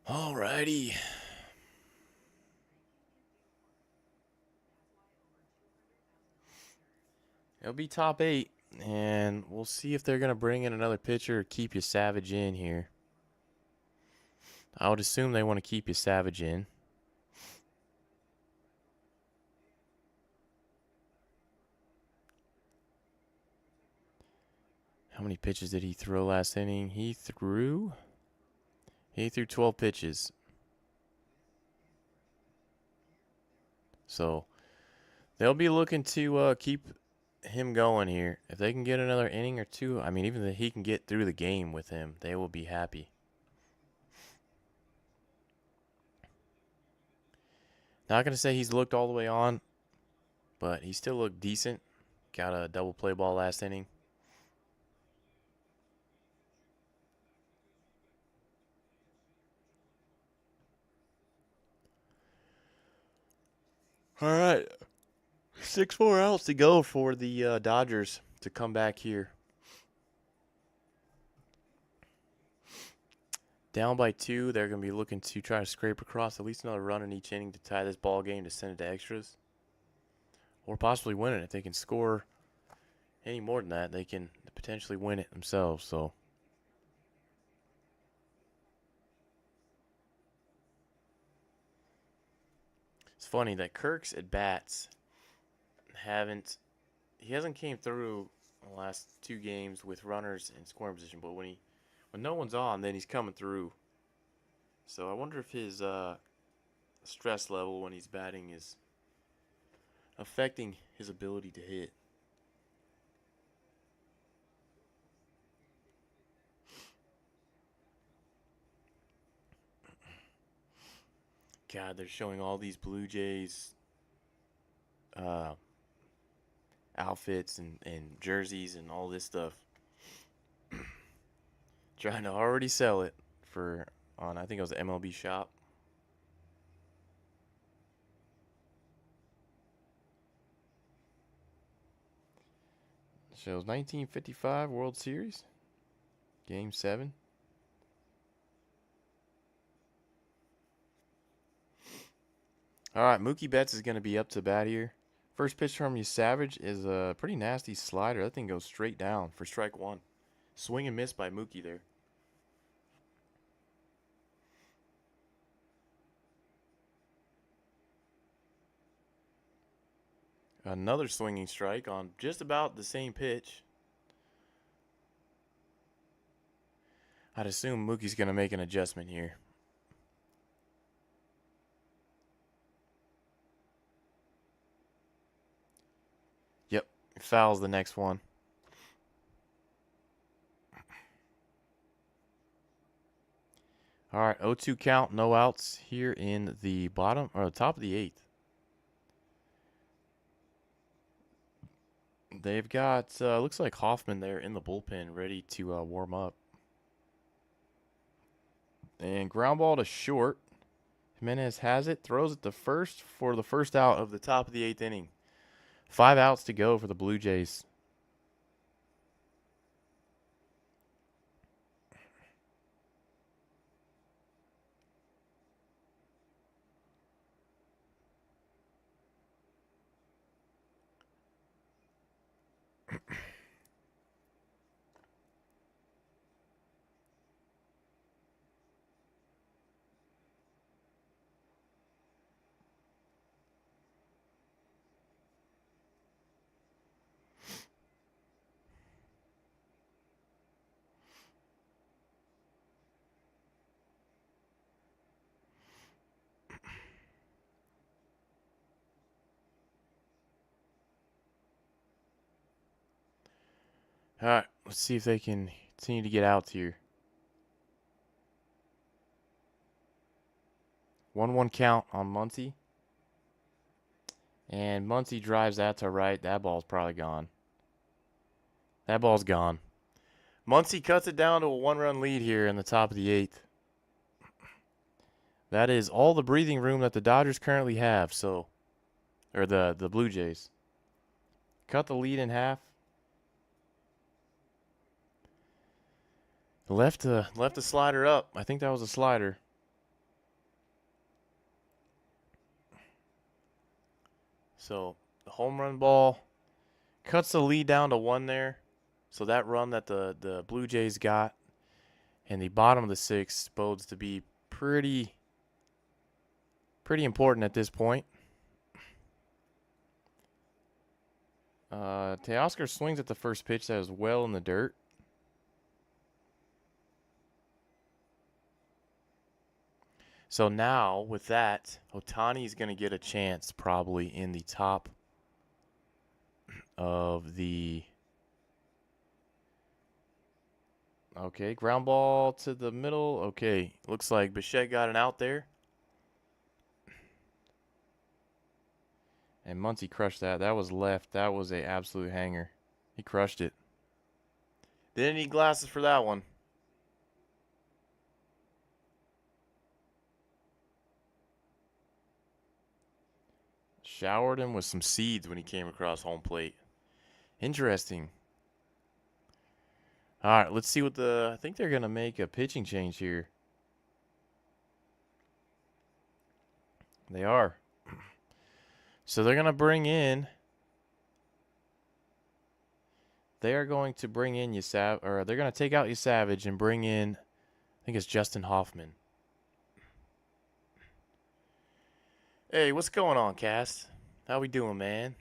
Alrighty. It'll be top 8, and we'll see if they're going to bring in another pitcher or keep you Savage in here. I would assume they want to keep you Savage in. How many pitches did he throw last inning? He threw 12 pitches. So they'll be looking to keep him going here. If they can get another inning or 2, I mean, even if he can get through the game with him, they will be happy. Not going to say he's looked all the way on, but he still looked decent. Got a double play ball last inning. All right. 6-4 outs to go for the Dodgers to come back here. Down by 2, they're going to be looking to try to scrape across at least another run in each inning to tie this ball game to send it to extras. Or possibly win it. If they can score any more than that, they can potentially win it themselves. So it's funny that Kirk's at bats hasn't came through in the last 2 games with runners in scoring position, but when no one's on, then he's coming through. So I wonder if his stress level when he's batting is affecting his ability to hit. God, they're showing all these Blue Jays outfits and jerseys and all this stuff. Trying to already sell it on I think it was MLB Shop. Shows 1955 World Series. Game 7. All right, Mookie Betts is going to be up to bat here. First pitch from you, Savage, is a pretty nasty slider. That thing goes straight down for strike one. Swing and miss by Mookie there. Another swinging strike on just about the same pitch. I'd assume Mookie's going to make an adjustment here. Yep, fouls the next one. All right, 0-2 count, no outs here in the bottom or the top of the 8th. They've got looks like Hoffman there in the bullpen, ready to warm up. And ground ball to short. Jimenez has it, throws it to first for the first out of the top of the 8th inning. 5 outs to go for the Blue Jays. All right, let's see if they can continue to get outs here. 1-1 count on Muncy. And Muncy drives that to right. That ball's probably gone. That ball's gone. Muncy cuts it down to a 1-run lead here in the top of the 8th. That is all the breathing room that the Dodgers currently have, or the Blue Jays. Cut the lead in half. Left the slider up. I think that was a slider. So the home run ball cuts the lead down to 1 there. So that run that the Blue Jays got in the bottom of the 6th bodes to be pretty important at this point. Teoscar swings at the first pitch that is well in the dirt. So now, with that, Ohtani is going to get a chance probably in the top of the... Okay, ground ball to the middle. Okay, looks like Bichette got an out there. And Muncy crushed that. That was left. That was an absolute hanger. He crushed it. Didn't need glasses for that one. Showered him with some seeds when he came across home plate. Interesting. All right, let's see what I think they're going to make a pitching change here. They are. So they're going to bring in... They are going to bring in they're going to take out Savage and bring in, I think it's Justin Hoffman. Hey, what's going on, Cast? How we doing, man?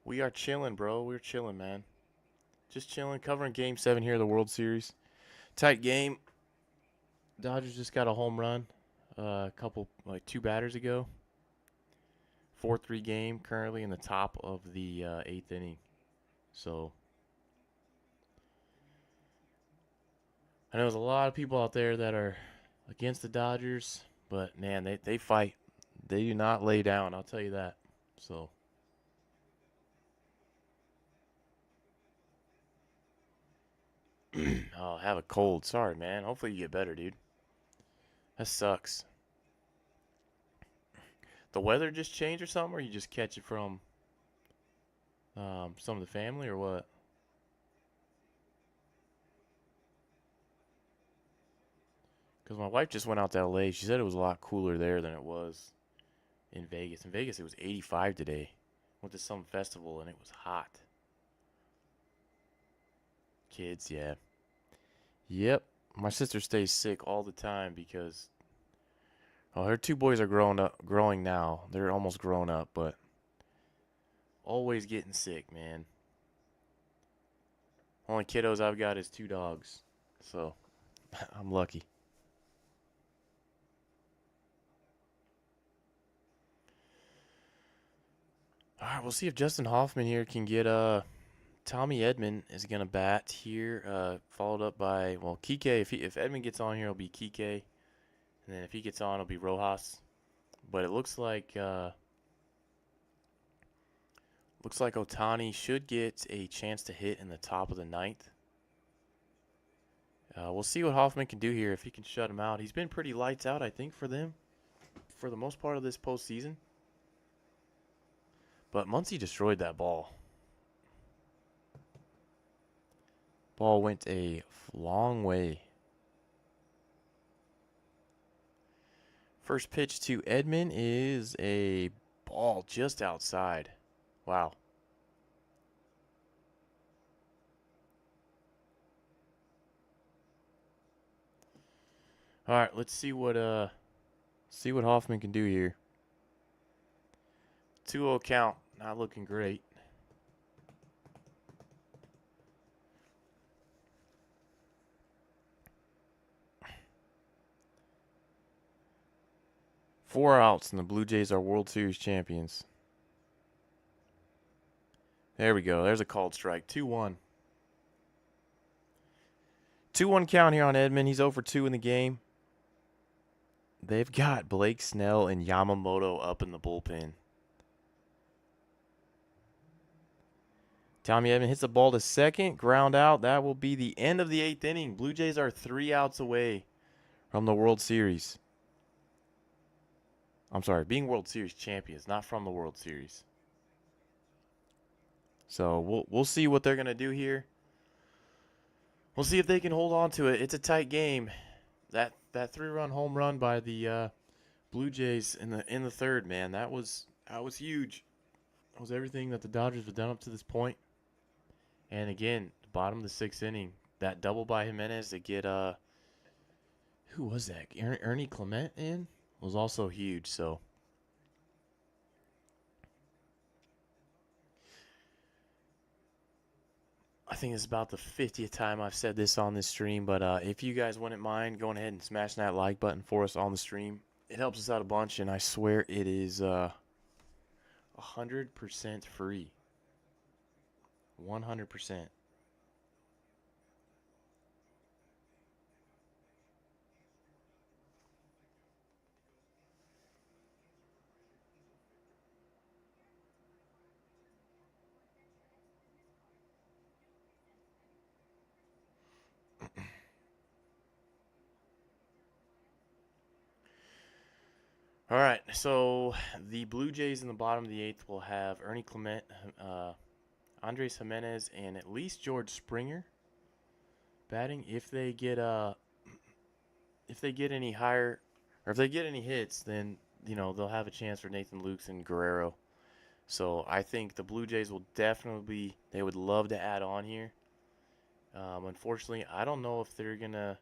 We are chilling, bro. We're chilling, man. Just chilling, covering Game 7 here of the World Series. Tight game. Dodgers just got a home run like 2 batters ago. 4-3 game, currently in the top of the 8th inning. So, I know there's a lot of people out there that are against the Dodgers, but, man, they fight. They do not lay down, I'll tell you that. So, oh, have a cold. Sorry, man. Hopefully you get better, dude. That sucks. The weather just changed or something, or you just catch it from some of the family, or what? Because my wife just went out to LA. She said it was a lot cooler there than it was in Vegas. In Vegas, it was 85 today. Went to some festival and it was hot. Kids, yeah. Yep. My sister stays sick all the time because her two boys are growing now. They're almost grown up, but always getting sick, man. Only kiddos I've got is two dogs, so I'm lucky. All right, we'll see if Justin Hoffman here can get Tommy Edman is gonna bat here, followed up by Kike. If Edman gets on here, it'll be Kike, and then if he gets on, it'll be Rojas. But it looks like Otani should get a chance to hit in the top of the ninth. We'll see what Hoffman can do here if he can shut him out. He's been pretty lights out, I think, for them for the most part of this postseason. But Muncy destroyed that ball. Ball went a long way. First pitch to Edman is a ball just outside. Wow. All right, let's see what Hoffman can do here. 2-0 count, not looking great. Four outs, and the Blue Jays are World Series champions. There we go. There's a called strike. 2-1. 2-1 count here on Edman. He's 0 for 2 in the game. They've got Blake Snell and Yamamoto up in the bullpen. Tommy Edman hits the ball to second. Ground out. That will be the end of the 8th inning. Blue Jays are 3 outs away from the World Series. I'm sorry, being World Series champions, not from the World Series. So we'll see what they're going to do here. We'll see if they can hold on to it. It's a tight game. That 3-run home run by the Blue Jays in the third, man, that was huge. That was everything that the Dodgers have done up to this point. And again, bottom of the 6th inning, that double by Jimenez to get who was that? Ernie Clement in was also huge. So I think it's about the 50th time I've said this on this stream, but if you guys wouldn't mind going ahead and smashing that like button for us on the stream, it helps us out a bunch, and I swear it is 100% free. 100%. All right, so the Blue Jays in the bottom of the 8th will have Ernie Clement, Andres Jimenez, and at least George Springer batting. If they get any higher, or if they get any hits, then they'll have a chance for Nathan Lukes and Guerrero. So I think the Blue Jays will definitely they would love to add on here. Unfortunately, I don't know if they're gonna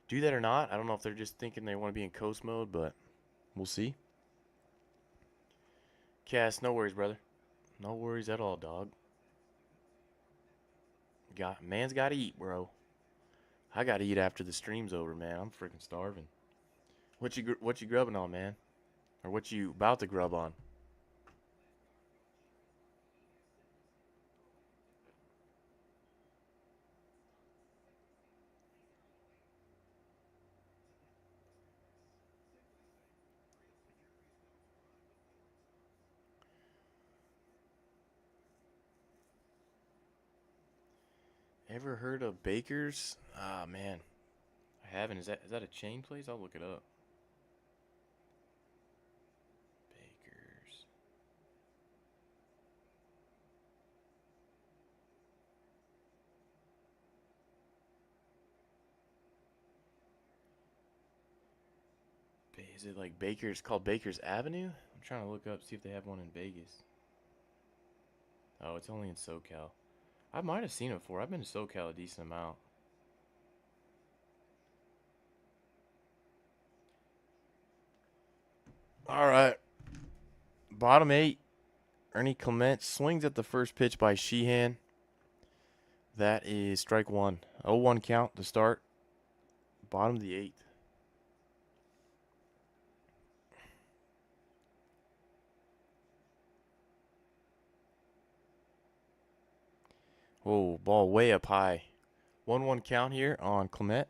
do that or not. I don't know if they're just thinking they want to be in coast mode, but we'll see. Cass, no worries, brother. No worries at all, dog. Man's got to eat, bro. I got to eat after the stream's over, man. I'm freaking starving. What you grubbing on, man? Or what you about to grub on? Ever heard of Baker's? Ah, man. I haven't. Is that a chain place? I'll look it up. Baker's. Is it like Baker's? It's called Baker's Avenue? I'm trying to look up, see if they have one in Vegas. Oh, it's only in SoCal. I might have seen it before. I've been to SoCal a decent amount. All right. Bottom 8. Ernie Clement swings at the first pitch by Sheehan. That is strike one. 0-1 count to start. Bottom of the 8th. Whoa, ball way up high. 1-1 count here on Clement.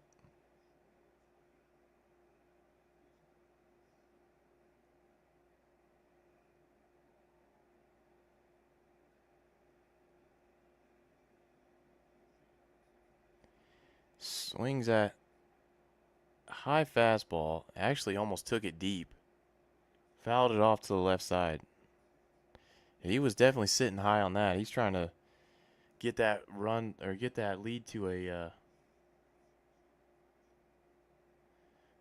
Swings at high fastball. Actually almost took it deep. Fouled it off to the left side. He was definitely sitting high on that. He's trying to get that run or get that lead to a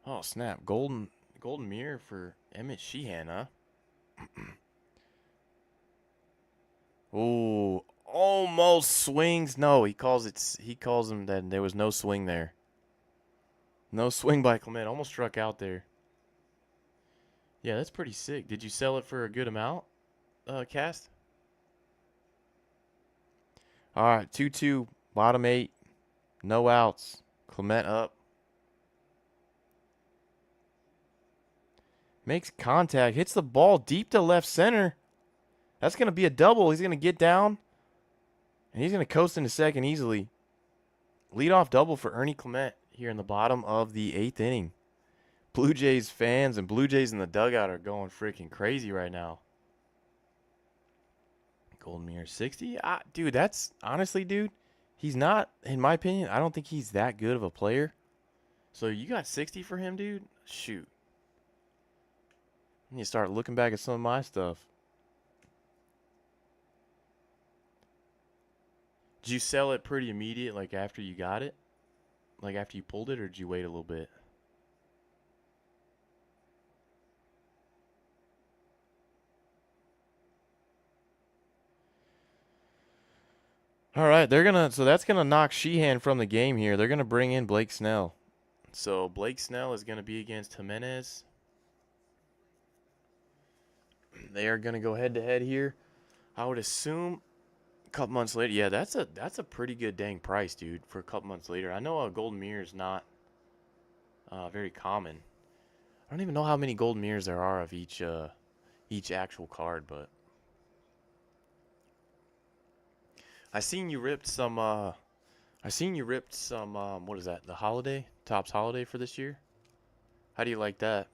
oh snap. Golden mirror for Emmett Sheehan, huh? Ooh, almost swings. No, he calls him that there was no swing there. No swing by Clement. Almost struck out there. Yeah, that's pretty sick. Did you sell it for a good amount, Cast? All right, 2-2, bottom 8, no outs. Clement up. Makes contact, hits the ball deep to left center. That's going to be a double. He's going to get down, and he's going to coast into second easily. Leadoff double for Ernie Clement here in the bottom of the 8th inning. Blue Jays fans and Blue Jays in the dugout are going freaking crazy right now. Golden Mirror 60? Dude, that's honestly, dude, he's not, in my opinion, I don't think he's that good of a player. So you got 60 for him, dude? Shoot. I need to start looking back at some of my stuff. Did you sell it pretty immediate, like after you got it? Like after you pulled it, or did you wait a little bit? All right, so that's gonna knock Sheehan from the game here. They're gonna bring in Blake Snell. So Blake Snell is gonna be against Jimenez. They are gonna go head to head here. I would assume a couple months later. Yeah, that's a pretty good dang price, dude, for a couple months later. I know a golden mirror is not very common. I don't even know how many golden mirrors there are of each actual card, but I seen you ripped some. What is that? The holiday, Topps holiday for this year. How do you like that?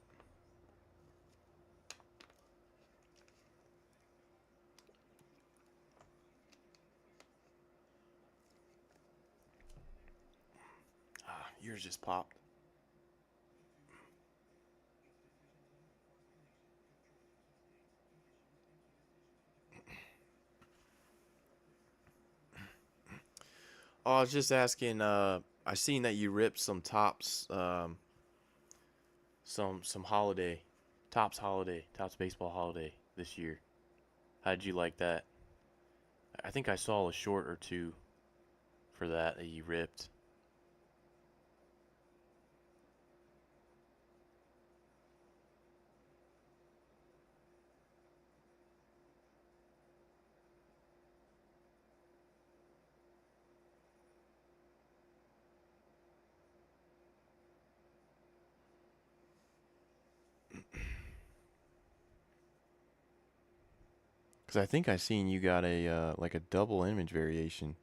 Yours just popped. Oh, I was just asking. I seen that you ripped some Topps, some holiday, Topps baseball holiday this year. How did you like that? I think I saw a short or two for that you ripped. Cause I think I seen you got a like a double image variation.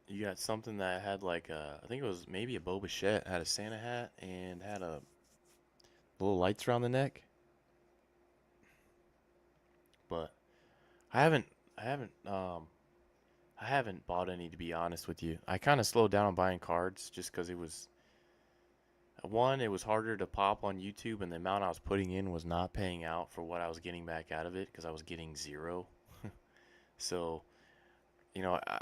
You got something that had like I think it was maybe a Bo Bichette, had a Santa hat and had a little lights around the neck. But I haven't I haven't I haven't bought any, to be honest with you. I kind of slowed down on buying cards just because it was one, it was harder to pop on YouTube, and the amount I was putting in was not paying out for what I was getting back out of it because I was getting zero. So,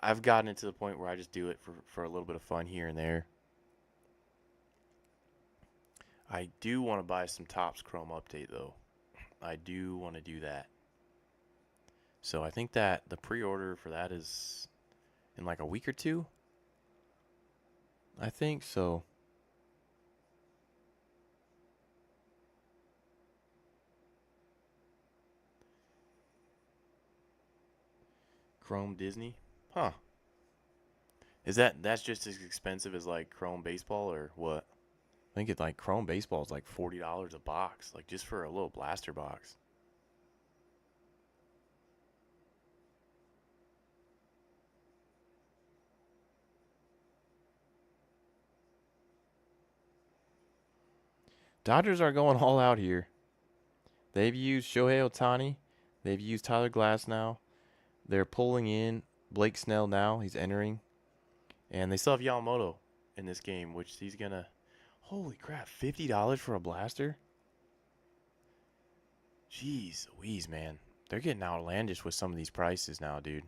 I've gotten it to the point where I just do it for a little bit of fun here and there. I do want to buy some Topps Chrome Update, though. I do want to do that. So I think that the pre-order for that is in like a week or two. I think so. Chrome Disney? Huh. That's just as expensive as like Chrome Baseball or what? I think it's like Chrome Baseball is like $40 a box, like just for a little blaster box. Dodgers are going all out here. They've used Shohei Ohtani. They've used Tyler Glasnow. They're pulling in Blake Snell now. He's entering. And they still have Yamamoto in this game, which he's going to... Holy crap, $50 for a blaster? Jeez Louise, man. They're getting outlandish with some of these prices now, dude.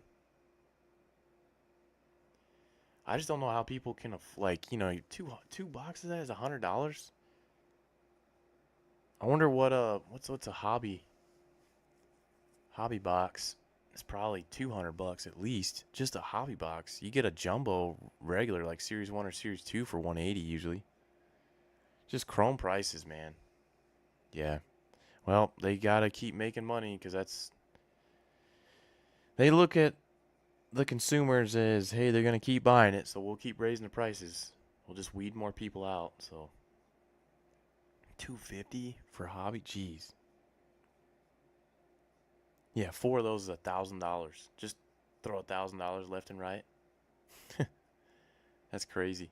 I just don't know how people can, like, you know, two boxes of that is $100. I wonder what's a hobby box. It's probably $200 at least. Just a hobby box. You get a jumbo regular like Series 1 or Series 2 for $180 usually. Just Chrome prices, man. Yeah. Well, they got to keep making money because they look at the consumers as, hey, they're going to keep buying it, so we'll keep raising the prices. We'll just weed more people out, so $250 for hobby? Jeez. Yeah, 4 of those is $1,000. Just throw $1,000 left and right. That's crazy.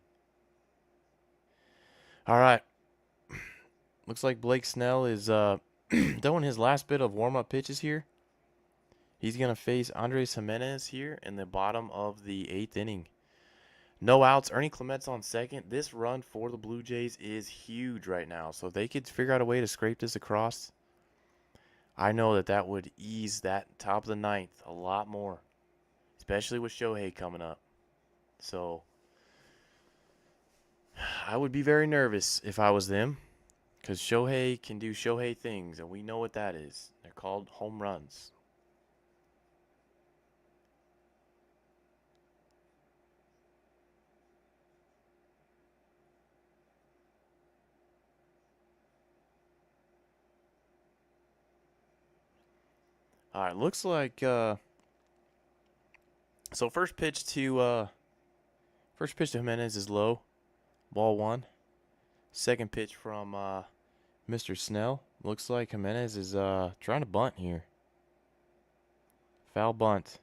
All right. Looks like Blake Snell is doing his last bit of warm-up pitches here. He's going to face Andres Gimenez here in the bottom of the 8th inning. No outs. Ernie Clement's on second. This run for the Blue Jays is huge right now. So if they could figure out a way to scrape this across, I know that would ease that top of the 9th a lot more, especially with Shohei coming up. So I would be very nervous if I was them because Shohei can do Shohei things, and we know what that is. They're called home runs. All right, looks like so first pitch to Gimenez is low, ball 1. Second pitch from Mr. Snell. Looks like Gimenez is trying to bunt here. Foul bunt.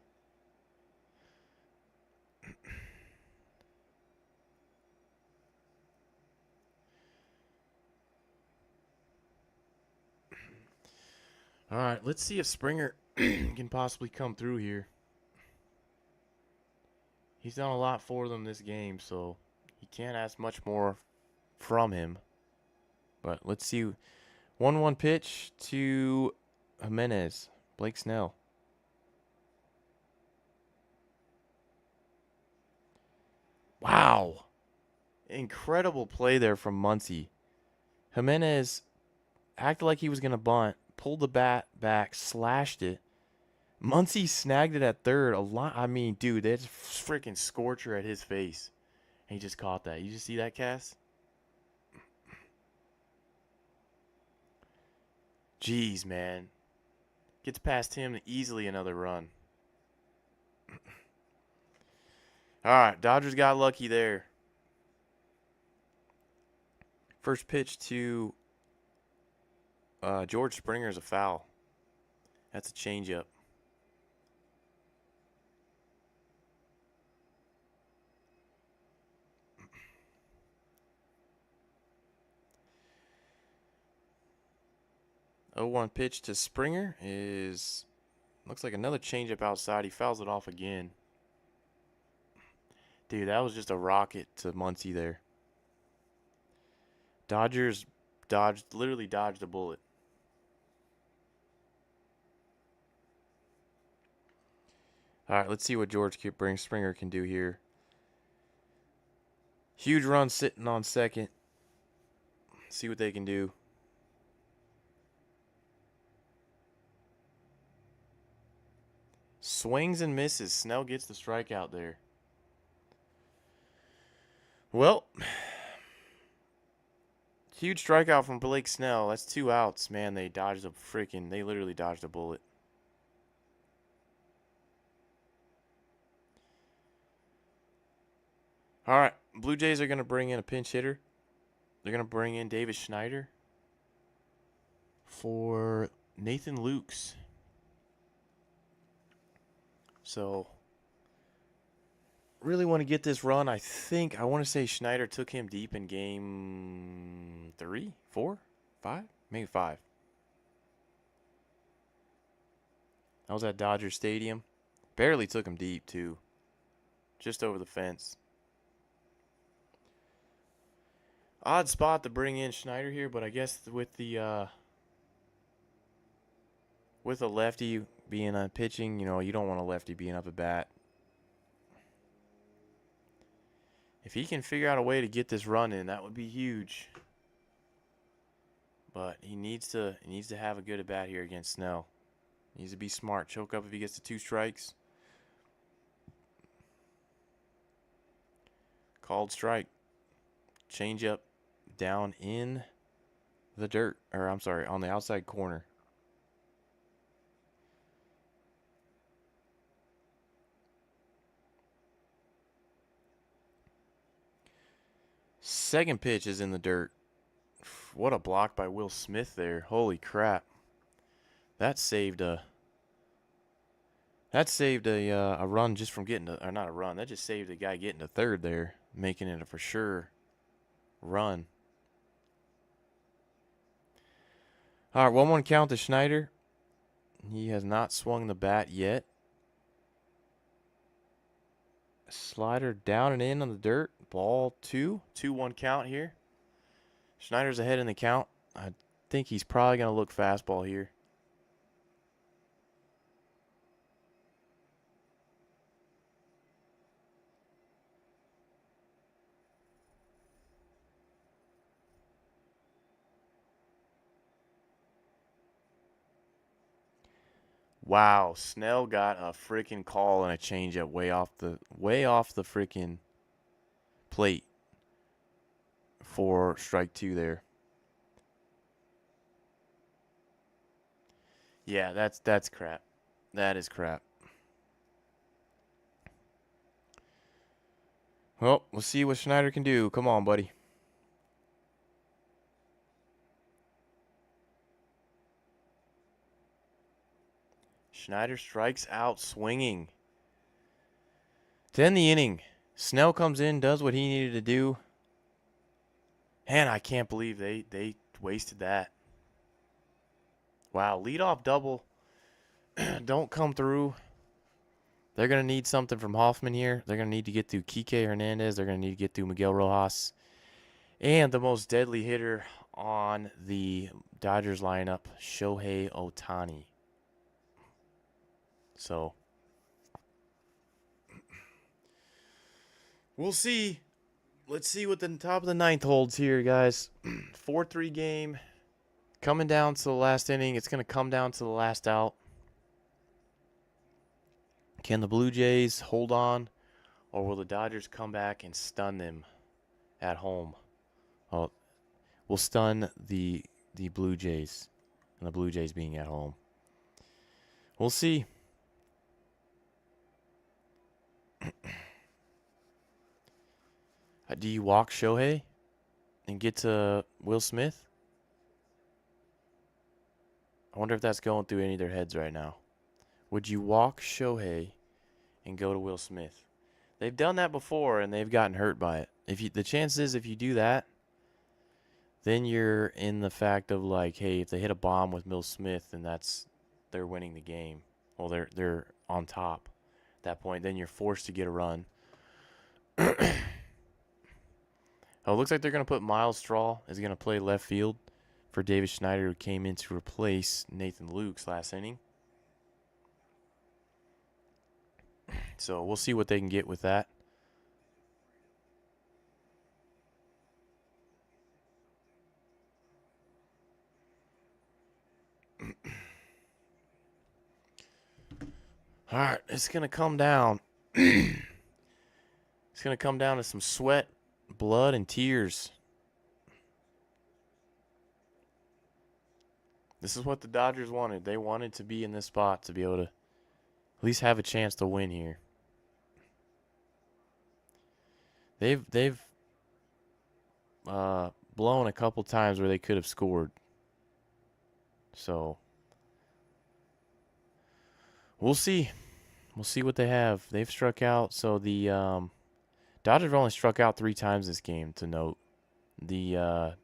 All right, let's see if Springer can possibly come through here. He's done a lot for them this game, so you can't ask much more from him. But let's see. 1-1 pitch to Gimenez. Blake Snell. Wow. Incredible play there from Muncy. Gimenez acted like he was going to bunt, pulled the bat back, slashed it. Muncy snagged it at third. A lot. I mean, dude, that's freaking scorcher at his face. And he just caught that. You just see that, Cass? Jeez, man. Gets past him easily another run. All right, Dodgers got lucky there. First pitch to George Springer is a foul. That's a changeup. Oh, 1 pitch to Springer is looks like another changeup outside. He fouls it off again. Dude, that was just a rocket to Muncy there. Dodgers literally dodged a bullet. All right, let's see what George Springer can do here. Huge run sitting on second. See what they can do. Swings and misses. Snell gets the strikeout there. Well, huge strikeout from Blake Snell. That's 2 outs. Man, they literally dodged a bullet. All right, Blue Jays are going to bring in a pinch hitter. They're going to bring in Davis Schneider for Nathan Lukes. So, really want to get this run. I want to say Schneider took him deep in game 3, 4, 5, maybe 5. I was at Dodger Stadium. Barely took him deep, too. Just over the fence. Odd spot to bring in Schneider here, but I guess with a lefty being on pitching, you don't want a lefty being up at bat. If he can figure out a way to get this run in, that would be huge. But he needs to have a good at bat here against Snell. He needs to be smart. Choke up if he gets to 2 strikes. Called strike. Change up down in the dirt. Or I'm sorry, on the outside corner. Second pitch is in the dirt. What a block by Will Smith there. Holy crap. That saved a run just from getting to, or not a run. That just saved a guy getting to third there, making it a for sure run. All right, 1-1 count to Schneider. He has not swung the bat yet. Slider down and in on the dirt. Ball 2. 2-1 count here. Schneider's ahead in the count. I think he's probably going to look fastball here. Wow, Snell got a freaking call and a changeup way off the freaking plate for strike 2 there. Yeah, that's crap. That is crap. Well, we'll see what Schneider can do. Come on, buddy. Schneider strikes out swinging. To end the inning, Snell comes in, does what he needed to do. And I can't believe they wasted that. Wow, leadoff double. Don't come through. They're going to need something from Hoffman here. They're going to need to get through Kike Hernandez. They're going to need to get through Miguel Rojas. And the most deadly hitter on the Dodgers lineup, Shohei Ohtani. So, we'll see. Let's see what the top of the 9th holds here, guys. 4-3 game. Coming down to the last inning. It's going to come down to the last out. Can the Blue Jays hold on, or will the Dodgers come back and stun them at home? Well, we'll stun the Blue Jays, and the Blue Jays being at home. We'll see. Do you walk Shohei and get to Will Smith? I wonder if that's going through any of their heads right now. Would you walk Shohei and go to Will Smith? They've done that before, and they've gotten hurt by it. The chance is if you do that, then you're in the fact of like, hey, if they hit a bomb with Will Smith, then they're winning the game. Well, they're on top at that point. Then you're forced to get a run. Oh, it looks like they're going to put Miles Straw is going to play left field for Davis Schneider, who came in to replace Nathan Lukes last inning. So we'll see what they can get with that. All right, it's going to come down. It's going to come down to some sweat, blood, and tears. This is what the Dodgers wanted. They wanted to be in this spot to be able to at least have a chance to win here. They've blown a couple times where they could have scored. So we'll see. We'll see what they have. They've struck out. So the Dodgers have only struck out 3 times this game, to note. The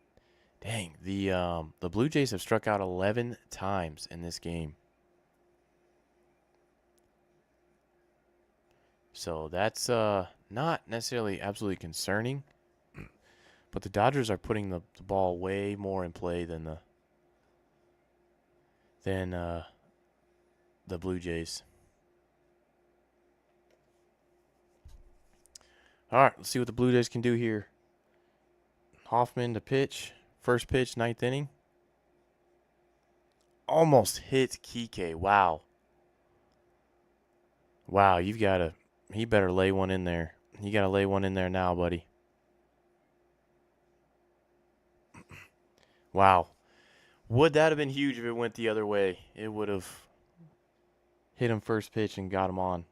Blue Jays have struck out 11 times in this game. So that's not necessarily absolutely concerning, but the Dodgers are putting the ball way more in play than the Blue Jays. All right, let's see what the Blue Jays can do here. Hoffman to pitch. First pitch, 9th inning. Almost hit Kike. Wow. Wow, he better lay one in there. You got to lay one in there now, buddy. Wow. Would that have been huge if it went the other way? It would have hit him first pitch and got him on.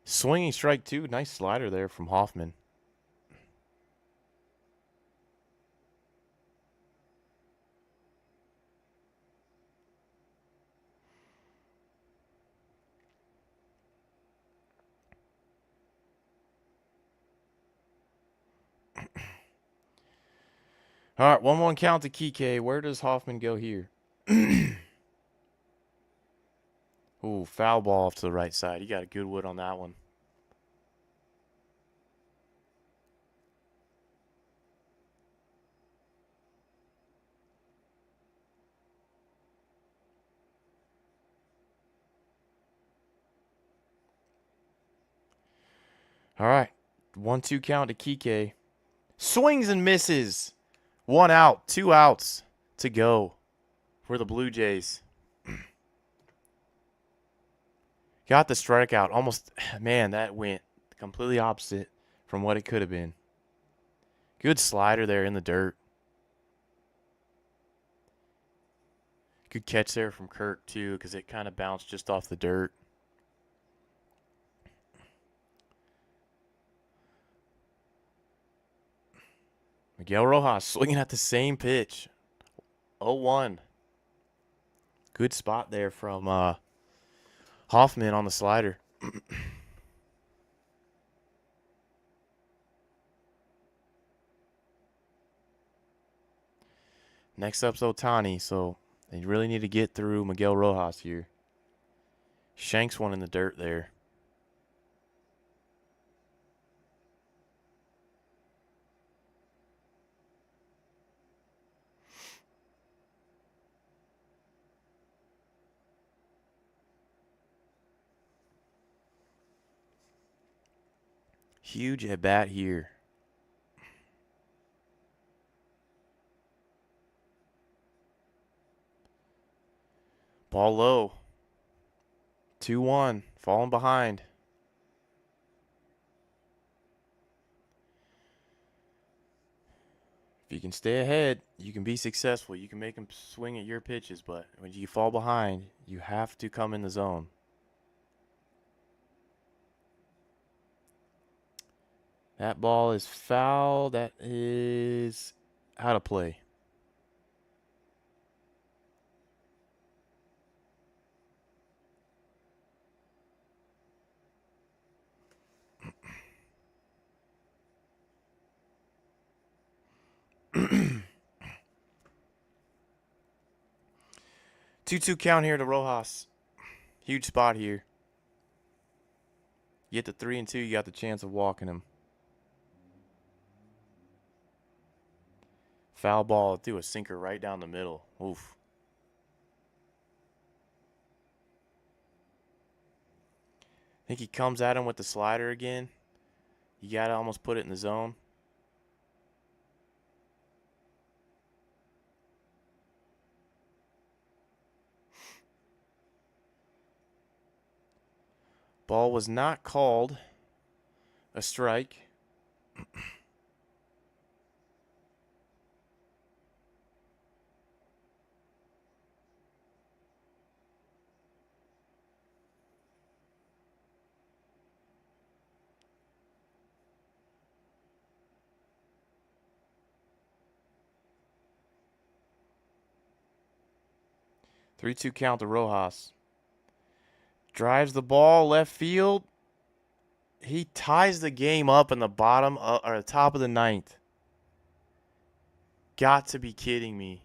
Swinging strike 2. Nice slider there from Hoffman. All right, 1-1 count to Kike. Where does Hoffman go here? Ooh, foul ball off to the right side. He got a good wood on that one. All right, 1-2 count to Kike. Swings and misses. 1 out, 2 outs to go for the Blue Jays. Got the strikeout. Almost, man, that went completely opposite from what it could have been. Good slider there in the dirt. Good catch there from Kirk, too, because it kind of bounced just off the dirt. Miguel Rojas swinging at the same pitch. 0-1. Good spot there from Hoffman on the slider. Next up's Ohtani, so they really need to get through Miguel Rojas here. Shanks one in the dirt there. Huge at bat here. Ball low. 2-1. Falling behind. If you can stay ahead, you can be successful. You can make them swing at your pitches, but when you fall behind, you have to come in the zone. That ball is foul. That is out of play. Two count here to Rojas. Huge spot here. You get the 3-2, you got the chance of walking him. Foul ball, threw a sinker right down the middle. Oof. I think he comes at him with the slider again. You got to almost put it in the zone. Ball was not called a strike. Three-two count to Rojas. Drives the ball left field. He ties the game up in the bottom or the top of the ninth. Got to be kidding me.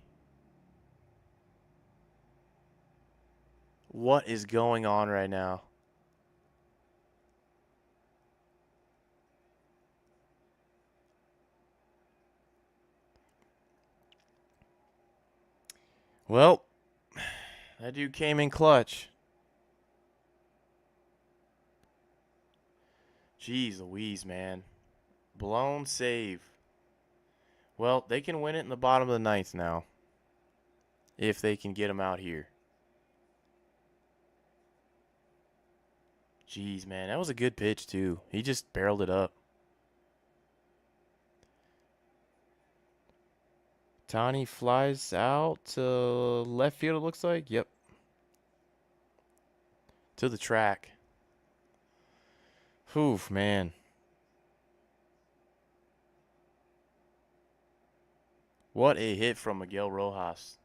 What is going on right now? Well, that dude came in clutch. Jeez Louise, man. Blown save. Well, they can win it in the bottom of the ninth now. If they can get him out here. Jeez, man. That was a good pitch, too. He just barreled it up. Tani flies out to left field, it looks like. Yep. To the track. Oof, man. What a hit from Miguel Rojas.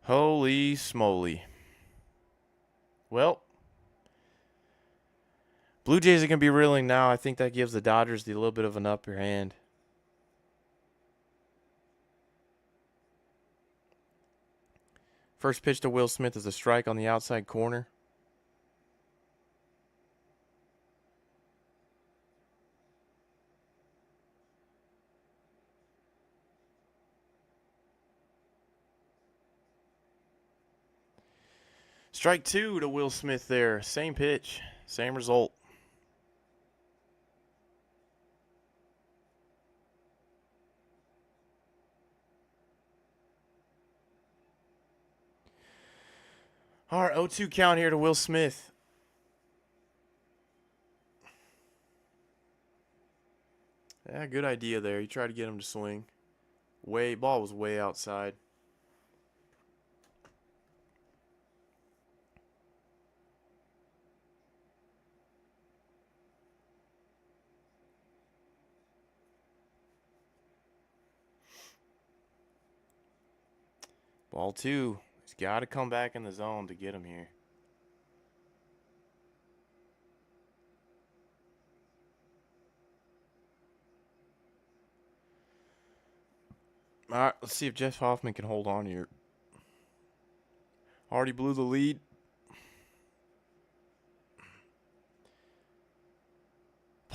Holy smoly. Well, Blue Jays are going to be reeling now. I think that gives the Dodgers a little bit of an upper hand. First pitch to Will Smith is a strike on the outside corner. Strike two to Will Smith there. Same pitch, same result. All right, 0-2 count here to Will Smith. Yeah, good idea there. You tried to get him to swing. Ball was way outside. Ball two. He's got to come back in the zone to get him here. All right, let's see if Jeff Hoffman can hold on here. Already blew the lead.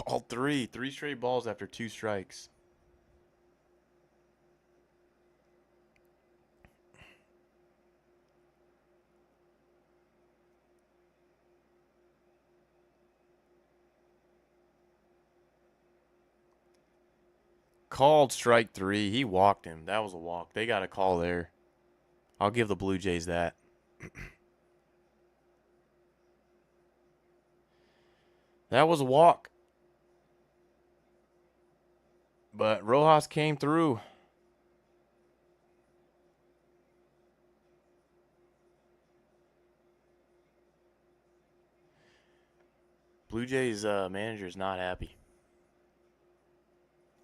Ball three. 3 straight balls after 2 strikes. Called strike 3. He walked him. That was a walk. They got a call there. I'll give the Blue Jays that. That was a walk. But Rojas came through. Blue Jays manager is not happy.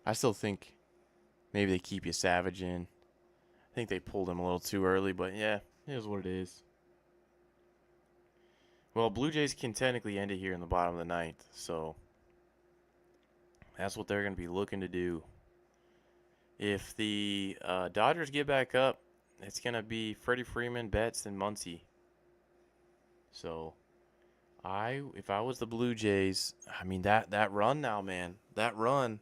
I still think maybe they keep you Savage in. I think they pulled him a little too early, but yeah, it is what it is. Well, Blue Jays can technically end it here in the bottom of the ninth, so that's what they're going to be looking to do. If the Dodgers get back up, it's going to be Freddie Freeman, Betts, and Muncy. So, if I was the Blue Jays, I mean that run now, man, that run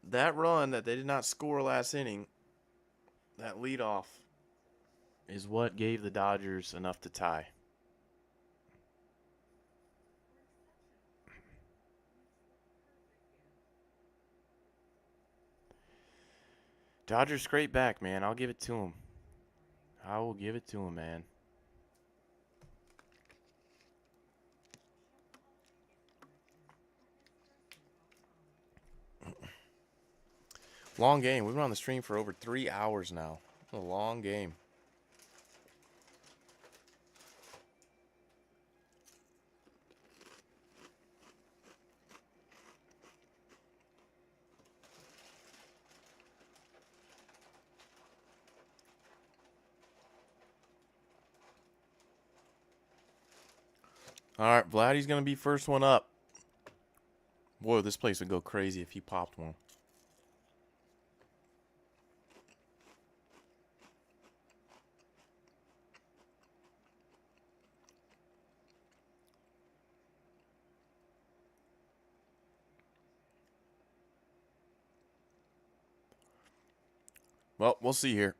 that they did not score last inning, that leadoff is what gave the Dodgers enough to tie. Dodgers straight back, man. I'll give it to them. I will give it to him, man. Long game. We've been on the stream for over 3 hours now. A long game. All right, Vladdy's going to be first one up. Boy, this place would go crazy if he popped one. Well, we'll see here.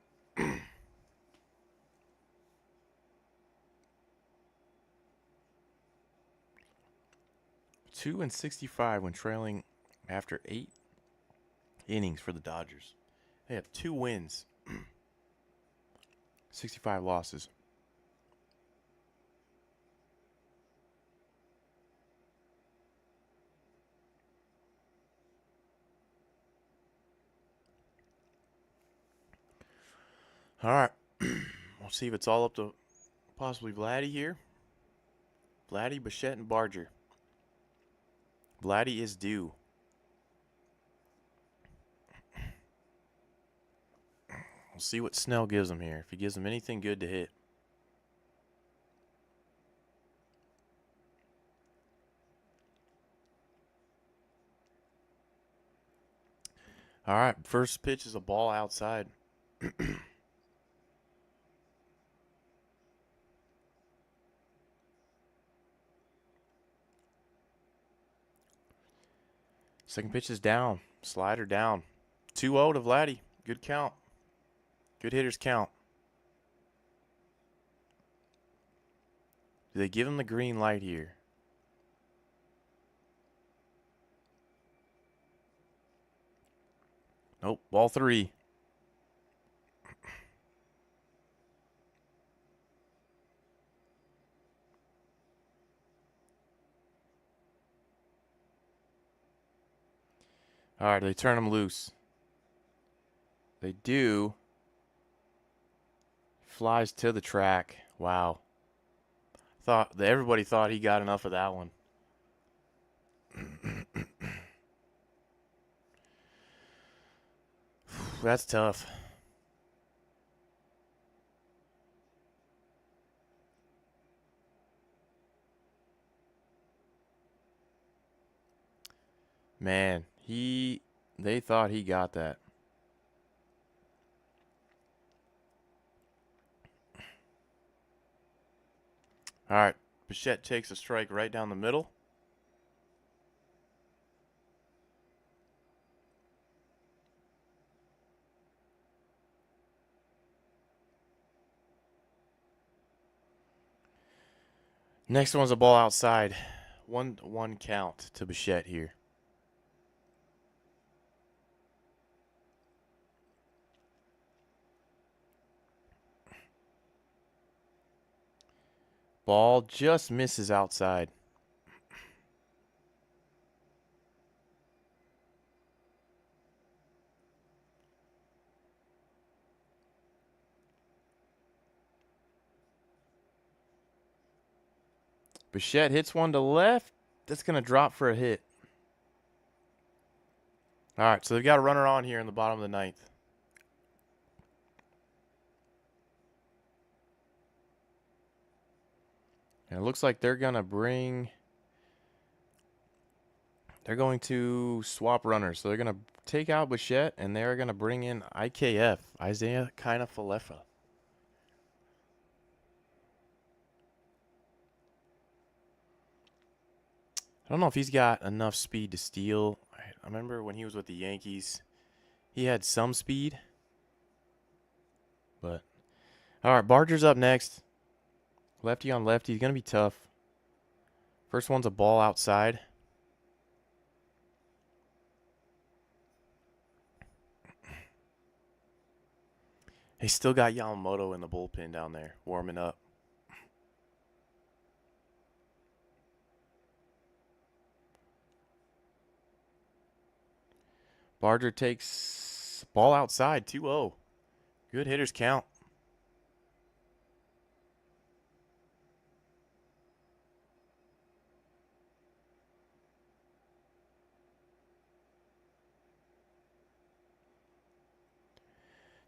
2-65 when trailing after 8 innings for the Dodgers. They have 2 wins, 65 losses. All right. We'll see if it's all up to possibly Vladdy here. Vladdy, Bichette, and Barger. Vladdy is due. We'll see what Snell gives him here. If he gives him anything good to hit. All right. First pitch is a ball outside. Second pitch is down. Slider down. 2-0 to Vladdy. Good count. Good hitters count. Do they give him the green light here? Nope. Ball 3. All right, they turn him loose. They do. Flies to the track. Wow. Everybody thought he got enough of that one. That's tough. Man, they thought he got that. All right, Bichette takes a strike right down the middle. Next one's a ball outside. 1-1 count to Bichette here. Ball just misses outside. Bichette hits one to left. That's going to drop for a hit. All right, so they've got a runner on here in the bottom of the 9th. And it looks like they're going to swap runners. So they're going to take out Bichette, and they're going to bring in IKF, Isaiah Kiner-Falefa. I don't know if he's got enough speed to steal. I remember when he was with the Yankees, he had some speed. But, all right, Barger's up next. Lefty on lefty. He's going to be tough. First one's a ball outside. They still got Yamamoto in the bullpen down there, warming up. Barger takes ball outside, 2-0. Good hitters count.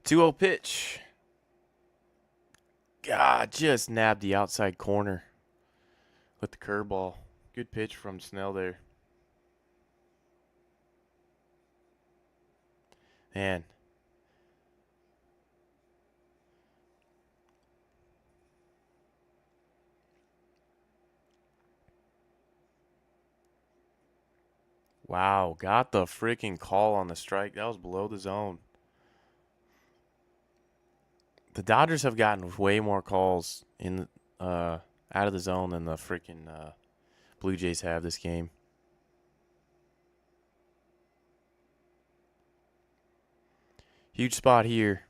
Two-zero pitch. God, just nabbed the outside corner with the curveball. Good pitch from Snell there. Man. Wow, got the freaking call on the strike. That was below the zone. The Dodgers have gotten way more calls in out of the zone than the freaking Blue Jays have this game. Huge spot here.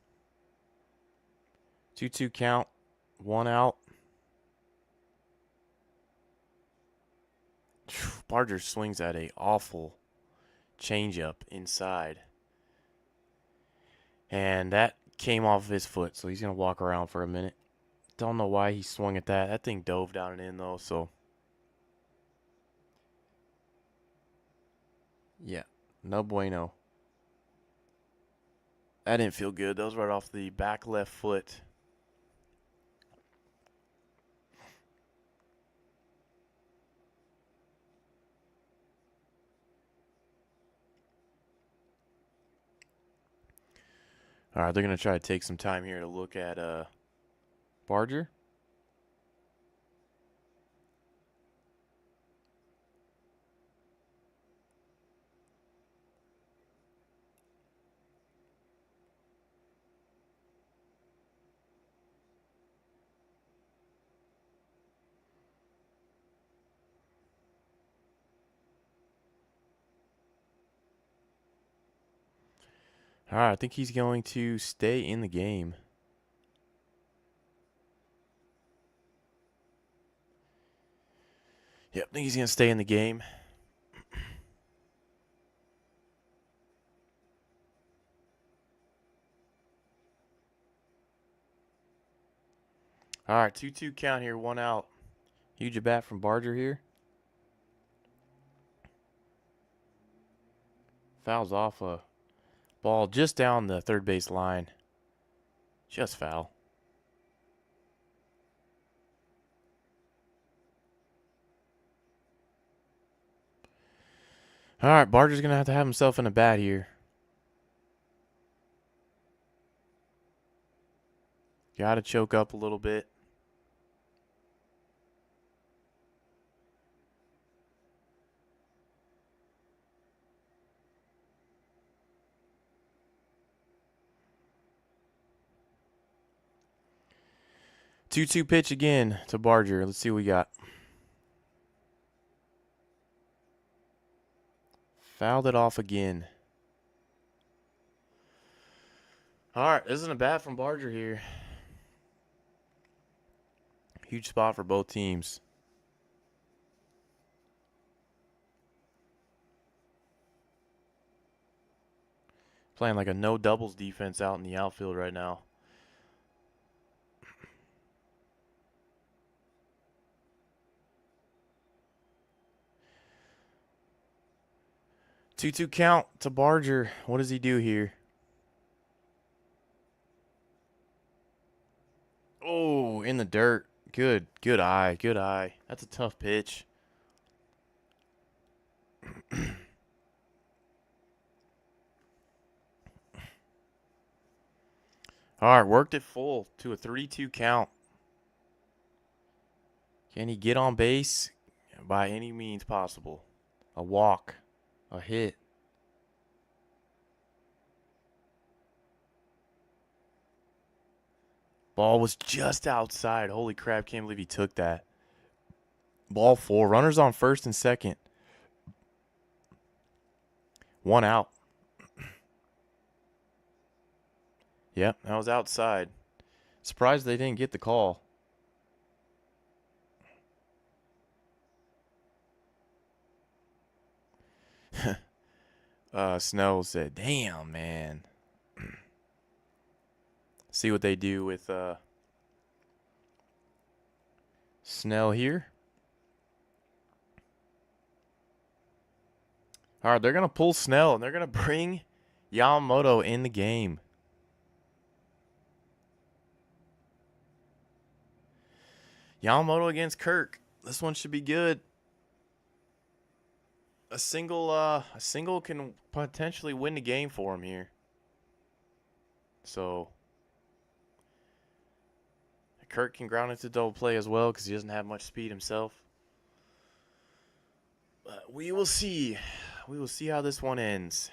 2-2 count, 1 out. Barger swings at a awful changeup inside. And that came off of his foot, so he's going to walk around for a minute. Don't know why he swung at that. That thing dove down and in, though, so. Yeah, no bueno. That didn't feel good. That was right off the back left foot. All right, they're going to try to take some time here to look at Barger. All right, I think he's going to stay in the game. Yep, I think he's going to stay in the game. All right, 2-2 count here, 1 out. Huge at bat from Barger here. Fouls off a ball just down the third base line. Just foul. All right, Barger's going to have himself in a bat here. Got to choke up a little bit. Two-two pitch again to Barger. Let's see what we got. Fouled it off again. All right, this isn't a bat from Barger here. Huge spot for both teams. Playing like a no doubles defense out in the outfield right now. Two-two count to Barger. What does he do here? Oh, in the dirt. Good eye, good eye. That's a tough pitch. All right, worked it full to a 3-2 count. Can he get on base? By any means possible. A walk, a hit. Ball was just outside. Holy crap, can't believe he took that. Ball 4. Runners on first and second. 1 out. Yep, that was outside. Surprised they didn't get the call. Snell said, "Damn, man." See what they do with Snell here. All right, they're going to pull Snell, and they're going to bring Yamamoto in the game. Yamamoto against Kirk. This one should be good. A single can potentially win the game for him here. So Kirk can ground into double play as well because he doesn't have much speed himself. But we will see. We will see how this one ends.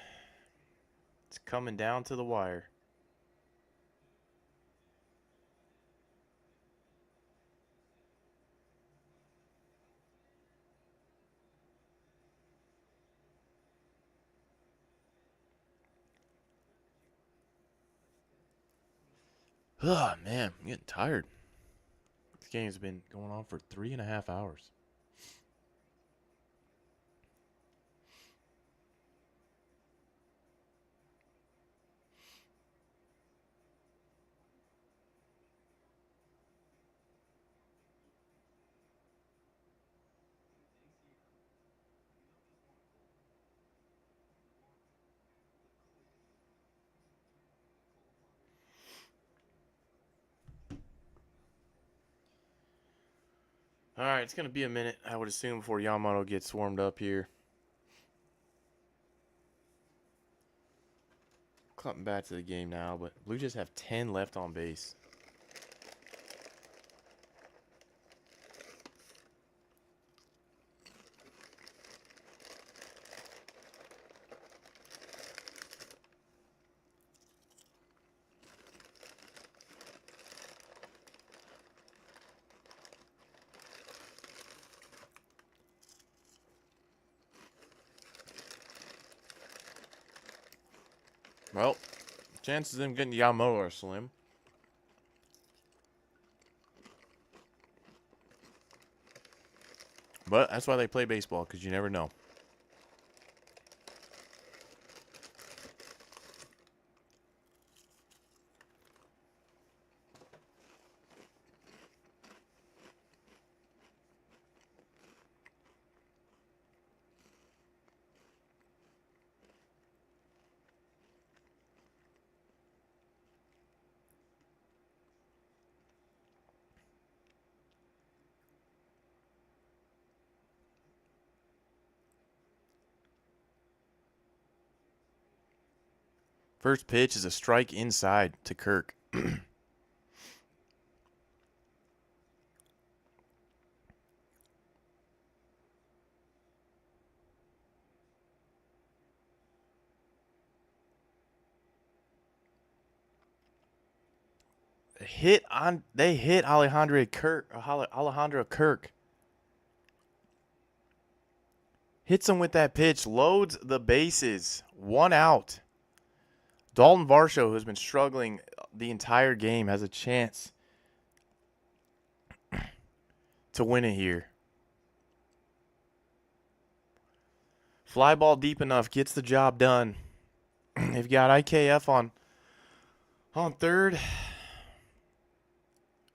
It's coming down to the wire. Oh, man, I'm getting tired. This game's been going on for 3.5 hours. All right, it's going to be a minute, I would assume, before Yamamoto gets warmed up here. Clumping back to the game now, but Blue Jays have 10 left on base. Well, chances of them getting Yamamoto are slim. But that's why they play baseball, because you never know. First pitch is a strike inside to Kirk. They hit Alejandro Kirk. Hits him with that pitch, loads the bases. 1 out. Dalton Varsho, who's been struggling the entire game, has a chance to win it here. Fly ball deep enough, gets the job done. They've got IKF on third.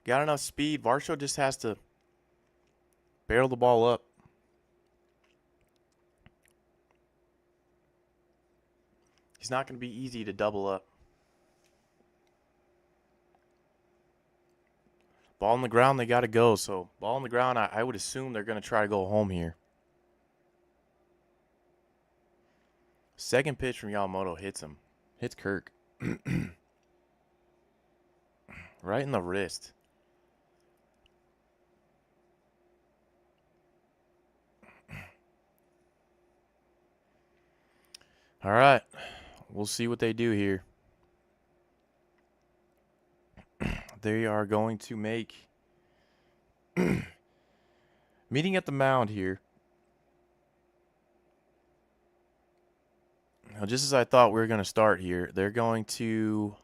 Got enough speed. Varsho just has to barrel the ball up. He's not going to be easy to double up. Ball on the ground, they got to go. So ball on the ground, I would assume they're going to try to go home here. Second pitch from Yamamoto hits him. Hits Kirk. Right in the wrist. All right. We'll see what they do here. They are going to make meeting at the mound here. Now, just as I thought we were going to start here, they're going to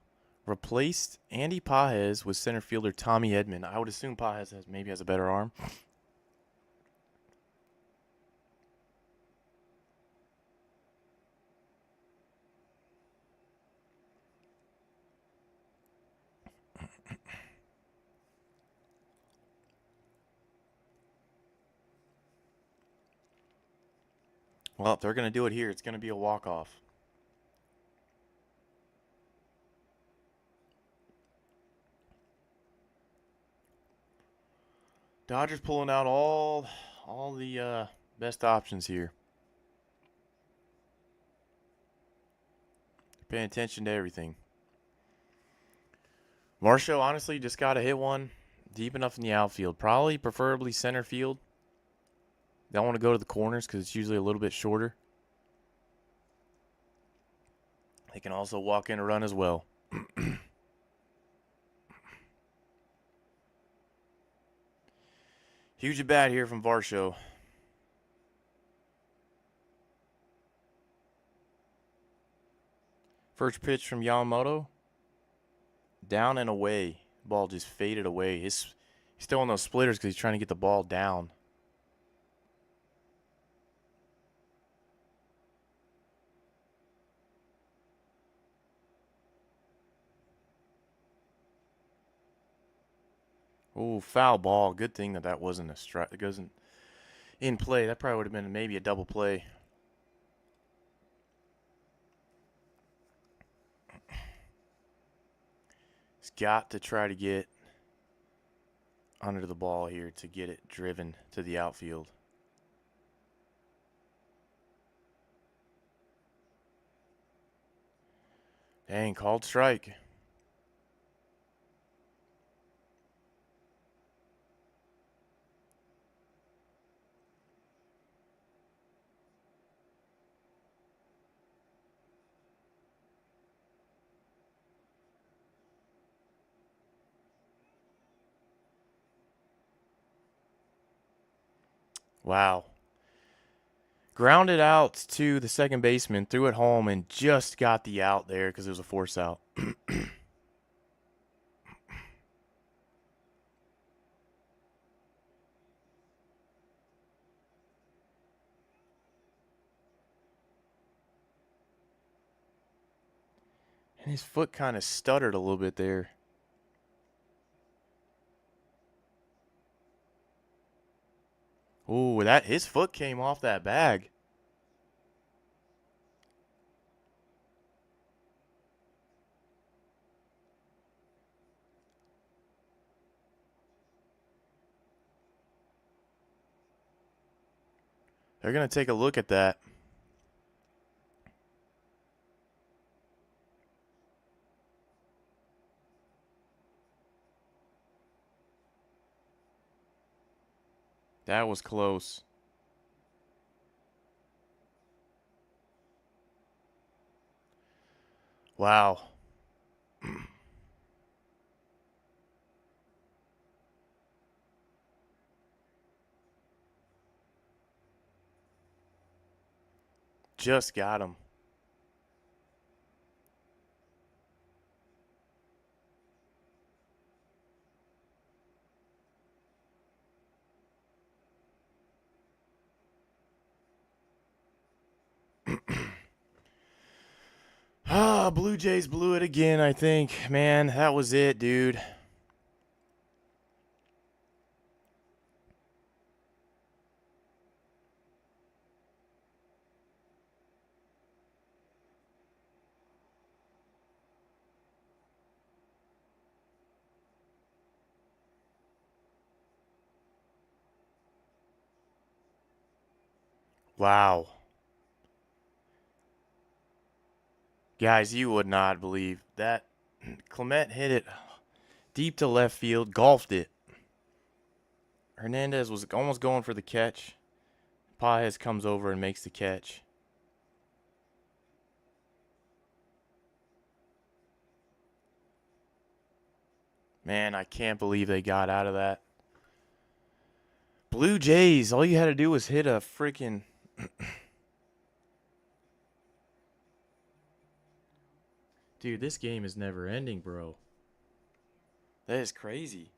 replaced Andy Pages with center fielder Tommy Edman. I would assume Pages maybe has a better arm. Well, if they're going to do it here, it's going to be a walk-off. Dodgers pulling out all the best options here. They're paying attention to everything. Varsho honestly just got to hit one deep enough in the outfield. Probably, preferably center field. Don't want to go to the corners because it's usually a little bit shorter. They can also walk in a run as well. Huge at bat here from Varsho. First pitch from Yamamoto. Down and away. Ball just faded away. He's still on those splitters because he's trying to get the ball down. Oh, foul ball. Good thing that wasn't a strike. It wasn't in play. That probably would have been maybe a double play. He's got to try to get under the ball here to get it driven to the outfield. Dang, called strike. Wow. Grounded out to the second baseman, threw it home, and just got the out there because it was a force out. And his foot kind of stuttered a little bit there. Ooh, his foot came off that bag. They're going to take a look at that. That was close. Wow. Just got him. Blue Jays blew it again, I think. Man, that was it, dude. Wow. Guys, you would not believe that. Clement hit it deep to left field, golfed it. Hernandez was almost going for the catch. Pages comes over and makes the catch. Man, I can't believe they got out of that. Blue Jays, all you had to do was hit a freaking... Dude, this game is never ending, bro. That is crazy.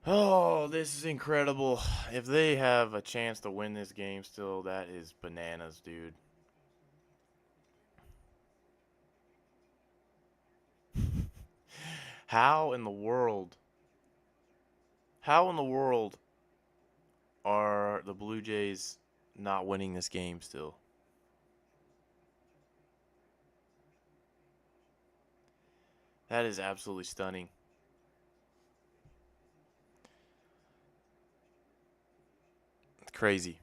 Oh, this is incredible. If they have a chance to win this game still, that is bananas, dude. How in the world? How in the world are the Blue Jays not winning this game still? That is absolutely stunning. It's crazy.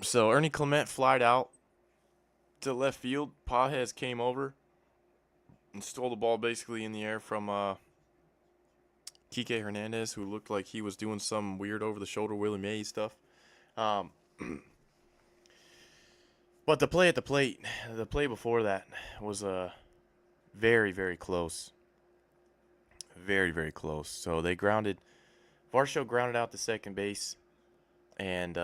So Ernie Clement flied out to left field. Pages came over and stole the ball basically in the air from Kike Hernandez, who looked like he was doing some weird over-the-shoulder Willie Mays stuff. Um, but the play at the play before that was very, very close. Very, very close. So they grounded. Varsho grounded out to second base, and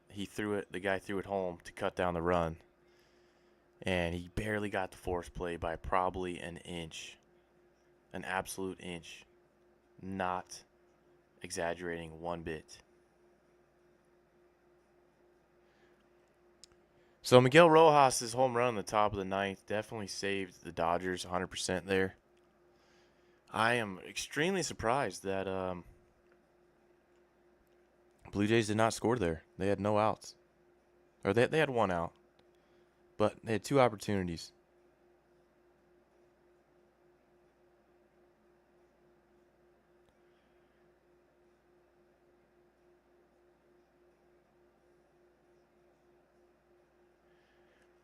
he threw it. The guy threw it home to cut down the run, and he barely got the force play by probably an inch, an absolute inch. Not exaggerating one bit. So Miguel Rojas' home run in the top of the ninth definitely saved the Dodgers 100% there. I am extremely surprised that Blue Jays did not score there. They had no outs. Or they had one out. But they had two opportunities.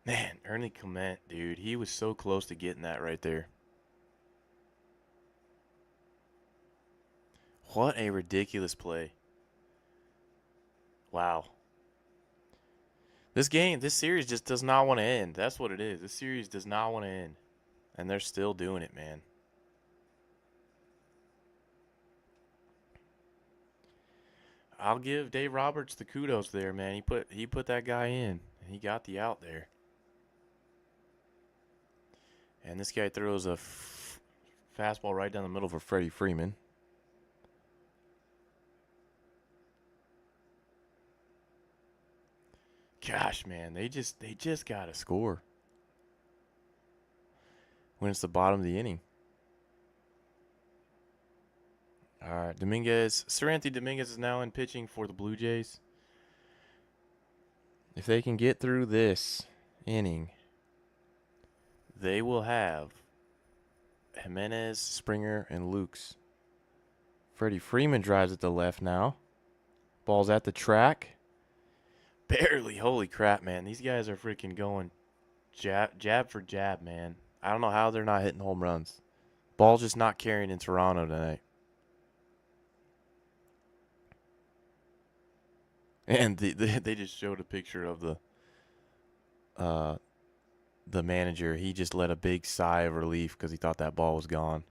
Man, Ernie Clement, dude, he was so close to getting that right there. What a ridiculous play. Wow. This series just does not want to end. That's what it is. This series does not want to end. And they're still doing it, man. I'll give Dave Roberts the kudos there, man. He put that guy in. And he got the out there. And this guy throws a fastball right down the middle for Freddie Freeman. Gosh, man, they just got to score when it's the bottom of the inning. All right, Seranthony Dominguez is now in pitching for the Blue Jays. If they can get through this inning, they will have Jimenez, Springer, and Lukes. Freddie Freeman drives at the left now. Ball's at the track. Barely. Holy crap, man. These guys are freaking going jab for jab, man. I don't know how they're not hitting home runs. Ball's just not carrying in Toronto tonight. And they just showed a picture of the manager. He just let a big sigh of relief because he thought that ball was gone.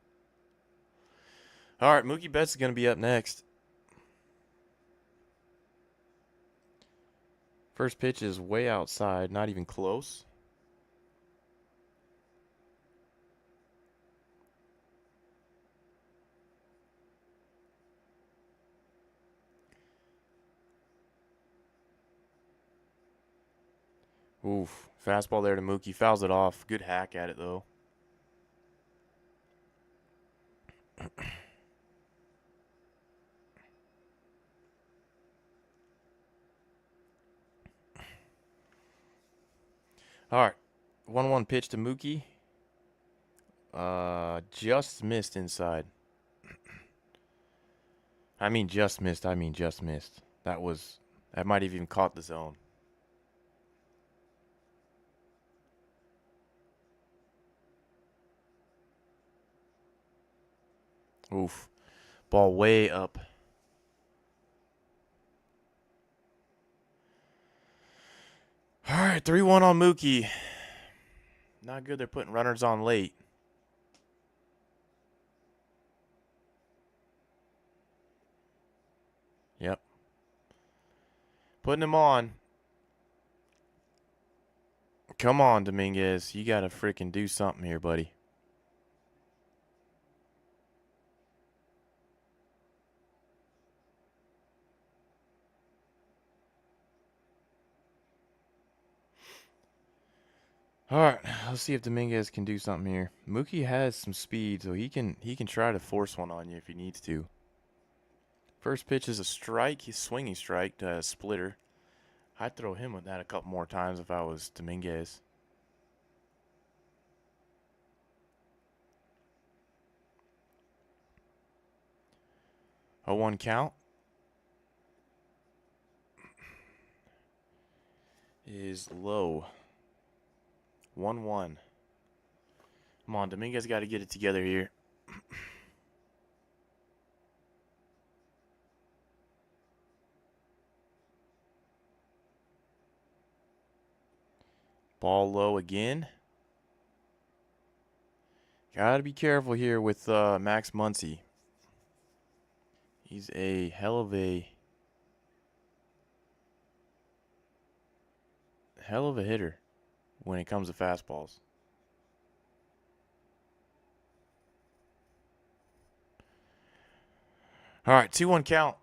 All right, Mookie Betts is going to be up next. First pitch is way outside, not even close. Oof. Fastball there to Mookie. Fouls it off. Good hack at it, though. All right. 1-1 pitch to Mookie. Just missed inside. I mean just missed. That might have even caught the zone. Oof. Ball way up. All right, 3-1 on Mookie. Not good. They're putting runners on late. Yep. Putting him on. Come on, Dominguez. You got to freaking do something here, buddy. All right, let's see if Dominguez can do something here. Mookie has some speed, so he can try to force one on you if he needs to. First pitch is a strike. He's swinging strike to a splitter. I'd throw him with that a couple more times if I was Dominguez. 0-1 count is low. 1-1. Come on, Dominguez got to get it together here. Ball low again. Got to be careful here with Max Muncy. He's a hell of a hitter when it comes to fastballs. All right, 2-1 count.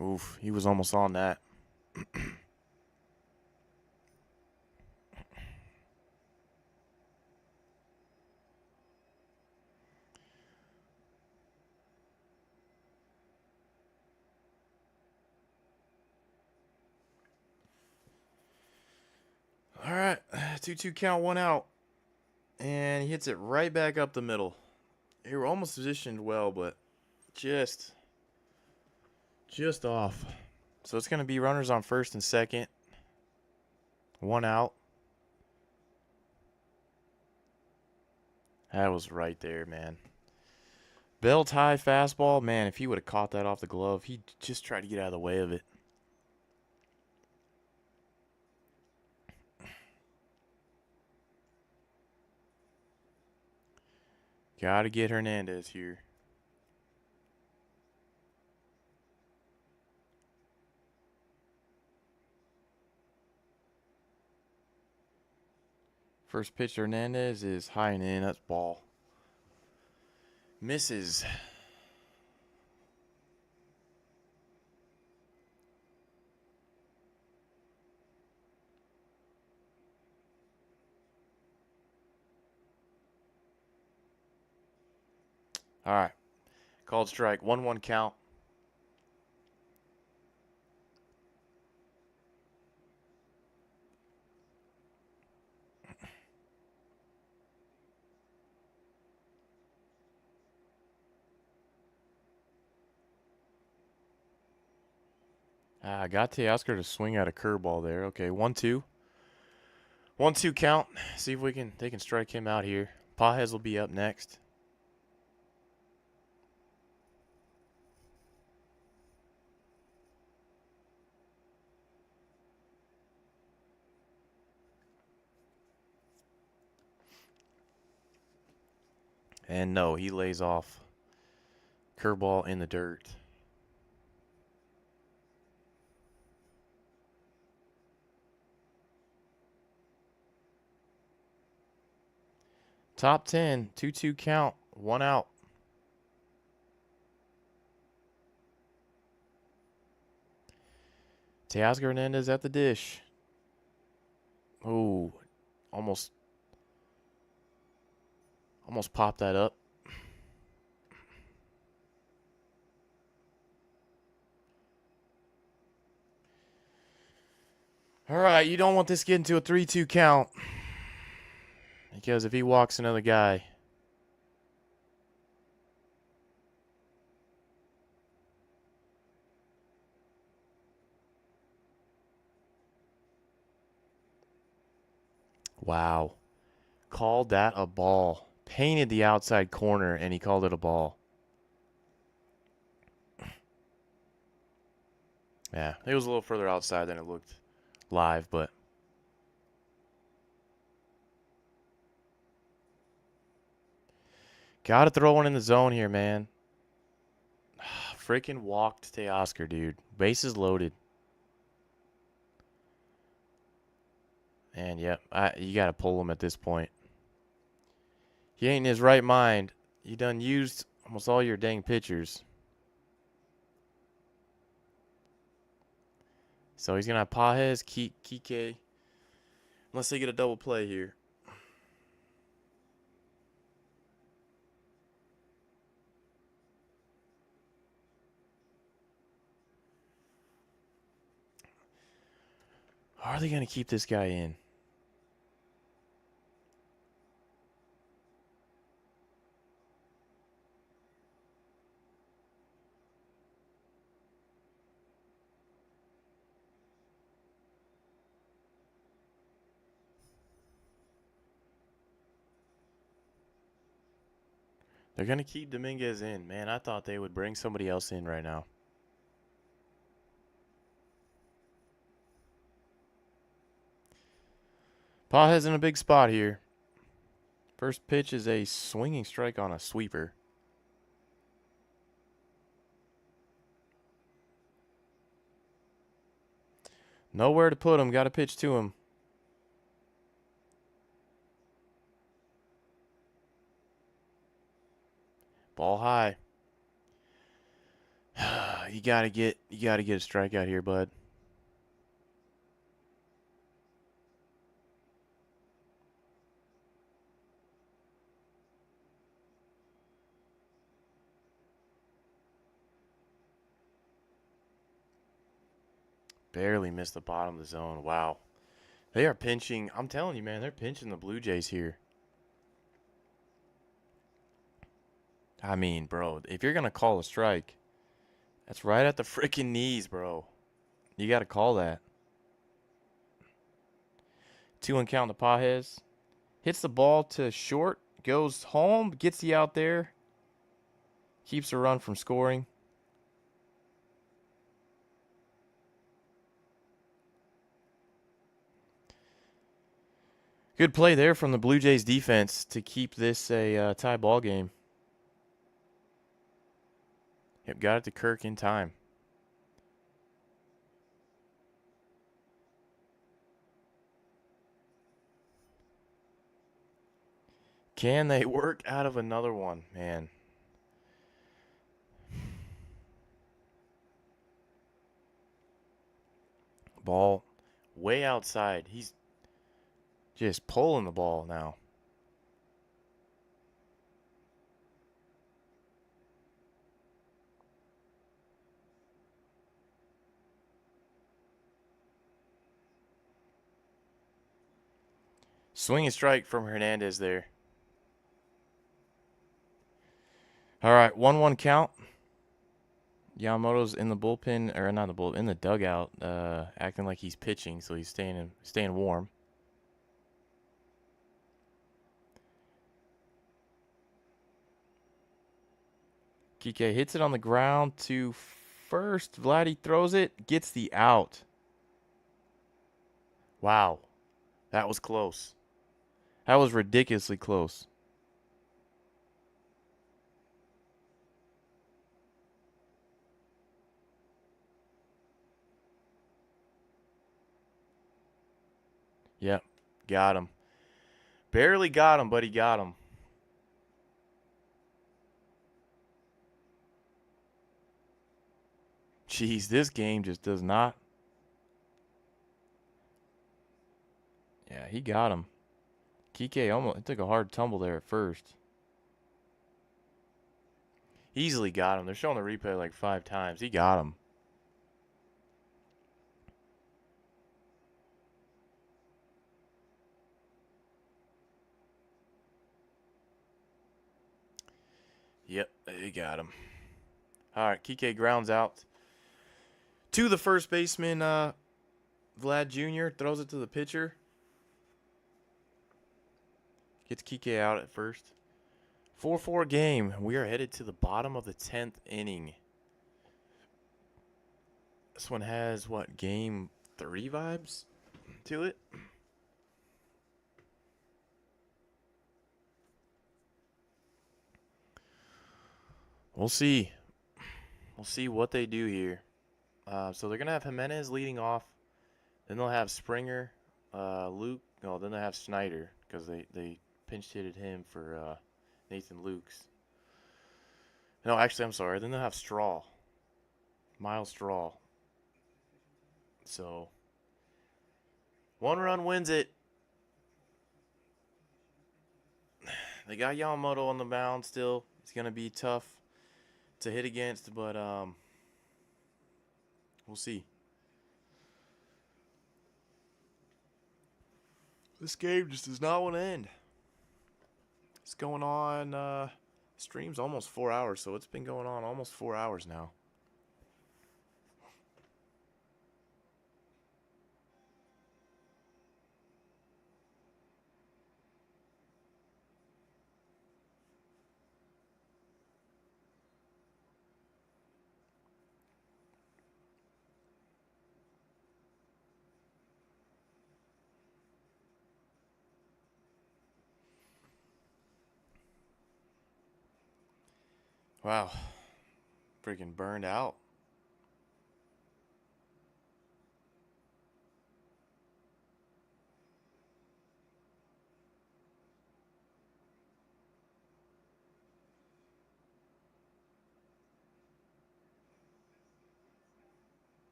Oof, he was almost on that. All right, 2-2 count, 1 out. And he hits it right back up the middle. They were almost positioned well, but just off. So it's going to be runners on first and second. 1 out. That was right there, man. Belt high fastball. Man, if he would have caught that off the glove, he just tried to get out of the way of it. Got to get Hernandez here. First pitch to Hernandez is high and in. That's ball. Misses. All right. Called strike. 1-1 count. I got Teoscar to swing at a curveball there. Okay, 1-2. 1-2 count. See if they can strike him out here. Pages will be up next. And no, he lays off. Curveball in the dirt. Top 10, 2-2 count, 1 out. Teoscar Hernandez at the dish. Oh, almost popped that up. All right, you don't want this getting to a 3-2 count. Because if he walks another guy. Wow. Called that a ball. Painted the outside corner, and he called it a ball. Yeah, it was a little further outside than it looked live, but Gotta throw one in the zone here, man. Freaking walked Teoscar, dude. Bases loaded. And yep, you gotta pull him at this point. He ain't in his right mind. You done used almost all your dang pitchers. So he's gonna have Pages, Kike. Unless they get a double play here. How are they gonna keep this guy in? They're going to keep Dominguez in. Man, I thought they would bring somebody else in right now. Pages in a big spot here. First pitch is a swinging strike on a sweeper. Nowhere to put him. Got to pitch to him. Ball high. You gotta get a strikeout here, bud. Barely missed the bottom of the zone. Wow. They are pinching. I'm telling you, man, they're pinching the Blue Jays here. I mean, bro, if you're gonna call a strike, that's right at the freaking knees, bro. You gotta call that. 2-1 count to Pages. Hits the ball to short. Goes home. Gets the out there. Keeps a run from scoring. Good play there from the Blue Jays defense to keep this a tie ball game. Yep, got it to Kirk in time. Can they work out of another one, man? Ball way outside. He's just pulling the ball now. Swing and strike from Hernandez there. All right, 1-1 count. Yamamoto's in the bullpen, or not the bullpen, in the dugout, acting like he's pitching, so he's staying warm. Kike hits it on the ground to first. Vladdy throws it, gets the out. Wow, that was close. That was ridiculously close. Yep, got him. Barely got him, but he got him. Jeez, this game just does not. Yeah, he got him. Kike almost took a hard tumble there at first. Easily got him. They're showing the replay like 5 times. He got him. Yep, they got him. All right, Kike grounds out to the first baseman, Vlad Jr. Throws it to the pitcher. Gets Kike out at first. 4-4 game. We are headed to the bottom of the 10th inning. This one has, what, game 3 vibes to it? We'll see. We'll see what they do here. So they're gonna have Jimenez leading off. Then they'll have Springer, Luke. No, then they have Snyder because they pinch hitted him for Nathan Lukes. No, actually, I'm sorry. Then they'll have Straw, Miles Straw. So one run wins it. They got Yamamoto on the mound still. It's gonna be tough to hit against, but we'll see. This game just does not want to end. It's going on. Stream's almost 4 hours, so it's been going on almost 4 hours now. Wow. Freaking burned out.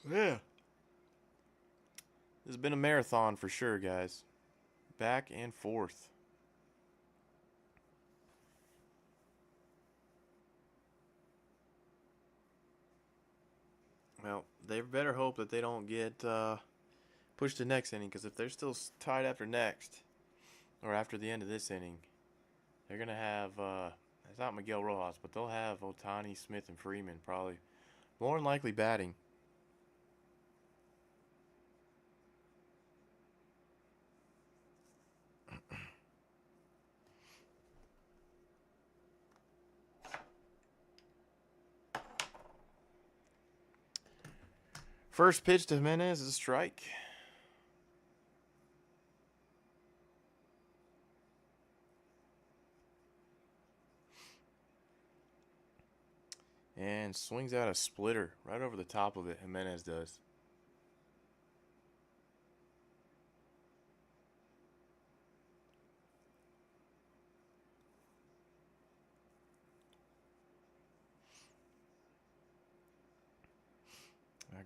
Yeah. This has been a marathon for sure, guys. Back and forth. Well, they better hope that they don't get pushed to next inning, because if they're still tied after next, or after the end of this inning, they're going to have, it's not Miguel Rojas, but they'll have Ohtani, Smith, and Freeman probably more than likely batting. First pitch to Jimenez is a strike. And swings out a splitter right over the top of it. Jimenez does.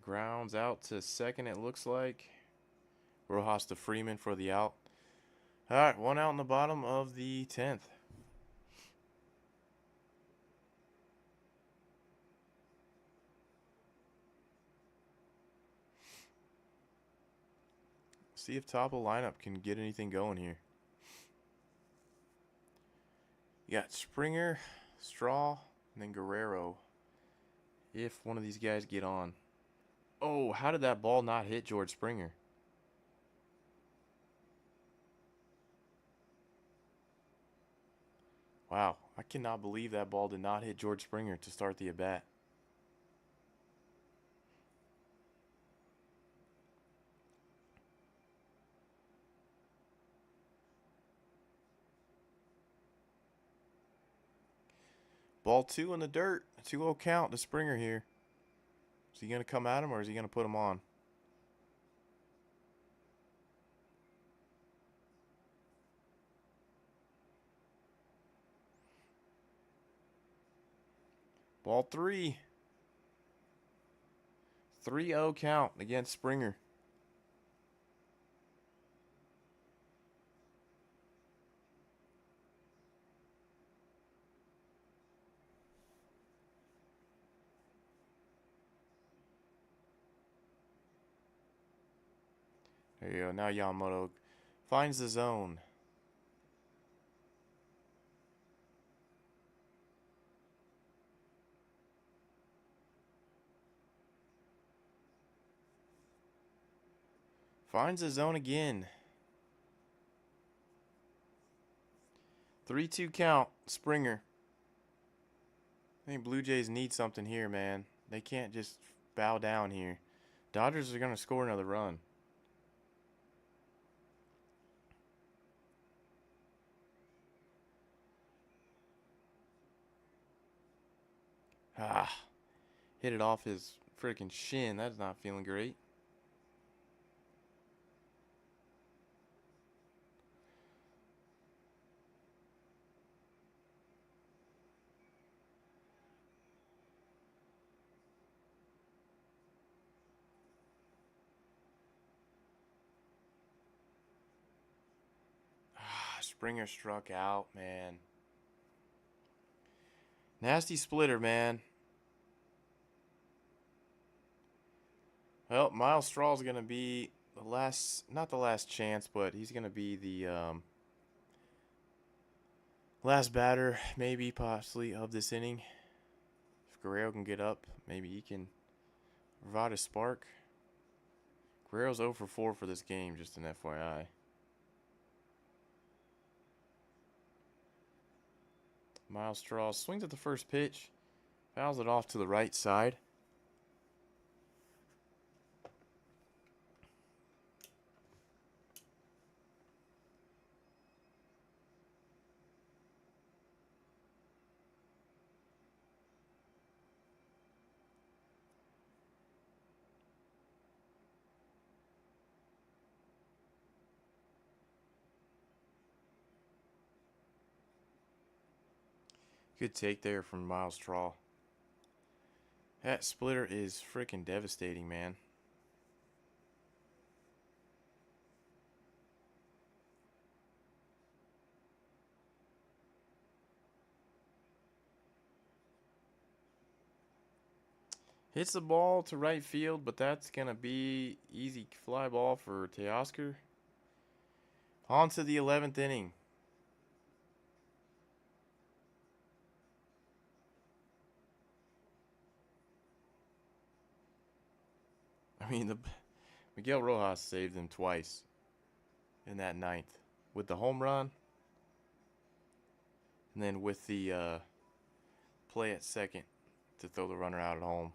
Grounds out to second, it looks like. Rojas to Freeman for the out. All right, one out in the bottom of the 10th. See if top of lineup can get anything going here. You got Springer, Straw, and then Guerrero. If one of these guys get on. Oh, how did that ball not hit George Springer? Wow, I cannot believe that ball did not hit George Springer to start the at-bat. Ball 2 in the dirt. 2-0 count to Springer here. Is he going to come at him, or is he going to put him on? Ball 3. 3-0 count against Springer. There you go. Now Yamamoto finds the zone. Finds the zone again. 3-2 count. Springer. I think Blue Jays need something here, man. They can't just bow down here. Dodgers are going to score another run. Ah, hit it off his freaking shin. That's not feeling great. Ah, Springer struck out, man. Nasty splitter, man. Well, Miles Straw's going to be the last, not the last chance, but he's going to be the last batter, maybe, possibly, of this inning. If Guerrero can get up, maybe he can provide a spark. Guerrero's 0 for 4 for this game, just an FYI. Miles Straw swings at the first pitch, fouls it off to the right side. Good take there from Miles Straw. That splitter is freaking devastating, man. Hits the ball to right field, but that's going to be easy fly ball for Teoscar. On to the 11th inning. I mean, Miguel Rojas saved them twice in that ninth. With the home run, and then with the play at second to throw the runner out at home.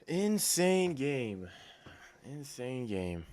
Insane game. Insane game.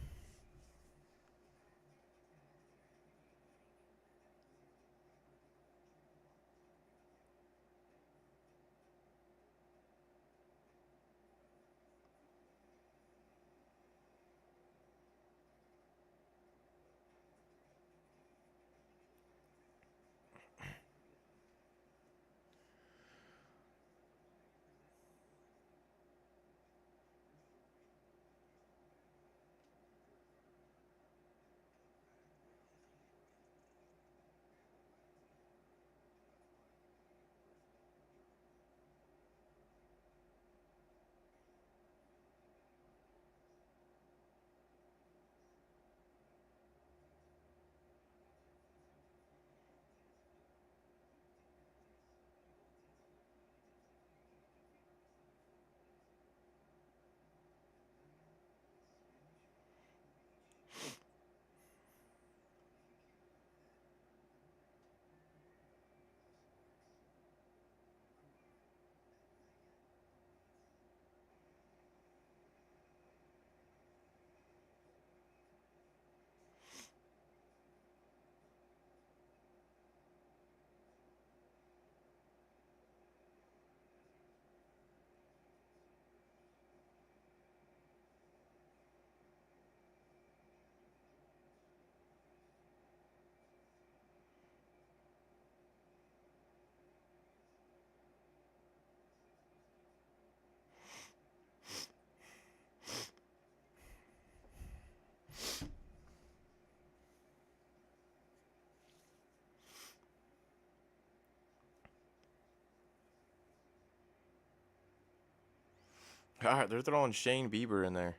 All right, they're throwing Shane Bieber in there.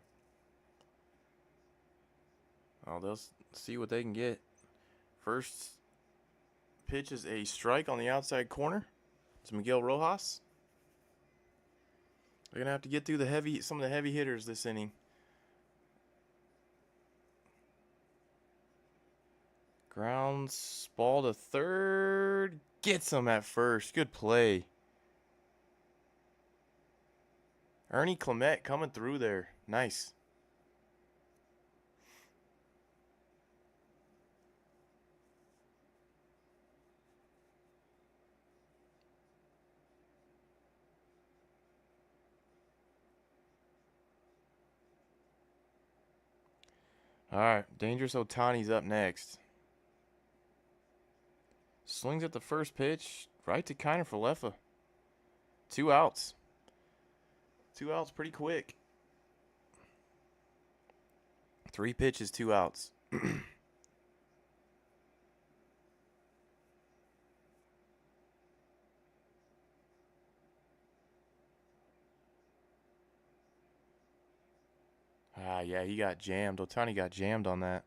Oh, they'll see what they can get. First pitch is a strike on the outside corner. It's Miguel Rojas. They're gonna have to get through some of the heavy hitters this inning. Grounds ball to third. Gets him at first. Good play. Ernie Clement coming through there. Nice. All right, Dangerous Otani's up next. Swings at the first pitch, right to Kiner Falefa. 2 outs. 2 outs pretty quick. 3 pitches, 2 outs. Yeah, he got jammed. Otani got jammed on that.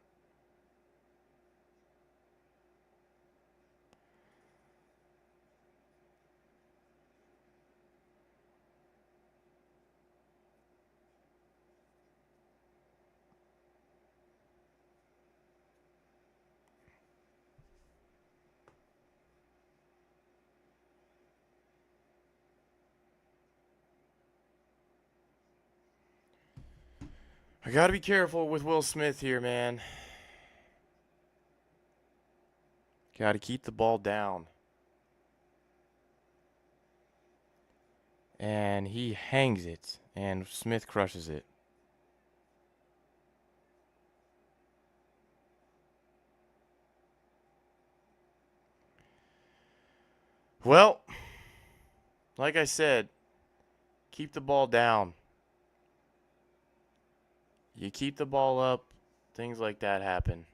I got to be careful with Will Smith here, man. Got to keep the ball down. And he hangs it, and Smith crushes it. Well, like I said, keep the ball down. You keep the ball up, things like that happen.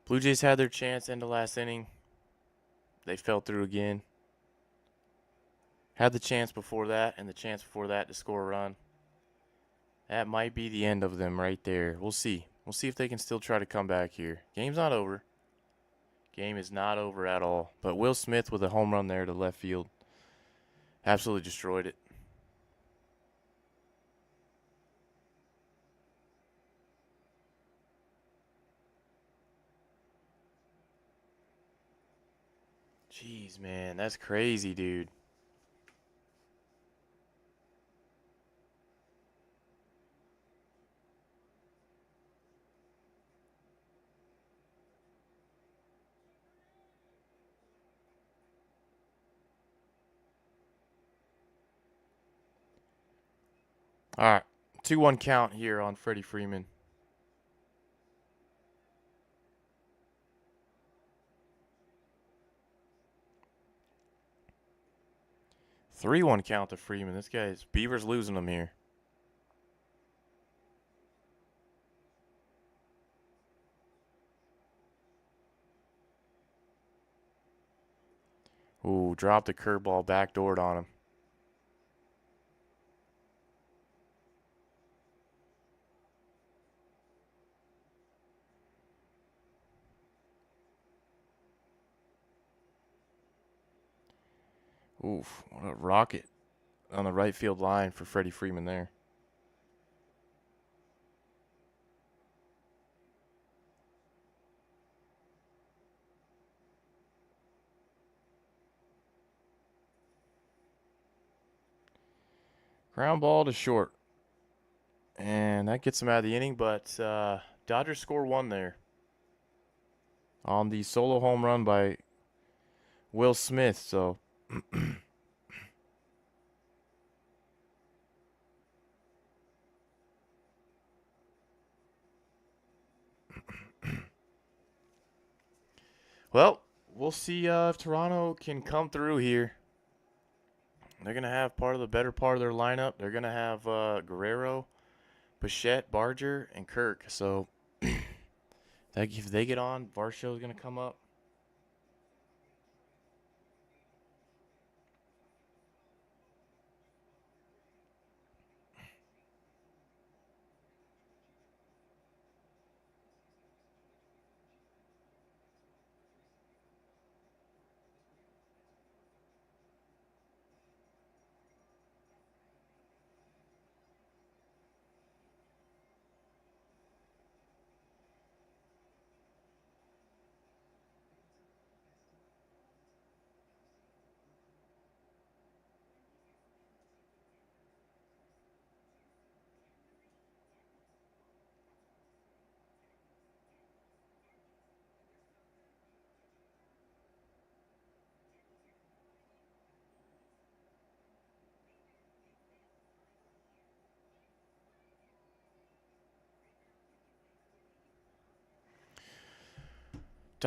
Blue Jays had their chance in the last inning. They fell through again. Had the chance before that and the chance before that to score a run. That might be the end of them right there. We'll see. We'll see if they can still try to come back here. Game's not over. Game is not over at all. But Will Smith with a home run there to left field. Absolutely destroyed it. Jeez, man. That's crazy, dude. All right. 2-1 count here on Freddie Freeman. 3-1 count to Freeman. This guy's Beavers losing him here. Ooh, dropped the curveball, backdoored on him. Oof, what a rocket on the right field line for Freddie Freeman there. Ground ball to short. And that gets him out of the inning, but Dodgers score 1 there. On the solo home run by Will Smith, so well, we'll see if Toronto can come through here. They're going to have the better part of their lineup. They're going to have Guerrero, Bichette, Barger, and Kirk. So if they get on, Varsho is going to come up.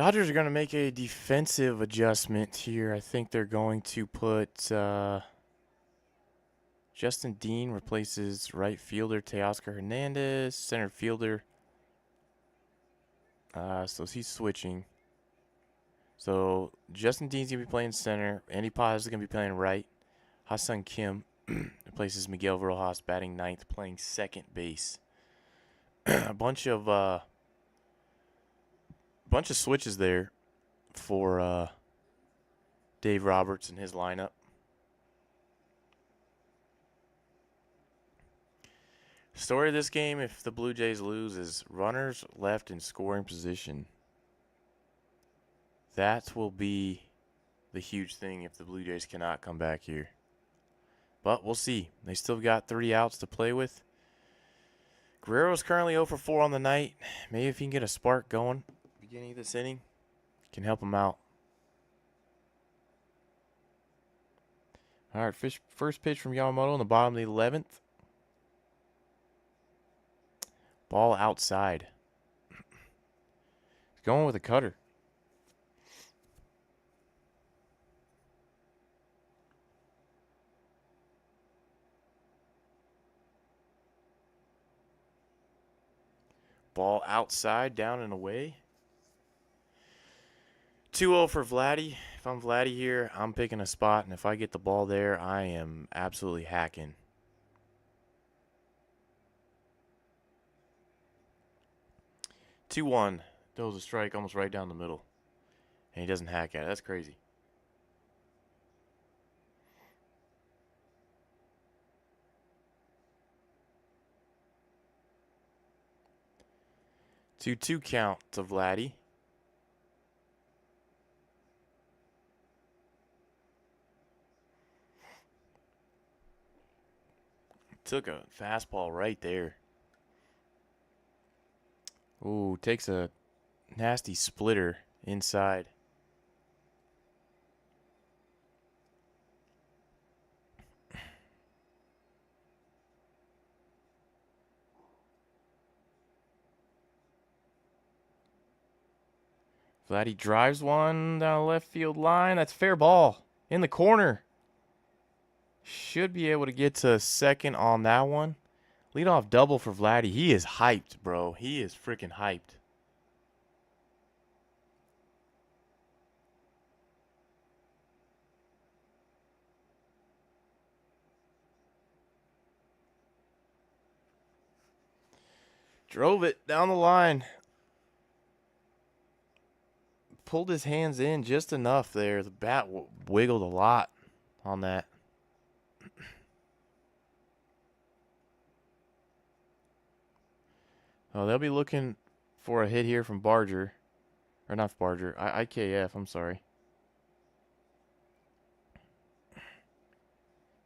Dodgers are going to make a defensive adjustment here. I think they're going to put Justin Dean replaces right fielder Teoscar Hernandez, center fielder. So he's switching. So Justin Dean's going to be playing center. Andy Paz is going to be playing right. Ha-Seong Kim replaces Miguel Rojas, batting ninth, playing second base. A bunch of switches there for Dave Roberts and his lineup. Story of this game, if the Blue Jays lose, is runners left in scoring position. That will be the huge thing if the Blue Jays cannot come back here. But we'll see. They still got 3 outs to play with. Guerrero's currently 0 for 4 on the night. Maybe if he can get a spark going beginning of this inning, can help him out. All right, first pitch from Yamamoto in the bottom of the 11th. Ball outside. He's going with a cutter. Ball outside, down and away. 2-0 for Vladdy. If I'm Vladdy here, I'm picking a spot, and if I get the ball there, I am absolutely hacking. Two-1. Throws a strike almost right down the middle. And he doesn't hack at it. That's crazy. Two count to Vladdy. Took a fastball right there. Ooh, takes a nasty splitter inside. Vladdy drives one down the left field line. That's fair ball. In the corner. Should be able to get to second on that one. Leadoff double for Vladdy. He is hyped, bro. He is freaking hyped. Drove it down the line. Pulled his hands in just enough there. The bat wiggled a lot on that. Oh, they'll be looking for a hit here from Barger. Or not Barger. IKF, I'm sorry.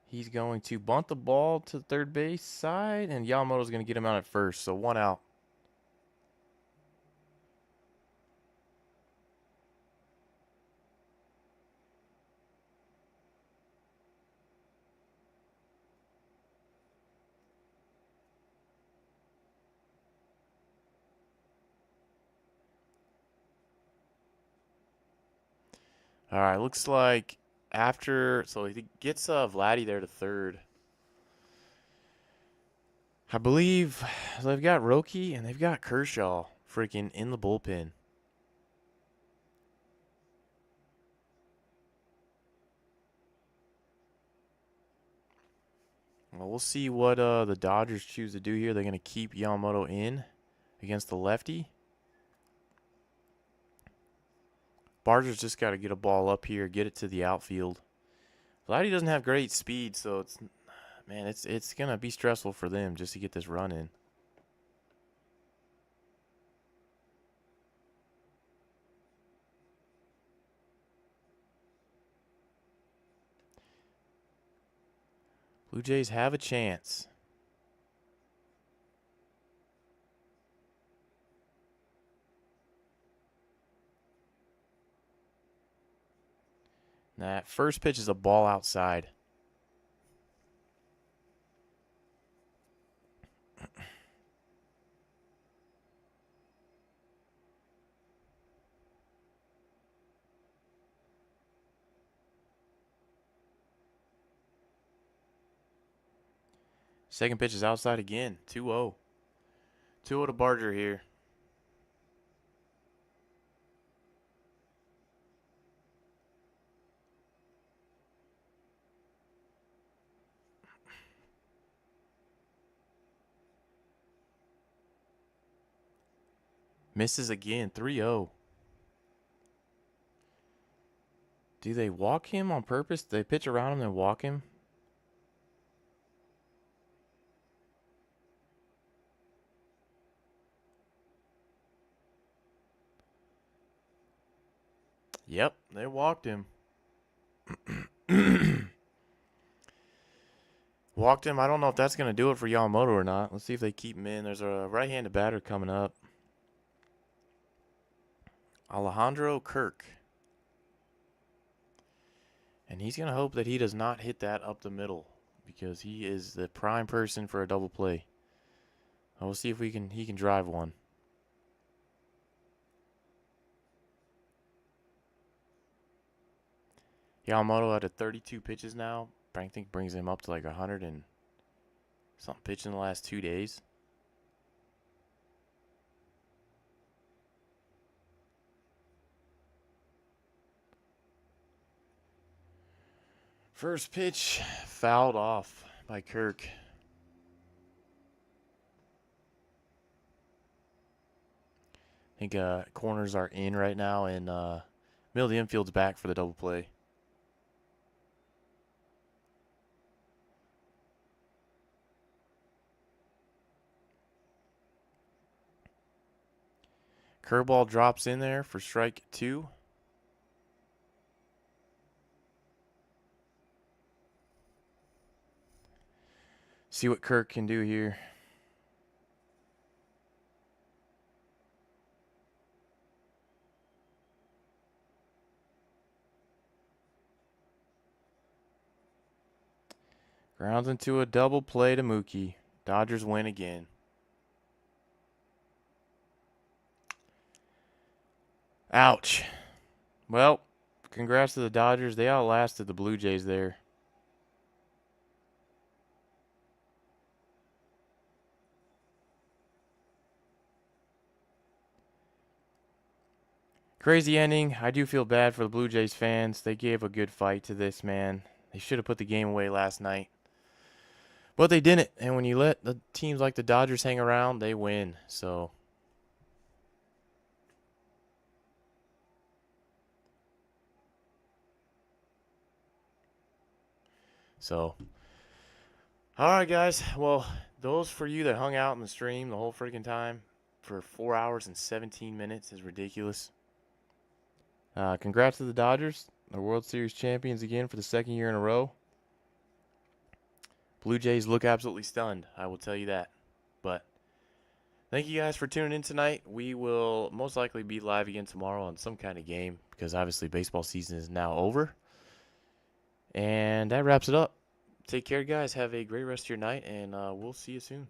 He's going to bunt the ball to the third base side, and Yamamoto's going to get him out at first. So 1 out. All right, looks like so he gets Vladdy there to third. I believe they've got Roki and they've got Kershaw freaking in the bullpen. Well, we'll see what the Dodgers choose to do here. They're going to keep Yamamoto in against the lefty. Barger's just got to get a ball up here, get it to the outfield. Vladdy doesn't have great speed, so it's going to be stressful for them just to get this run in. Blue Jays have a chance. That first pitch is a ball outside. Second pitch is outside again. 2-0. 2-0 to Barger here. Misses again. 3-0. Do they walk him on purpose? Do they pitch around him and walk him? Yep, they walked him. Walked him. I don't know if that's going to do it for Yamamoto or not. Let's see if they keep him in. There's a right-handed batter coming up. Alejandro Kirk. And he's going to hope that he does not hit that up the middle because he is the prime person for a double play. We'll see if he can drive one. Yamamoto at 32 pitches now. I think brings him up to like 100 and something pitched in the last 2 days. First pitch fouled off by Kirk. I think corners are in right now, and middle of the infield's back for the double play. Curveball drops in there for strike 2. See what Kirk can do here. Grounds into a double play to Mookie. Dodgers win again. Ouch. Well, congrats to the Dodgers. They outlasted the Blue Jays there. Crazy ending. I do feel bad for the Blue Jays fans. They gave a good fight to this, man. They should have put the game away last night. But they didn't. And when you let the teams like the Dodgers hang around, they win. So all right, guys. Well, those for you that hung out in the stream the whole freaking time for 4 hours and 17 minutes is ridiculous. Congrats to the Dodgers. They're World Series champions again for the second year in a row. Blue Jays look absolutely stunned, I will tell you that. But thank you guys for tuning in tonight. We will most likely be live again tomorrow on some kind of game because obviously baseball season is now over. And that wraps it up. Take care, guys. Have a great rest of your night, and we'll see you soon.